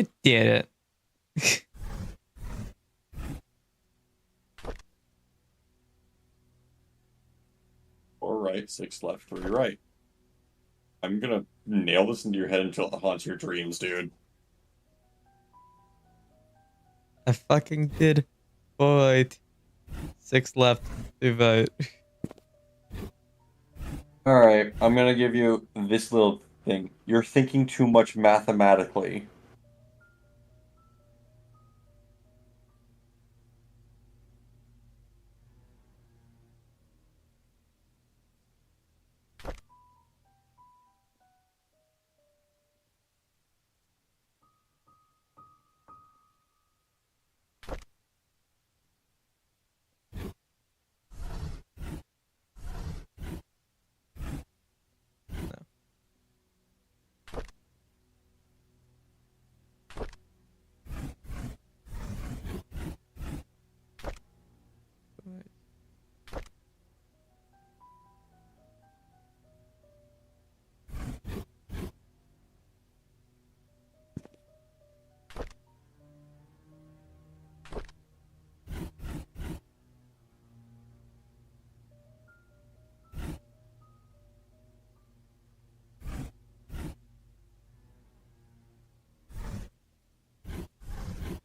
I did it. All right, 6 left, 3 right. I'm gonna nail this into your head until it haunts your dreams, dude. I fucking did. Boy. 6 left to vote. Alright, I'm gonna give you this little thing. You're thinking too much mathematically.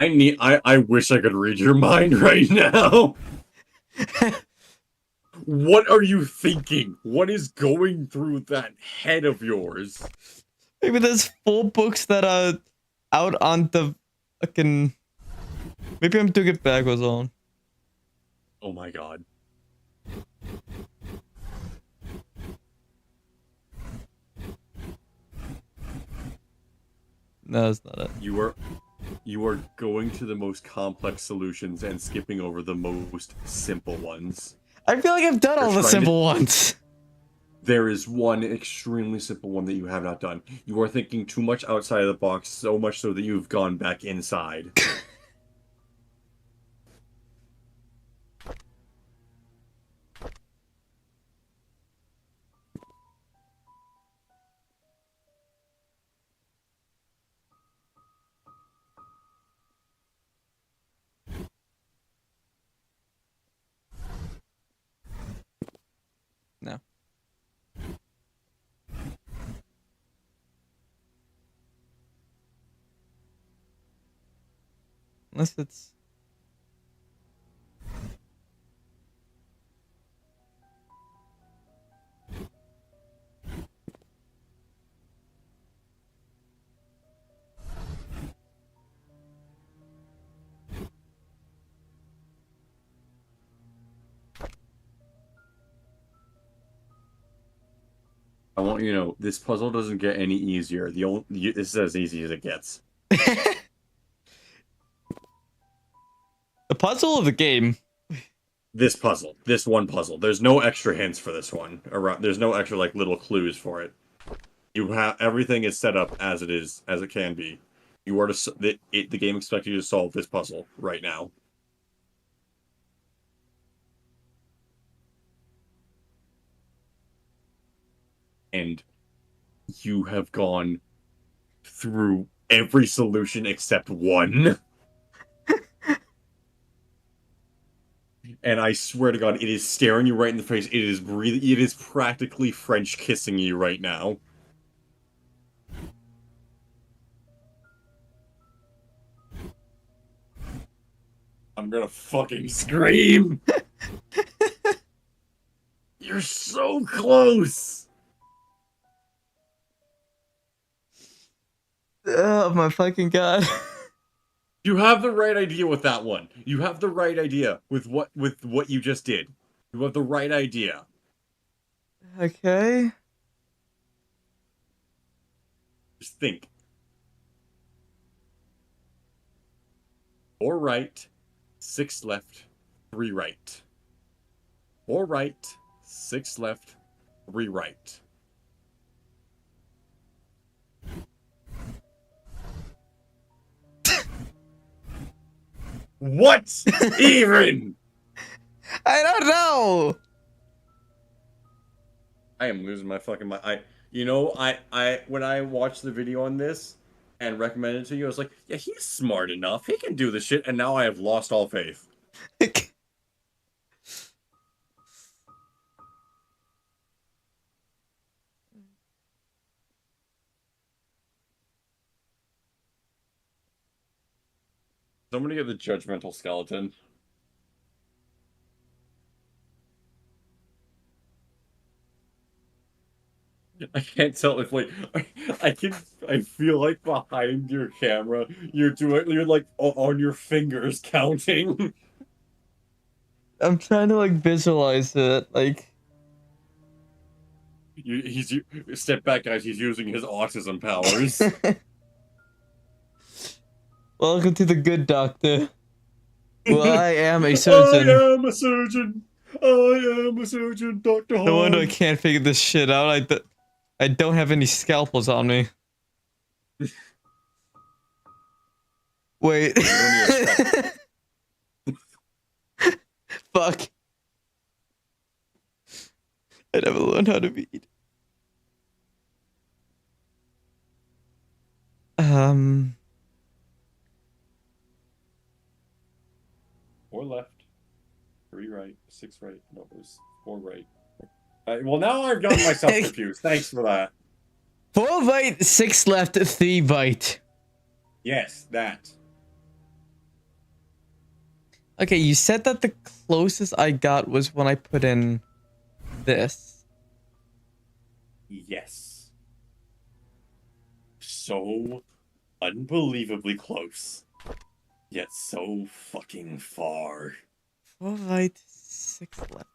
I wish I could read your mind right now. What are you thinking? What is going through that head of yours? Maybe there's 4 books that are out on the fucking. Maybe I'm doing it backwards on. Oh my god. No, it's not it. You are going to the most complex solutions and skipping over the most simple ones. I feel like I've done all the simple ones. There is one extremely simple one that you have not done. You are thinking too much outside of the box, so much so that you've gone back inside. No. Unless it's. I want you to know, this puzzle doesn't get any easier. This is as easy as it gets. The puzzle of the game. This one puzzle. There's no extra hints for this one. There's no extra, like, little clues for it. You have everything is set up as it can be. You are the game expects you to solve this puzzle right now. And you have gone through every solution except one. And I swear to God, it is staring you right in the face. It is breathing. It is practically French kissing you right now. I'm gonna fucking scream! You're so close! Oh my fucking god. You have the right idea with that one. You have the right idea with what you just did. You have the right idea. Okay. Just think. 4 right, 6 left, 3 right. 4 right, 6 left, 3 right. What even? I don't know. I am losing my fucking mind. When I watched the video on this and recommended it to you, I was like, yeah, he's smart enough. He can do this shit. And now I have lost all faith. Somebody get the judgmental skeleton. I can't tell if I feel like behind your camera you're like on your fingers counting. I'm trying to like visualize it. Like Step back, guys. He's using his autism powers. welcome to the good doctor. Well, I am a surgeon. I am a surgeon. I am a surgeon, Dr. No wonder I Hahn. can't figure this shit out. I don't have any scalpels on me. Wait. Fuck. I never learned how to beat. Four left, 3 right, 6 right. No, it was 4 right. Well, now I've gotten myself confused. Thanks for that. 4 right, 6 left, 3 right. Yes, that. Okay, you said that the closest I got was when I put in this. Yes. So unbelievably close. Yet so fucking far. 4 right, 6 left.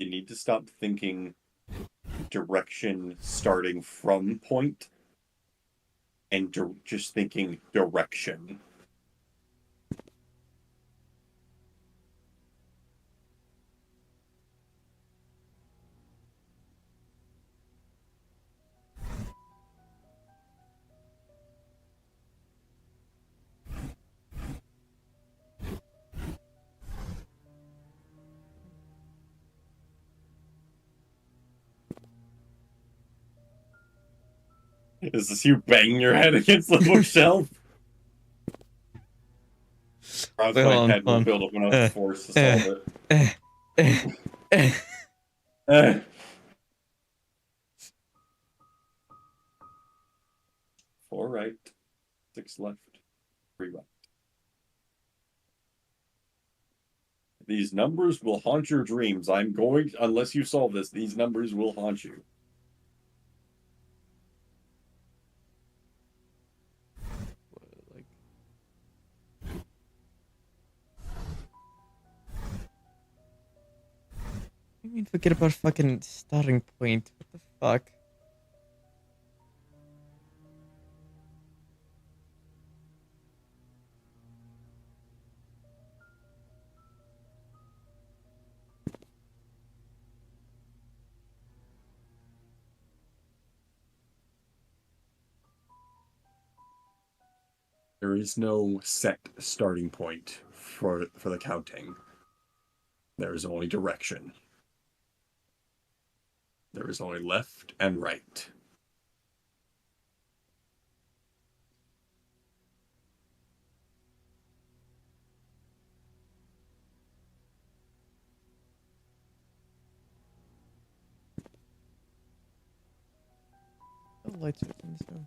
You need to stop thinking direction starting from point and just thinking direction. Is this you banging your head against the bookshelf? Perhaps Wait, my hold head will on. build up enough force to solve it. Four right, 6 left, 3 right. These numbers will haunt your dreams. Unless you solve this, these numbers will haunt you. Like, I mean, forget about fucking starting point. What the fuck? There is no set starting point for the counting. There is only direction. There is only left and right. The lights are in this room.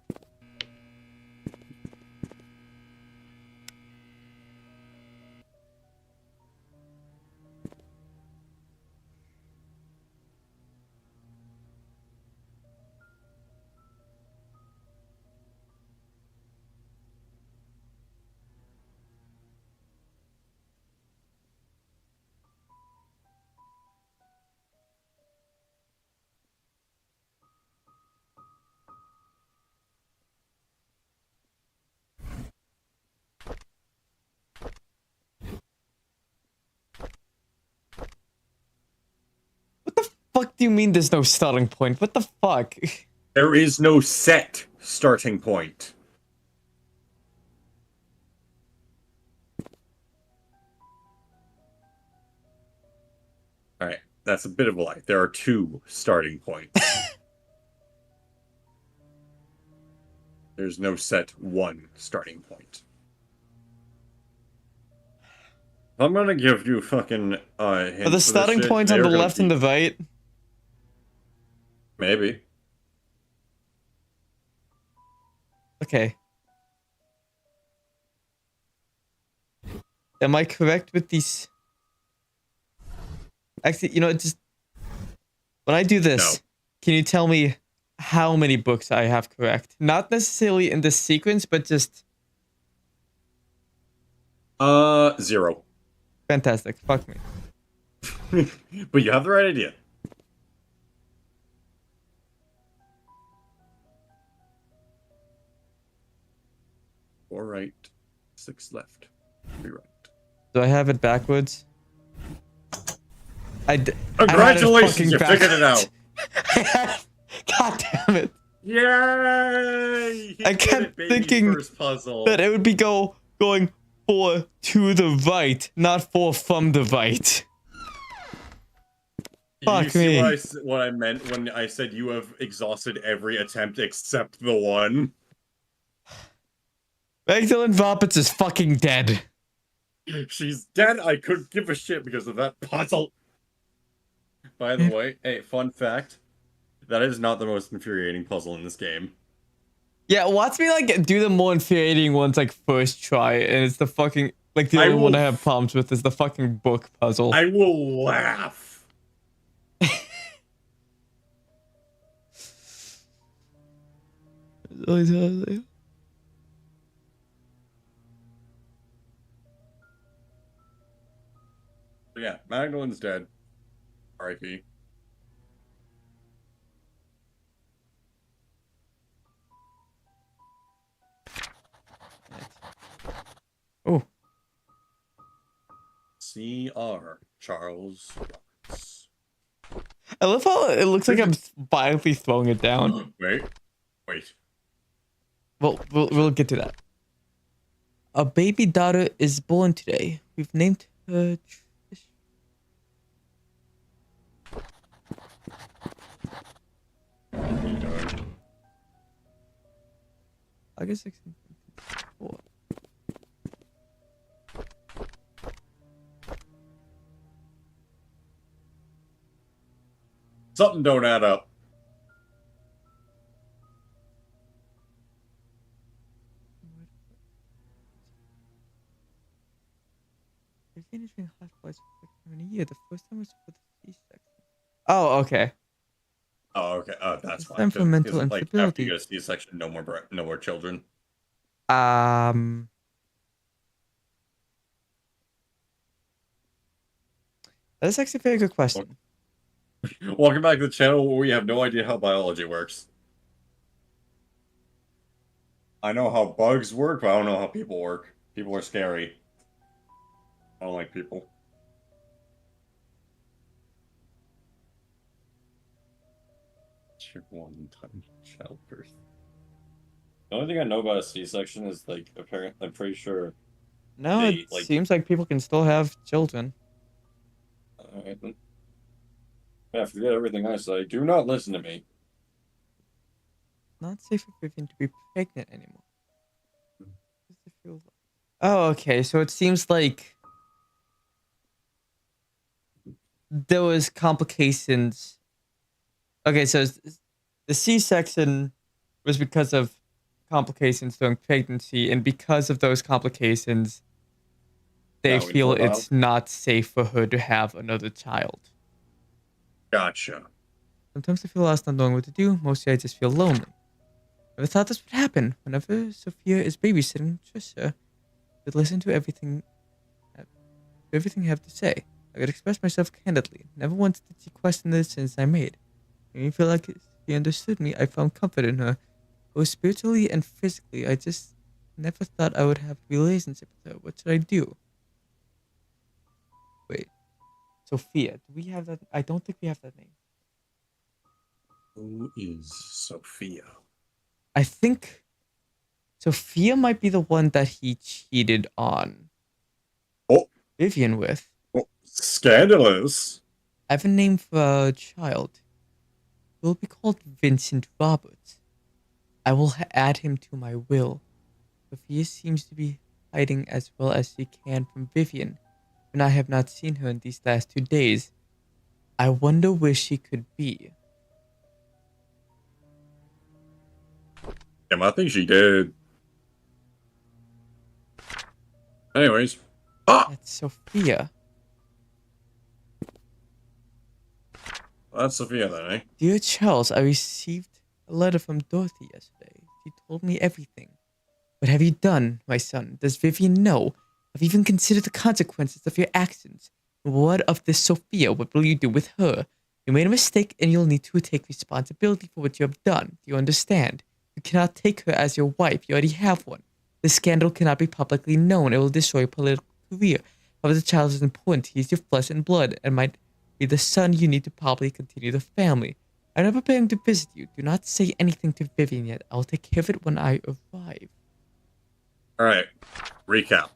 Fuck do you mean there's no starting point? What the fuck? There is no set starting point. Alright, that's a bit of a lie. There are 2 starting points. There's no set 1 starting point. I'm gonna give you fucking hints Are the for this starting shit. points on They're the gonna left and be- the right? Maybe. Okay. Am I correct with these? Actually, you know, just when I do this, No. can you tell me how many books I have correct? Not necessarily in this sequence, but just 0. fantastic. Fuck me. But you have the right idea. 4 right, 6 left, 3 right. Do I have it backwards? Congratulations, you figured it out. God damn it. Yay! He I did kept it, baby. thinking First puzzle. that it would be going 4 to the right, not 4 from the right. Fuck you see me. what I meant when I said you have exhausted every attempt except the one? Magdalene Voppitz is fucking dead. She's dead. I couldn't give a shit because of that puzzle. By the way, hey, fun fact. That is not the most infuriating puzzle in this game. Yeah, watch me like do the more infuriating ones like first try, and it's the fucking like the only one I have problems with is the fucking book puzzle. I will laugh. Yeah, Magdalen's dead. R.I.P. Oh. C.R. Charles Roberts. I love how it looks like I'm violently throwing it down. Wait. Well, we'll get to that. A baby daughter is born today. We've named her Trish. August 16th. Something don't add up. In a year. The first time was for the C-section. Oh, okay. Oh, okay. Oh, that's It's fine. time for mental Like, after instability. you get a C-section, no more children. That is actually a very good question. Welcome back to the channel where we have no idea how biology works. I know how bugs work, but I don't know how people work. People are scary. I don't like people. One-time childbirth. The only thing I know about a C-section is like apparently I'm pretty sure No, it they like. seems like people can still have children. Alright, yeah, forget everything I say. Do not listen to me. Not safe for Vivian to be pregnant anymore. What does it feel like? Oh, okay. So it seems like there was complications. Okay, so the C-section was because of complications during pregnancy, and because of those complications, they Now feel into a child. it's not safe for her to have another child. Gotcha. Sometimes I feel lost, not knowing what to do. Mostly, I just feel lonely. Never thought this would happen. Whenever Sophia is babysitting Trisha, would listen to everything I have to say. I could express myself candidly. Never once did she question the decisions I made. Made me feel like she understood me. I found comfort in her, both spiritually and physically. I just never thought I would have a relationship with her. What should I do? Wait, Sophia. Do we have that? I don't think we have that name. Who is Sophia? I think Sophia might be the one that he cheated on Oh, Vivian with. scandalous. I have a name for a child. He will be called Vincent Roberts. I will add him to my will. Sophia seems to be hiding as well as she can from Vivian, and I have not seen her in these last 2 days. I wonder where she could be. Damn, I think she did. Anyways. Ah! That's Sophia. That's Sophia then, eh? Dear Charles, I received a letter from Dorothy yesterday. She told me everything. What have you done, my son? Does Vivian know? Have you even considered the consequences of your actions? What of this Sophia? What will you do with her? You made a mistake and you'll need to take responsibility for what you have done. Do you understand? You cannot take her as your wife. You already have one. This scandal cannot be publicly known. It will destroy your political career. However, the child is important. He is your flesh and blood and might be the son you need to probably continue the family. I'm not preparing to visit you. Do not say anything to Vivian yet. I'll take care of it when I arrive. Alright. Recap.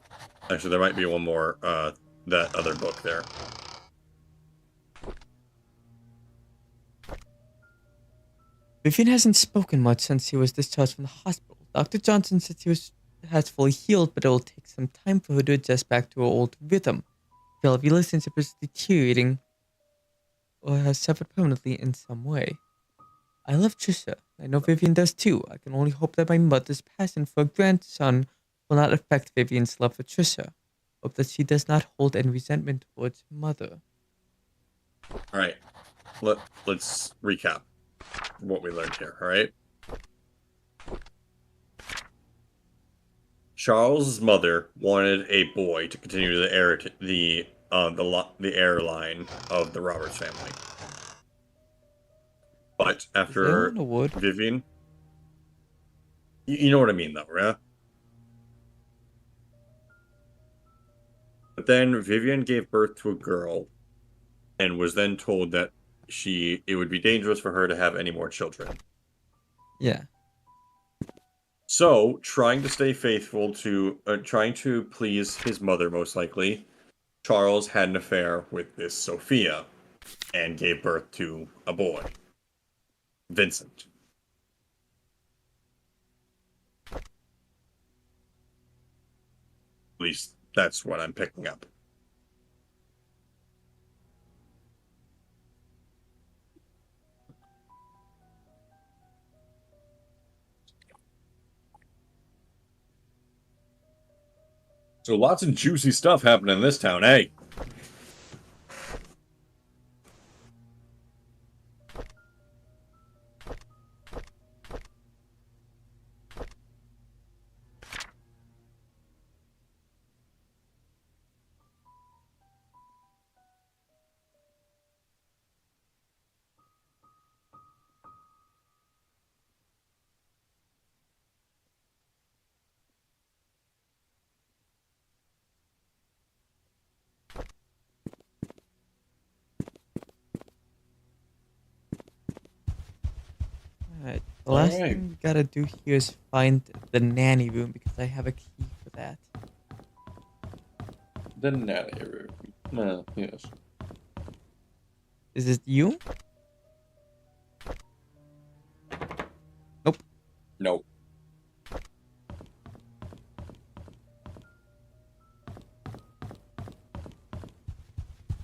Actually, there might be one more, that other book there. Vivian hasn't spoken much since he was discharged from the hospital. Dr. Johnson said has fully healed, but it will take some time for her to adjust back to her old rhythm. If your relationship is deteriorating or has suffered permanently in some way. I love Trisha. I know Vivian does too. I can only hope that my mother's passion for a grandson will not affect Vivian's love for Trisha. Hope that she does not hold any resentment towards her mother. Alright. Let's recap what we learned here, alright? Charles's mother wanted a boy to continue the heir line of the Roberts family. But after an award? Vivian, you know what I mean, though, right? But then Vivian gave birth to a girl, and was then told that it would be dangerous for her to have any more children. Yeah. So, trying to stay faithful to, trying to please his mother, most likely, Charles had an affair with this Sophia, and gave birth to a boy, Vincent. At least that's what I'm picking up. So lots of juicy stuff happening in this town, eh? The last Alright. thing we gotta do here is find the nanny room because I have a key for that. The nanny room. Yes. Is it you? Nope. No.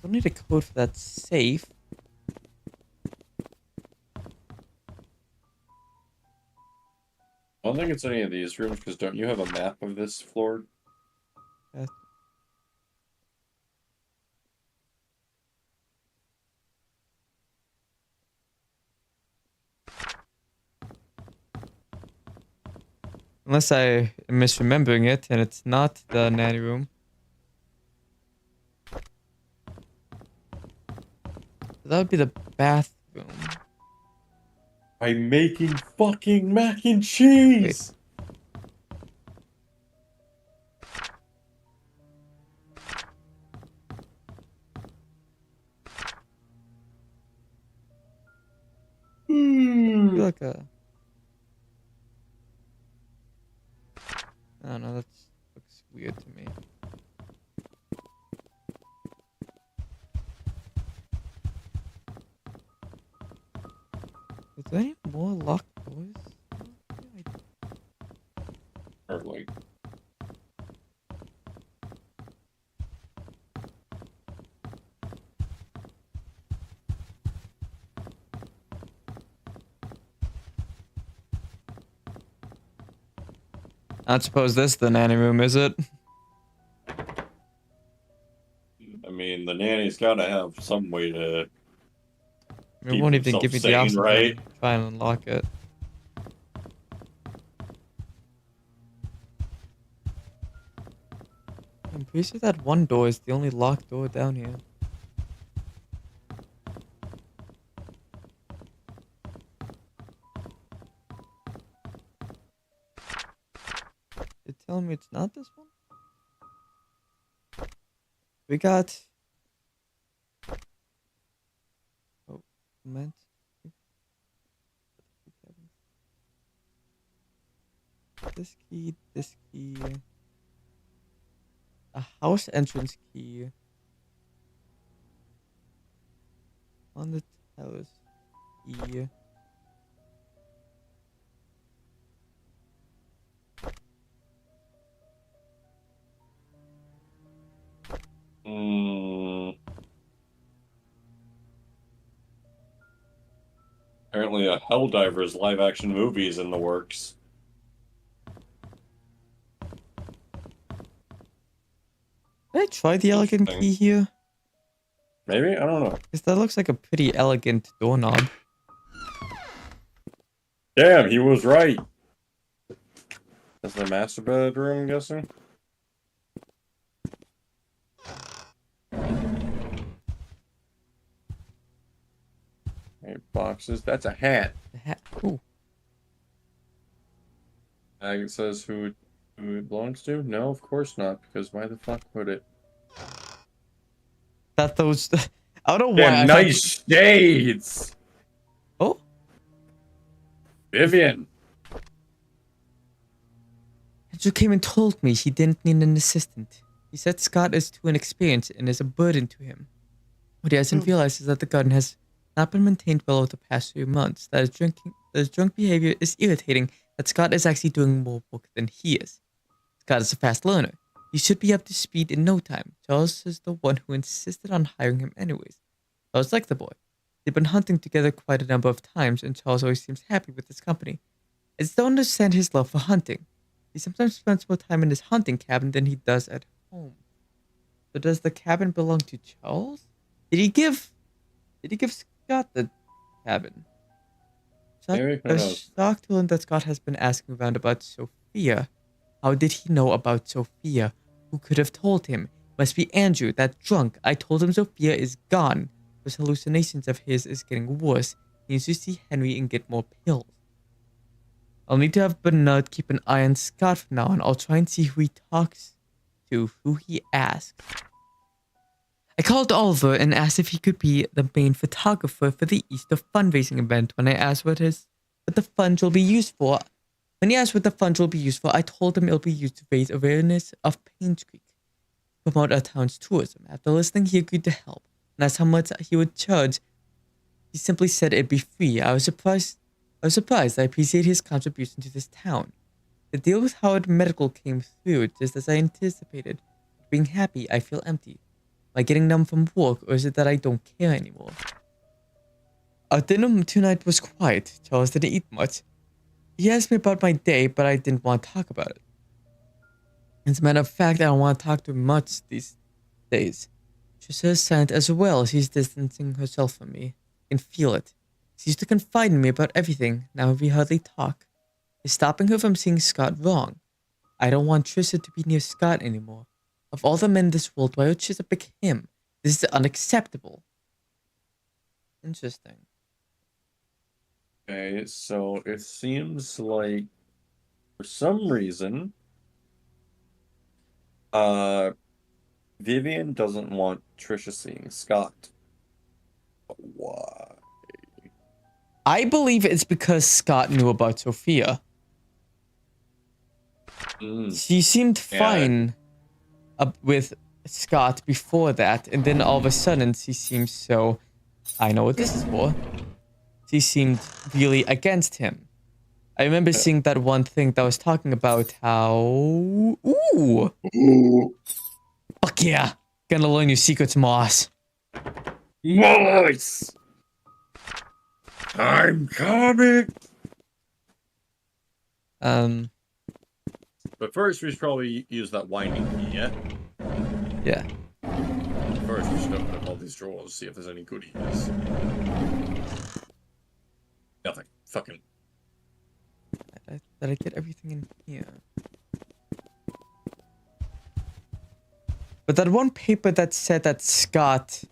Don't need a code for that safe. I don't think it's any of these rooms, because don't you have a map of this floor? Unless I am misremembering it and it's not the nanny room. That would be the bathroom. I'm making fucking mac and cheese! I feel like a... I don't know, that looks weird to me. Is there any more locked doors? Or like... I don't suppose this is the nanny room, is it? I mean, the nanny's gotta have some way to... It keep won't even himself give me the sane, option right? to try and unlock it. I'm pretty sure that one door is the only locked door down here. You're telling me it's not this one? We got... Oh, meant... This key... A house entrance key. On the terrace key. Apparently a Helldivers live-action movie is in the works. Did I try the elegant Interesting. key here? Maybe? I don't know. Because that looks like a pretty elegant doorknob. Damn, he was right! That's the master bedroom, I'm guessing? Hey, boxes. That's a hat. The hat. Ooh. It says who it belongs to? No, of course not, because why the fuck would it? That those... I don't know why Damn, I nice shades! thought... Oh? Vivian! Andrew came and told me he didn't need an assistant. He said Scott is too inexperienced and is a burden to him. What he hasn't realized is that the garden has not been maintained well over the past few months. That his drunk behavior is irritating, that Scott is actually doing more work than he is. Scott is a fast learner. He should be up to speed in no time. Charles is the one who insisted on hiring him anyways. Charles liked the boy. They've been hunting together quite a number of times, and Charles always seems happy with his company. I just don't understand his love for hunting. He sometimes spends more time in his hunting cabin than he does at home. So does the cabin belong to Charles? Did he give Scott the cabin? Maybe, who knows? Shocked to learn that Scott has been asking around about Sophia. How did he know about Sophia? Who could have told him? Must be Andrew, that drunk. I told him Sophia is gone. Those hallucinations of his is getting worse. He needs to see Henry and get more pills. I'll need to have Bernard keep an eye on Scott from now on. I'll try and see who he talks to, who he asks. I called Oliver and asked if he could be the main photographer for the Easter fundraising event. When I asked what what the funds will be used for. When he asked what the funds will be used for, I told him it'll be used to raise awareness of Painscreek, promote our town's tourism. After listening, he agreed to help, and asked how much he would charge. He simply said it'd be free. I was surprised. I appreciate his contribution to this town. The deal with Howard Medical came through just as I anticipated. Being happy, I feel empty. Am I getting numb from work, or is it that I don't care anymore? Our dinner tonight was quiet. Charles didn't eat much. He asked me about my day, but I didn't want to talk about it. As a matter of fact, I don't want to talk to him much these days. Trisha is silent as well. She's distancing herself from me. I can feel it. She used to confide in me about everything. Now we hardly talk. It's stopping her from seeing Scott wrong. I don't want Trisha to be near Scott anymore. Of all the men in this world, why would Trisha pick him? This is unacceptable. Interesting. Okay, so it seems like for some reason, Vivian doesn't want Trisha seeing Scott. Why? I believe it's because Scott knew about Sophia. She seemed fine with Scott before that, and then all of a sudden she seems so... I know what this is for. She seemed really against him. I remember seeing that one thing that was talking about how... Ooh! Fuck yeah! Gonna learn your secrets, Moss. Moss! I'm coming! But first, we should probably use that winding key, yeah? Yeah. First, we should open up all these drawers, see if there's any goodies. Nothing. Fucking. Did I get everything in here? But that one paper that said that Scott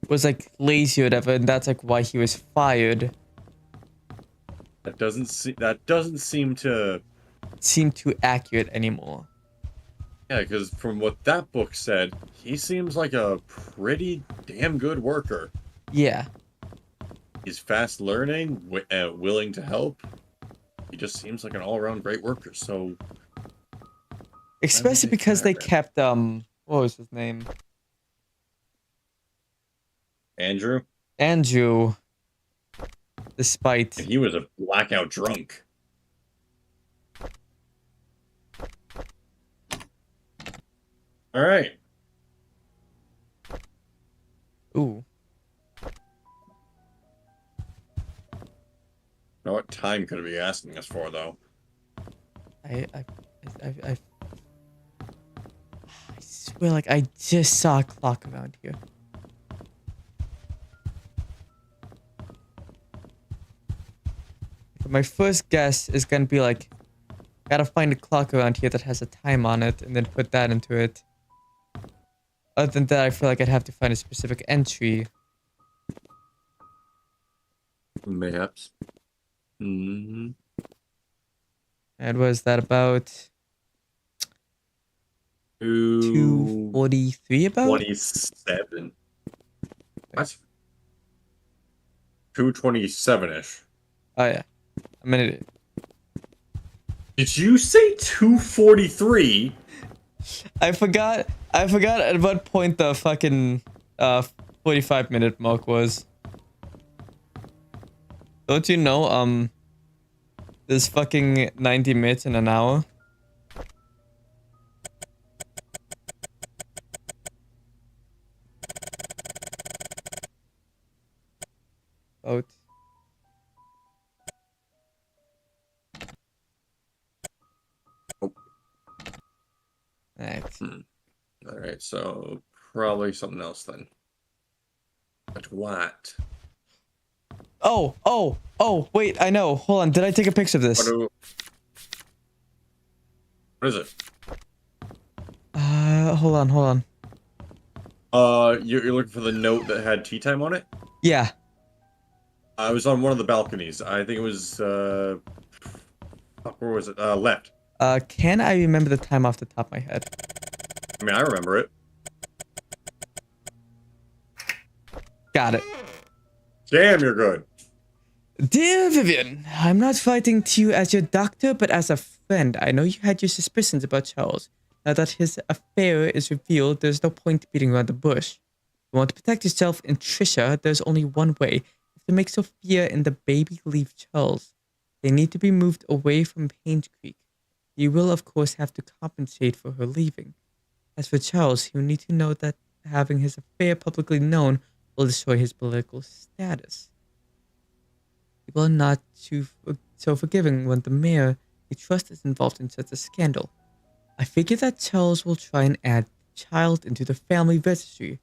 was like lazy or whatever, and that's like why he was fired. That doesn't seem to seem too accurate anymore. Yeah, because from what that book said, he seems like a pretty damn good worker. Yeah. He's fast learning, willing to help. He just seems like an all-around great worker, so... Especially because they kept, what was his name? Andrew? Andrew. Despite... And he was a blackout drunk. Alright. Ooh. Now what time could it be asking us for, though? I swear, like, I just saw a clock around here. My first guess is gonna be like, gotta find a clock around here that has a time on it, and then put that into it. Other than that, I feel like I'd have to find a specific entry. Mayhaps. Mm-hmm. And was that about 2:43 about? 27. What? 2:27-ish. Oh yeah, a minute. Did you say 2:43? I forgot at what point the fucking 45-minute mark was. Don't you know, there's fucking 90 minutes in an hour? Out. Oh. Alright. Alright, so probably something else then. But what? Oh, wait, I know. Hold on, did I take a picture of this? What is it? Hold on. You're looking for the note that had tea time on it? Yeah. I was on one of the balconies. I think it was, where was it? Left. Can I remember the time off the top of my head? I mean, I remember it. Got it. Damn, you're good. Dear Vivian, I'm not writing to you as your doctor, but as a friend. I know you had your suspicions about Charles. Now that his affair is revealed, there's no point beating around the bush. If you want to protect yourself and Trisha, there's only one way. You have to make Sophia and the baby leave Charles. They need to be moved away from Painscreek. You will, of course, have to compensate for her leaving. As for Charles, he'll need to know that having his affair publicly known will destroy his political status. People are not so forgiving when the mayor they trust is involved in such a scandal. I figure that Charles will try and add the child into the family registry.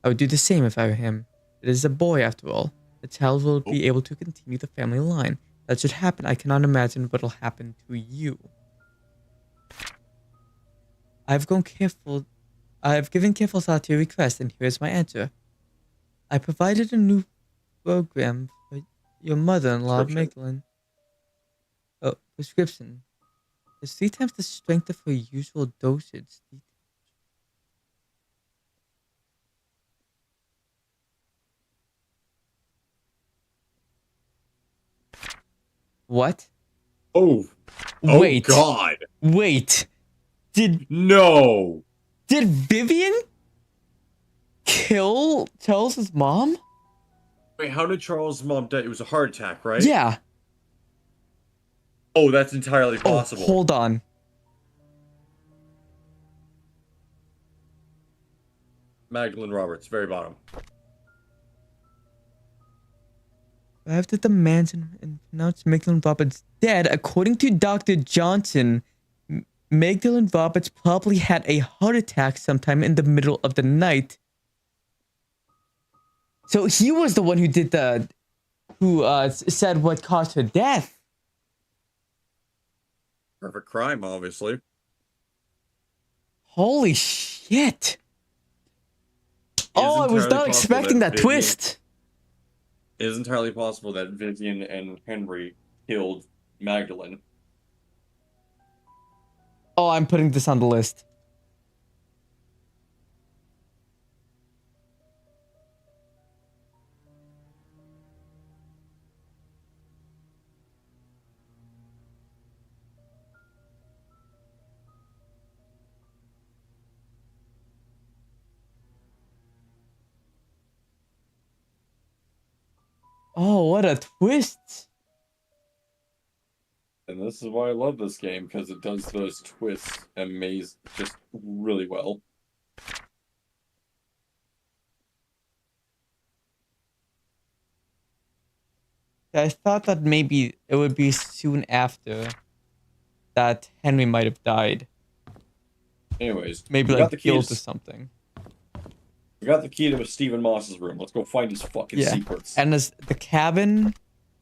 I would do the same if I were him. It is a boy, after all. The child will be able to continue the family line. That should happen. I cannot imagine what will happen to you. I have given careful thought to your request, and here is my answer. I provided a new program for your mother-in-law, Magdalene. Oh, prescription. It's 3 times the strength of her usual dosage. What? Oh. Wait. Oh, God. Wait. No. Did Vivian kill Charles's mom? Wait, how did Charles' mom die? It was a heart attack, right? Yeah. Oh, that's entirely possible. Oh, hold on. Magdalene Roberts, very bottom. Arrived at the mansion and pronounced Magdalene Roberts dead. According to Dr. Johnson, Magdalene Roberts probably had a heart attack sometime in the middle of the night. So he was the one who did who said what caused her death. Perfect crime, obviously. Holy shit. Oh, I was not expecting that twist. It is entirely possible that Vivian and Henry killed Magdalene. Oh, I'm putting this on the list. Oh, what a twist. And this is why I love this game, because it does those twists just really well. I thought that maybe it would be soon after that Henry might have died. Anyways, maybe like killed or something. We got the key to Stephen Moss's room. Let's go find his fucking secrets. And as the cabin,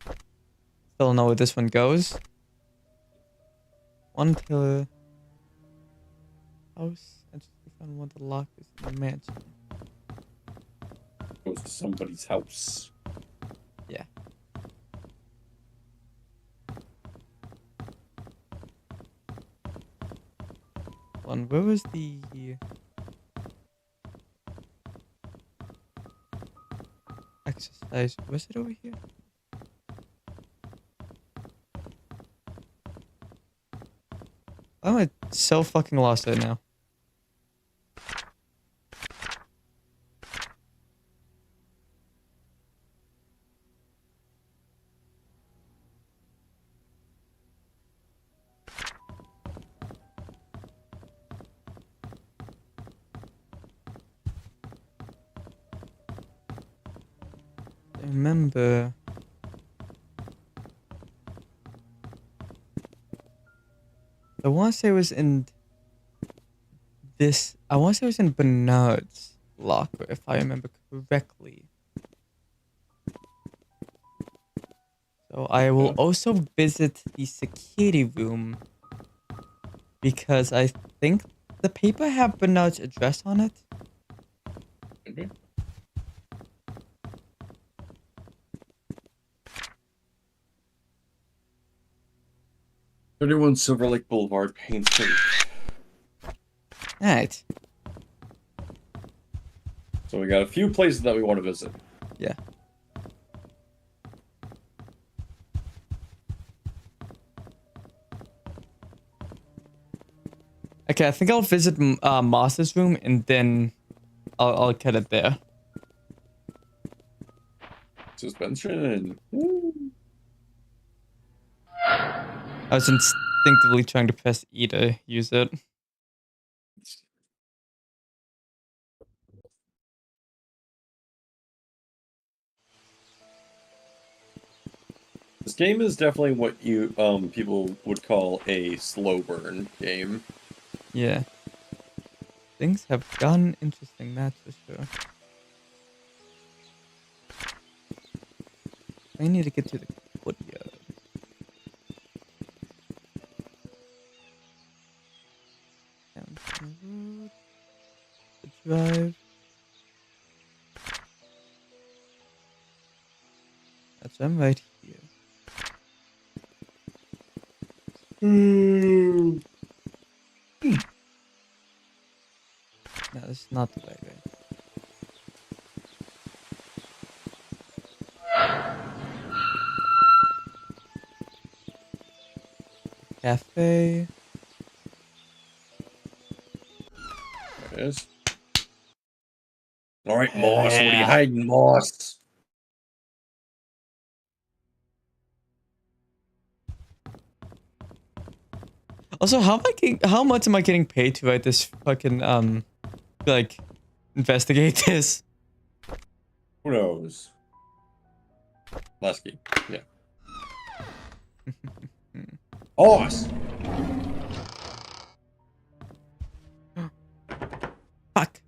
still don't know where this one goes. One killer house. I just found one of the lockers in the mansion. Goes to somebody's house. Yeah. Where was the exercise? Was it over here? I'm so fucking lost right now. I remember. I want to say it was in this. I want to say it was in Bernard's locker, if I remember correctly. So I will also visit the security room because I think the paper have Bernard's address on it. Okay. 31 Silver Lake Boulevard, Painscreek. Alright. So we got a few places that we want to visit. Yeah. Okay, I think I'll visit Master's room and then I'll cut it there. Suspension. Woo. I was instinctively trying to press E to use it. This game is definitely what you people would call a slow burn game. Yeah. Things have gotten interesting, that's for sure. I need to get to the courtyard. Down to the road. The drive. That's I'm right here. No, this is not the right way. Cafe. There it is. All right, Moss. What are you hiding, Moss? Also, how much am I getting paid to write this fucking like investigate this? Who knows? Last game. Yeah. Moss. Fuck.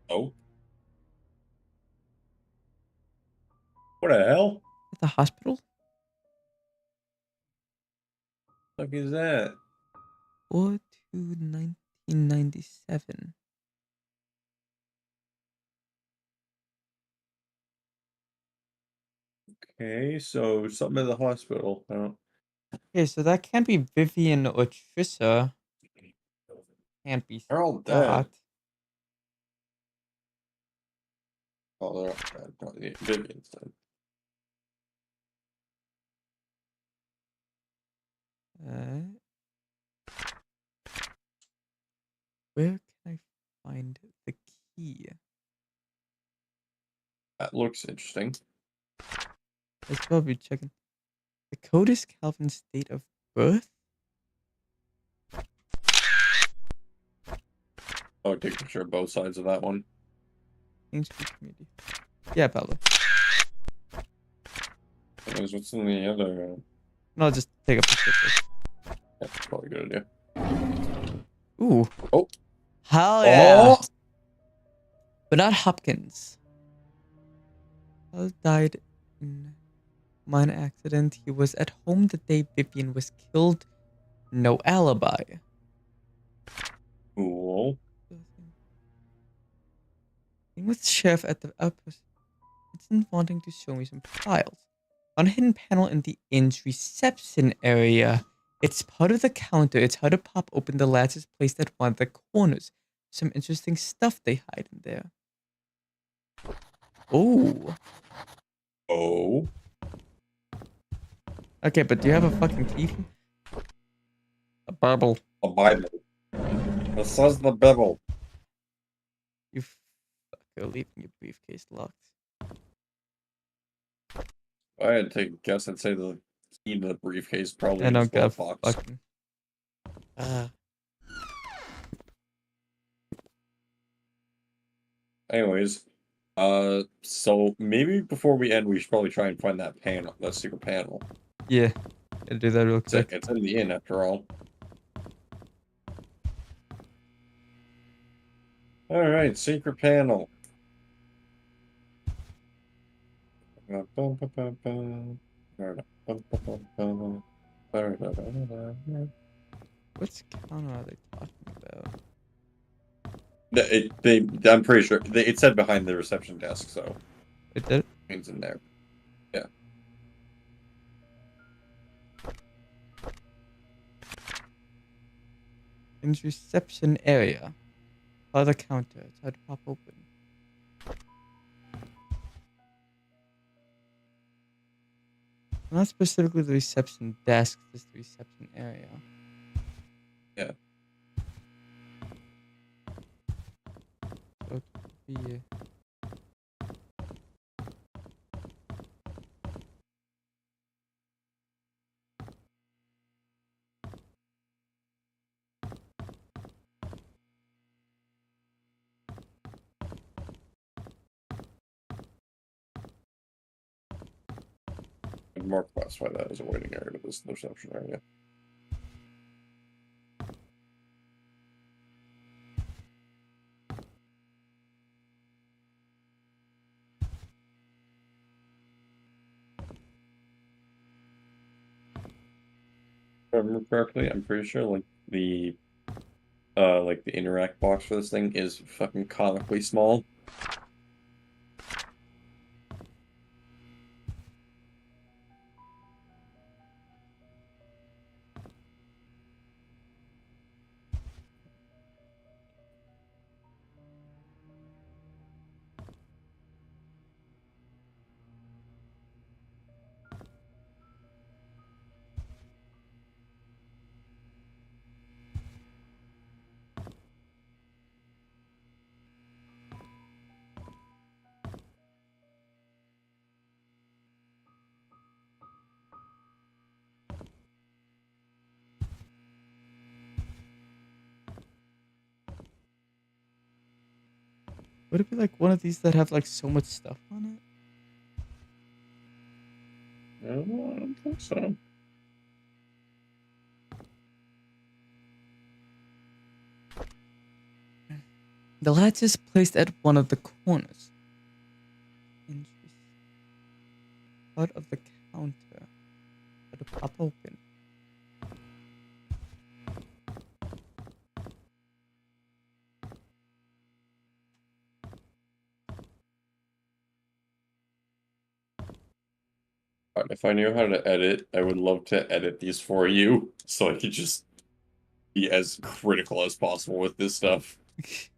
Oh. What the hell? At the hospital? What is that? 4/2/1997. Okay, so something at the hospital. I don't. Okay, so that can't be Vivian or Trissa. Can't be They're all Scott. dead. Oh, they're all dead. No, yeah, Vivian's dead. Where can I find the key? That looks interesting. Let's probably checking. The code is Calvin's date of birth. Oh, take a picture of both sides of that one. Painscreek community. Yeah, Pablo. What's in the other? No, I'll just take a picture. That's probably a good idea. Ooh. Oh. Hell yeah. Oh! Bernard Hopkins. Died in mine accident. He was at home the day Vivian was killed. No alibi. Cool. Being with Chef at the outpost, it's wanting to show me some files. On a hidden panel in the inn's reception area. It's part of the counter. It's how to pop open the latches placed at one of the corners. Some interesting stuff they hide in there. Oh. Oh. Okay, but do you have a fucking key? A Bible. A Bible. It says the Bible. You fucker leaving your briefcase locked. I had to take a guess. I'd say the key to the briefcase probably I in his don't got glove box. fucking. Anyways, so maybe before we end, we should probably try and find that panel, that secret panel. Yeah, I'll do that real quick. It's in the inn after all. All right, secret panel. Which counter are they talking about? I'm pretty sure it said behind the reception desk, so It did? it's in there. Yeah. In the reception area. Other counter. It's hard to pop open. Not specifically the reception desk, just the reception area. Yeah. So it could be. I'd more classify that as a waiting area to this reception area. If I remember correctly, I'm pretty sure like the interact box for this thing is fucking comically small. Would it be like one of these that have like so much stuff on it? No, I don't think so. The latch is placed at one of the corners. Interesting. Part of the counter. Let it pop open. If I knew how to edit, I would love to edit these for you so I could just be as critical as possible with this stuff. It's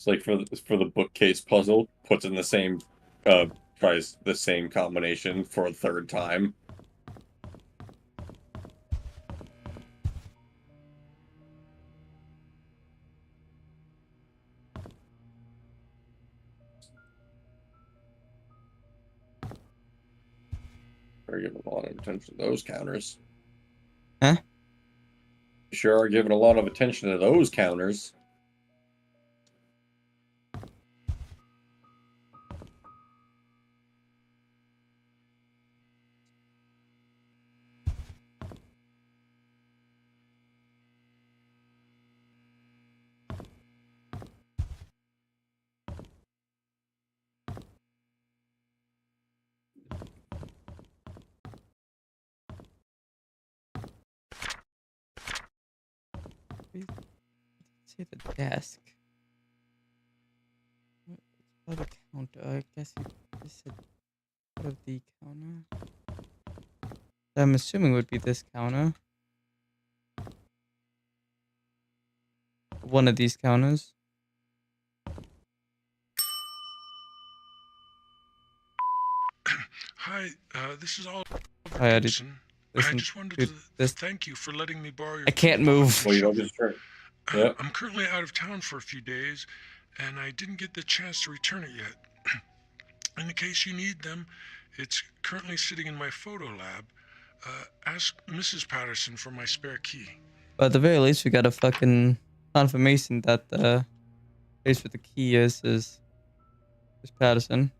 like for the bookcase puzzle, puts in the same tries the same combination for a third time. We're giving a lot of attention to those counters. Huh? You sure are giving a lot of attention to those counters. Let's say the desk. It's part of the counter. I guess you just said part of the counter. I'm assuming would be this counter. One of these counters. Hi, this is Oliver Hi, Gibson. I listen, just wanted dude, to this thank you for letting me borrow your I can't toolbox move. and Well, you know, shovel. just try. Yep. I'm currently out of town for a few days, and I didn't get the chance to return it yet. In the case you need them, it's currently sitting in my photo lab. Ask Mrs. Patterson for my spare key. But at the very least, we got a fucking confirmation that the place with the key is Patterson.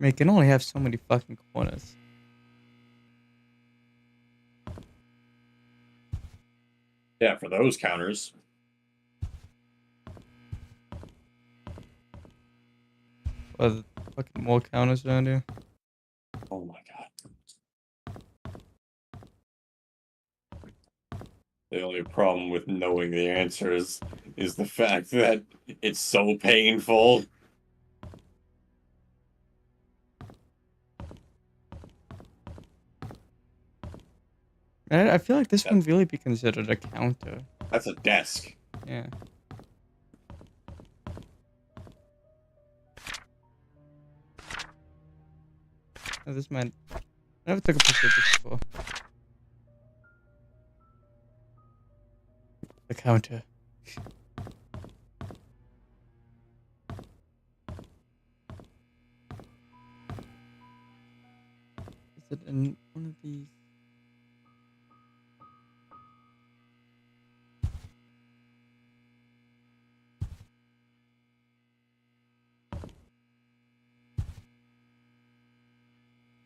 I mean, it can only have so many fucking corners. Yeah, for those counters. But fucking more counters around here. Oh my god. The only problem with knowing the answers is the fact that it's so painful. I feel like this wouldn't really be considered a counter. That's a desk. Yeah. Oh, this might. I never took a picture of this before. The counter. Is it in one of these?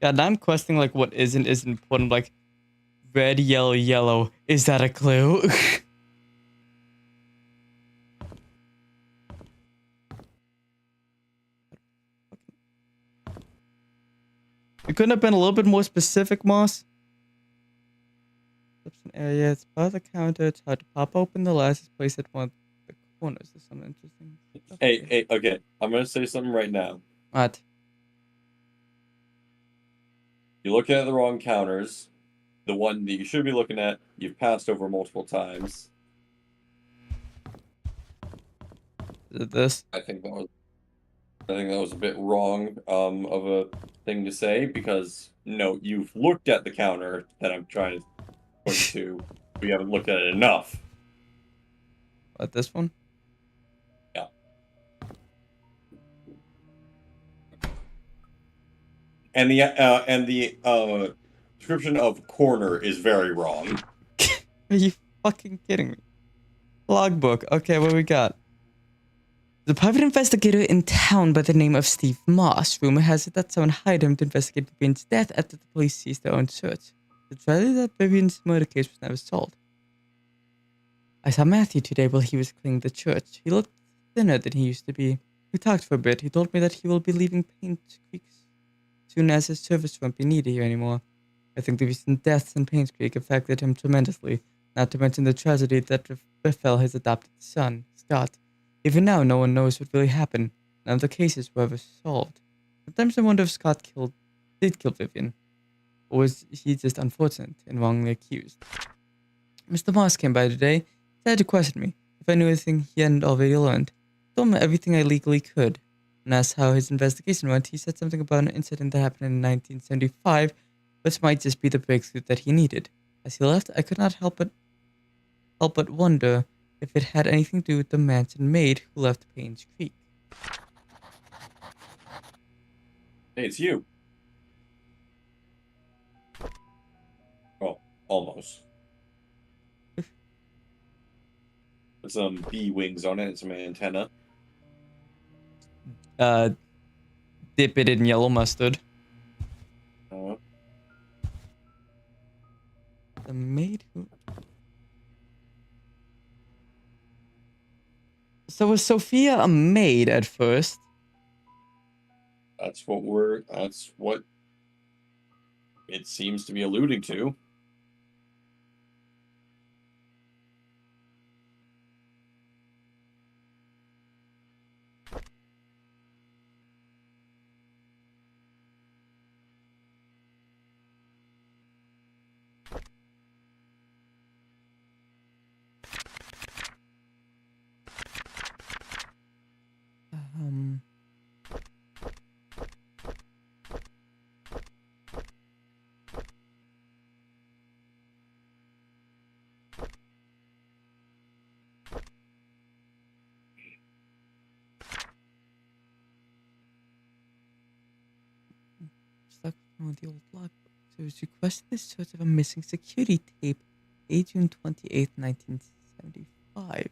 Yeah, now I'm questioning like what isn't important. Like red, yellow, yellow. Is that a clue? You couldn't have been a little bit more specific, Moss. Steps and area. It's by the counter. It's hard to pop open the license place at one of the corners. There's something interesting. Hey, okay. I'm gonna say something right now. What? You're looking at the wrong counters. The one that you should be looking at, you've passed over multiple times. Is it this? I think that was a bit wrong of a thing to say because no, you've looked at the counter that I'm trying to point to, but you haven't looked at it enough. What, this one? Yeah. And the description of corner is very wrong. Are you fucking kidding me? Logbook. Okay, what we got? The private investigator in town by the name of Steve Moss. Rumor has it that someone hired him to investigate Vivian's death after the police seized their own search. The tragedy that Vivian's murder case was never solved. I saw Matthew today while he was cleaning the church. He looked thinner than he used to be. We talked for a bit. He told me that he will be leaving Painscreek soon as his service won't be needed here anymore. I think the recent deaths in Painscreek affected him tremendously, not to mention the tragedy that befell his adopted son, Scott. Even now, no one knows what really happened. None of the cases were ever solved. Sometimes I wonder if Scott did kill Vivian, or was he just unfortunate and wrongly accused? Mr. Moss came by today, tried to question me if I knew anything he hadn't already learned. I told him everything I legally could, and asked how his investigation went. He said something about an incident that happened in 1975, which might just be the breakthrough that he needed. As he left, I could not help but wonder if it had anything to do with the mansion maid who left Painscreek. Hey, it's you. Oh, almost. With some bee wings on it and some antenna. Dip it in yellow mustard. The maid who... So was Sophia a maid at first? That's what it seems to be alluding to. Stuck on the old logbook. So it was requested the search of a missing security tape, June 28th, 1975.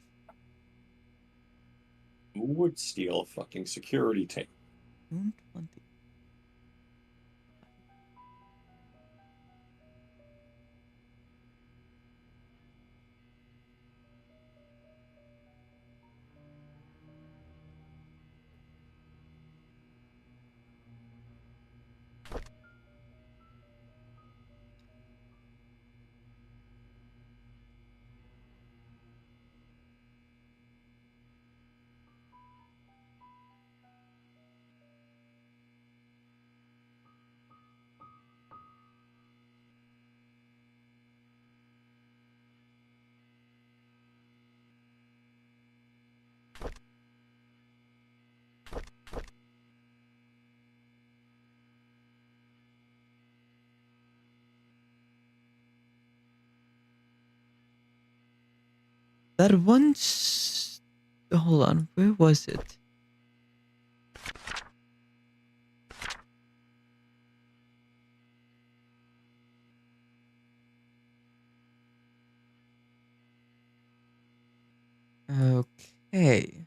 Who would steal a fucking security tape? June 20. that one. Hold on, where was it? Okay.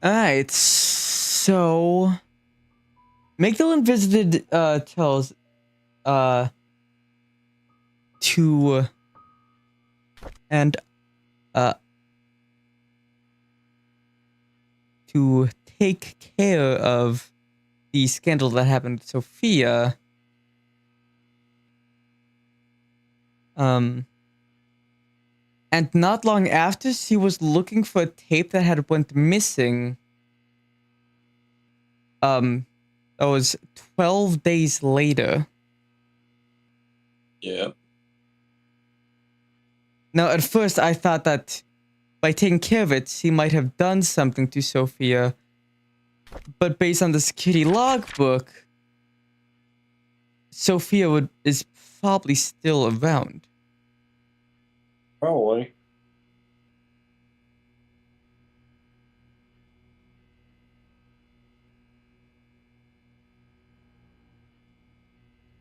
Alright, so Magdalene visited Charles to and to take care of the scandal that happened to Sophia. And not long after, she was looking for a tape that had went missing. That was 12 days later. Yeah. Now, at first, I thought that by taking care of it, she might have done something to Sophia. But based on the security logbook, Sophia is probably still around. Probably.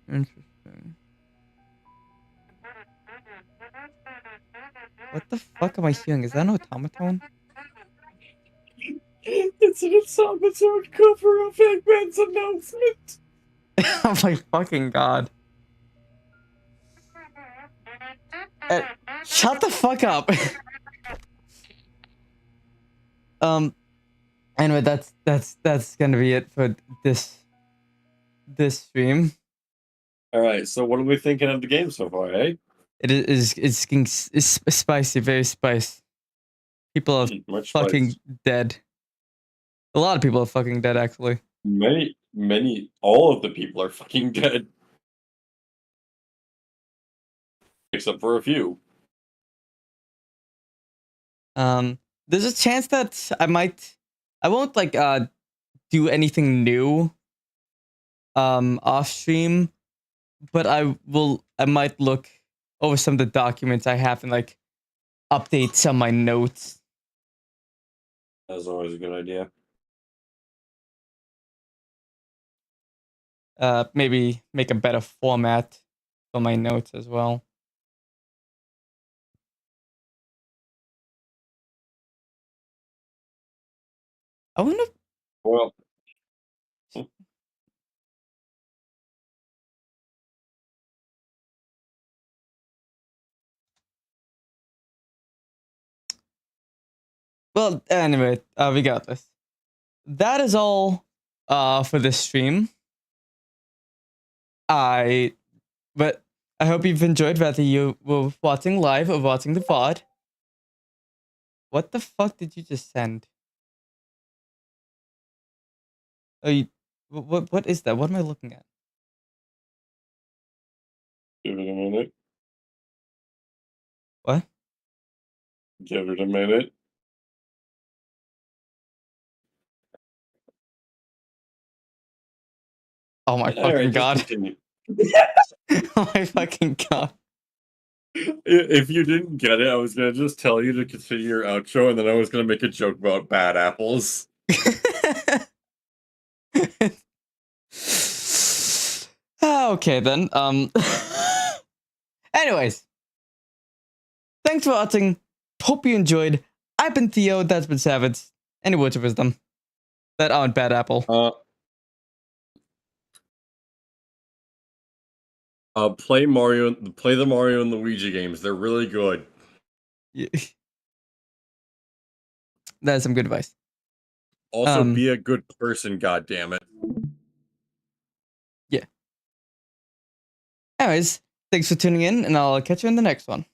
Interesting. What the fuck am I hearing? Is that an automaton? It's an automaton cover of Eggman's announcement. Oh my fucking god. Shut the fuck up. Anyway, that's gonna be it for this stream. All right. So, what are we thinking of the game so far, eh? It's spicy, very spicy. People are Much fucking spice. dead. A lot of people are fucking dead, actually. All of the people are fucking dead. Except for a few. There's a chance that I won't like do anything new off stream, but I might look over some of the documents I have and like update some of my notes. That's always a good idea. Maybe make a better format for my notes as well. I wonder. Well, Well, anyway, we got this. That is all for this stream. But I hope you've enjoyed whether you were watching live or watching the VOD. What the fuck did you just send? Oh, what is that? What am I looking at? give it a minute. What? Give it a minute. Oh my All fucking right, just god. continue. Oh my fucking god. If you didn't get it, I was gonna just tell you to continue your outro, and then I was gonna make a joke about bad apples. Okay then. Anyways, thanks for watching. Hope you enjoyed. I've been Theo. That's been Savage. Any words of wisdom that aren't bad apple? Play the Mario and Luigi games. They're really good. Yeah. That's some good advice. Also, be a good person, goddammit. Yeah. Anyways, thanks for tuning in, and I'll catch you in the next one.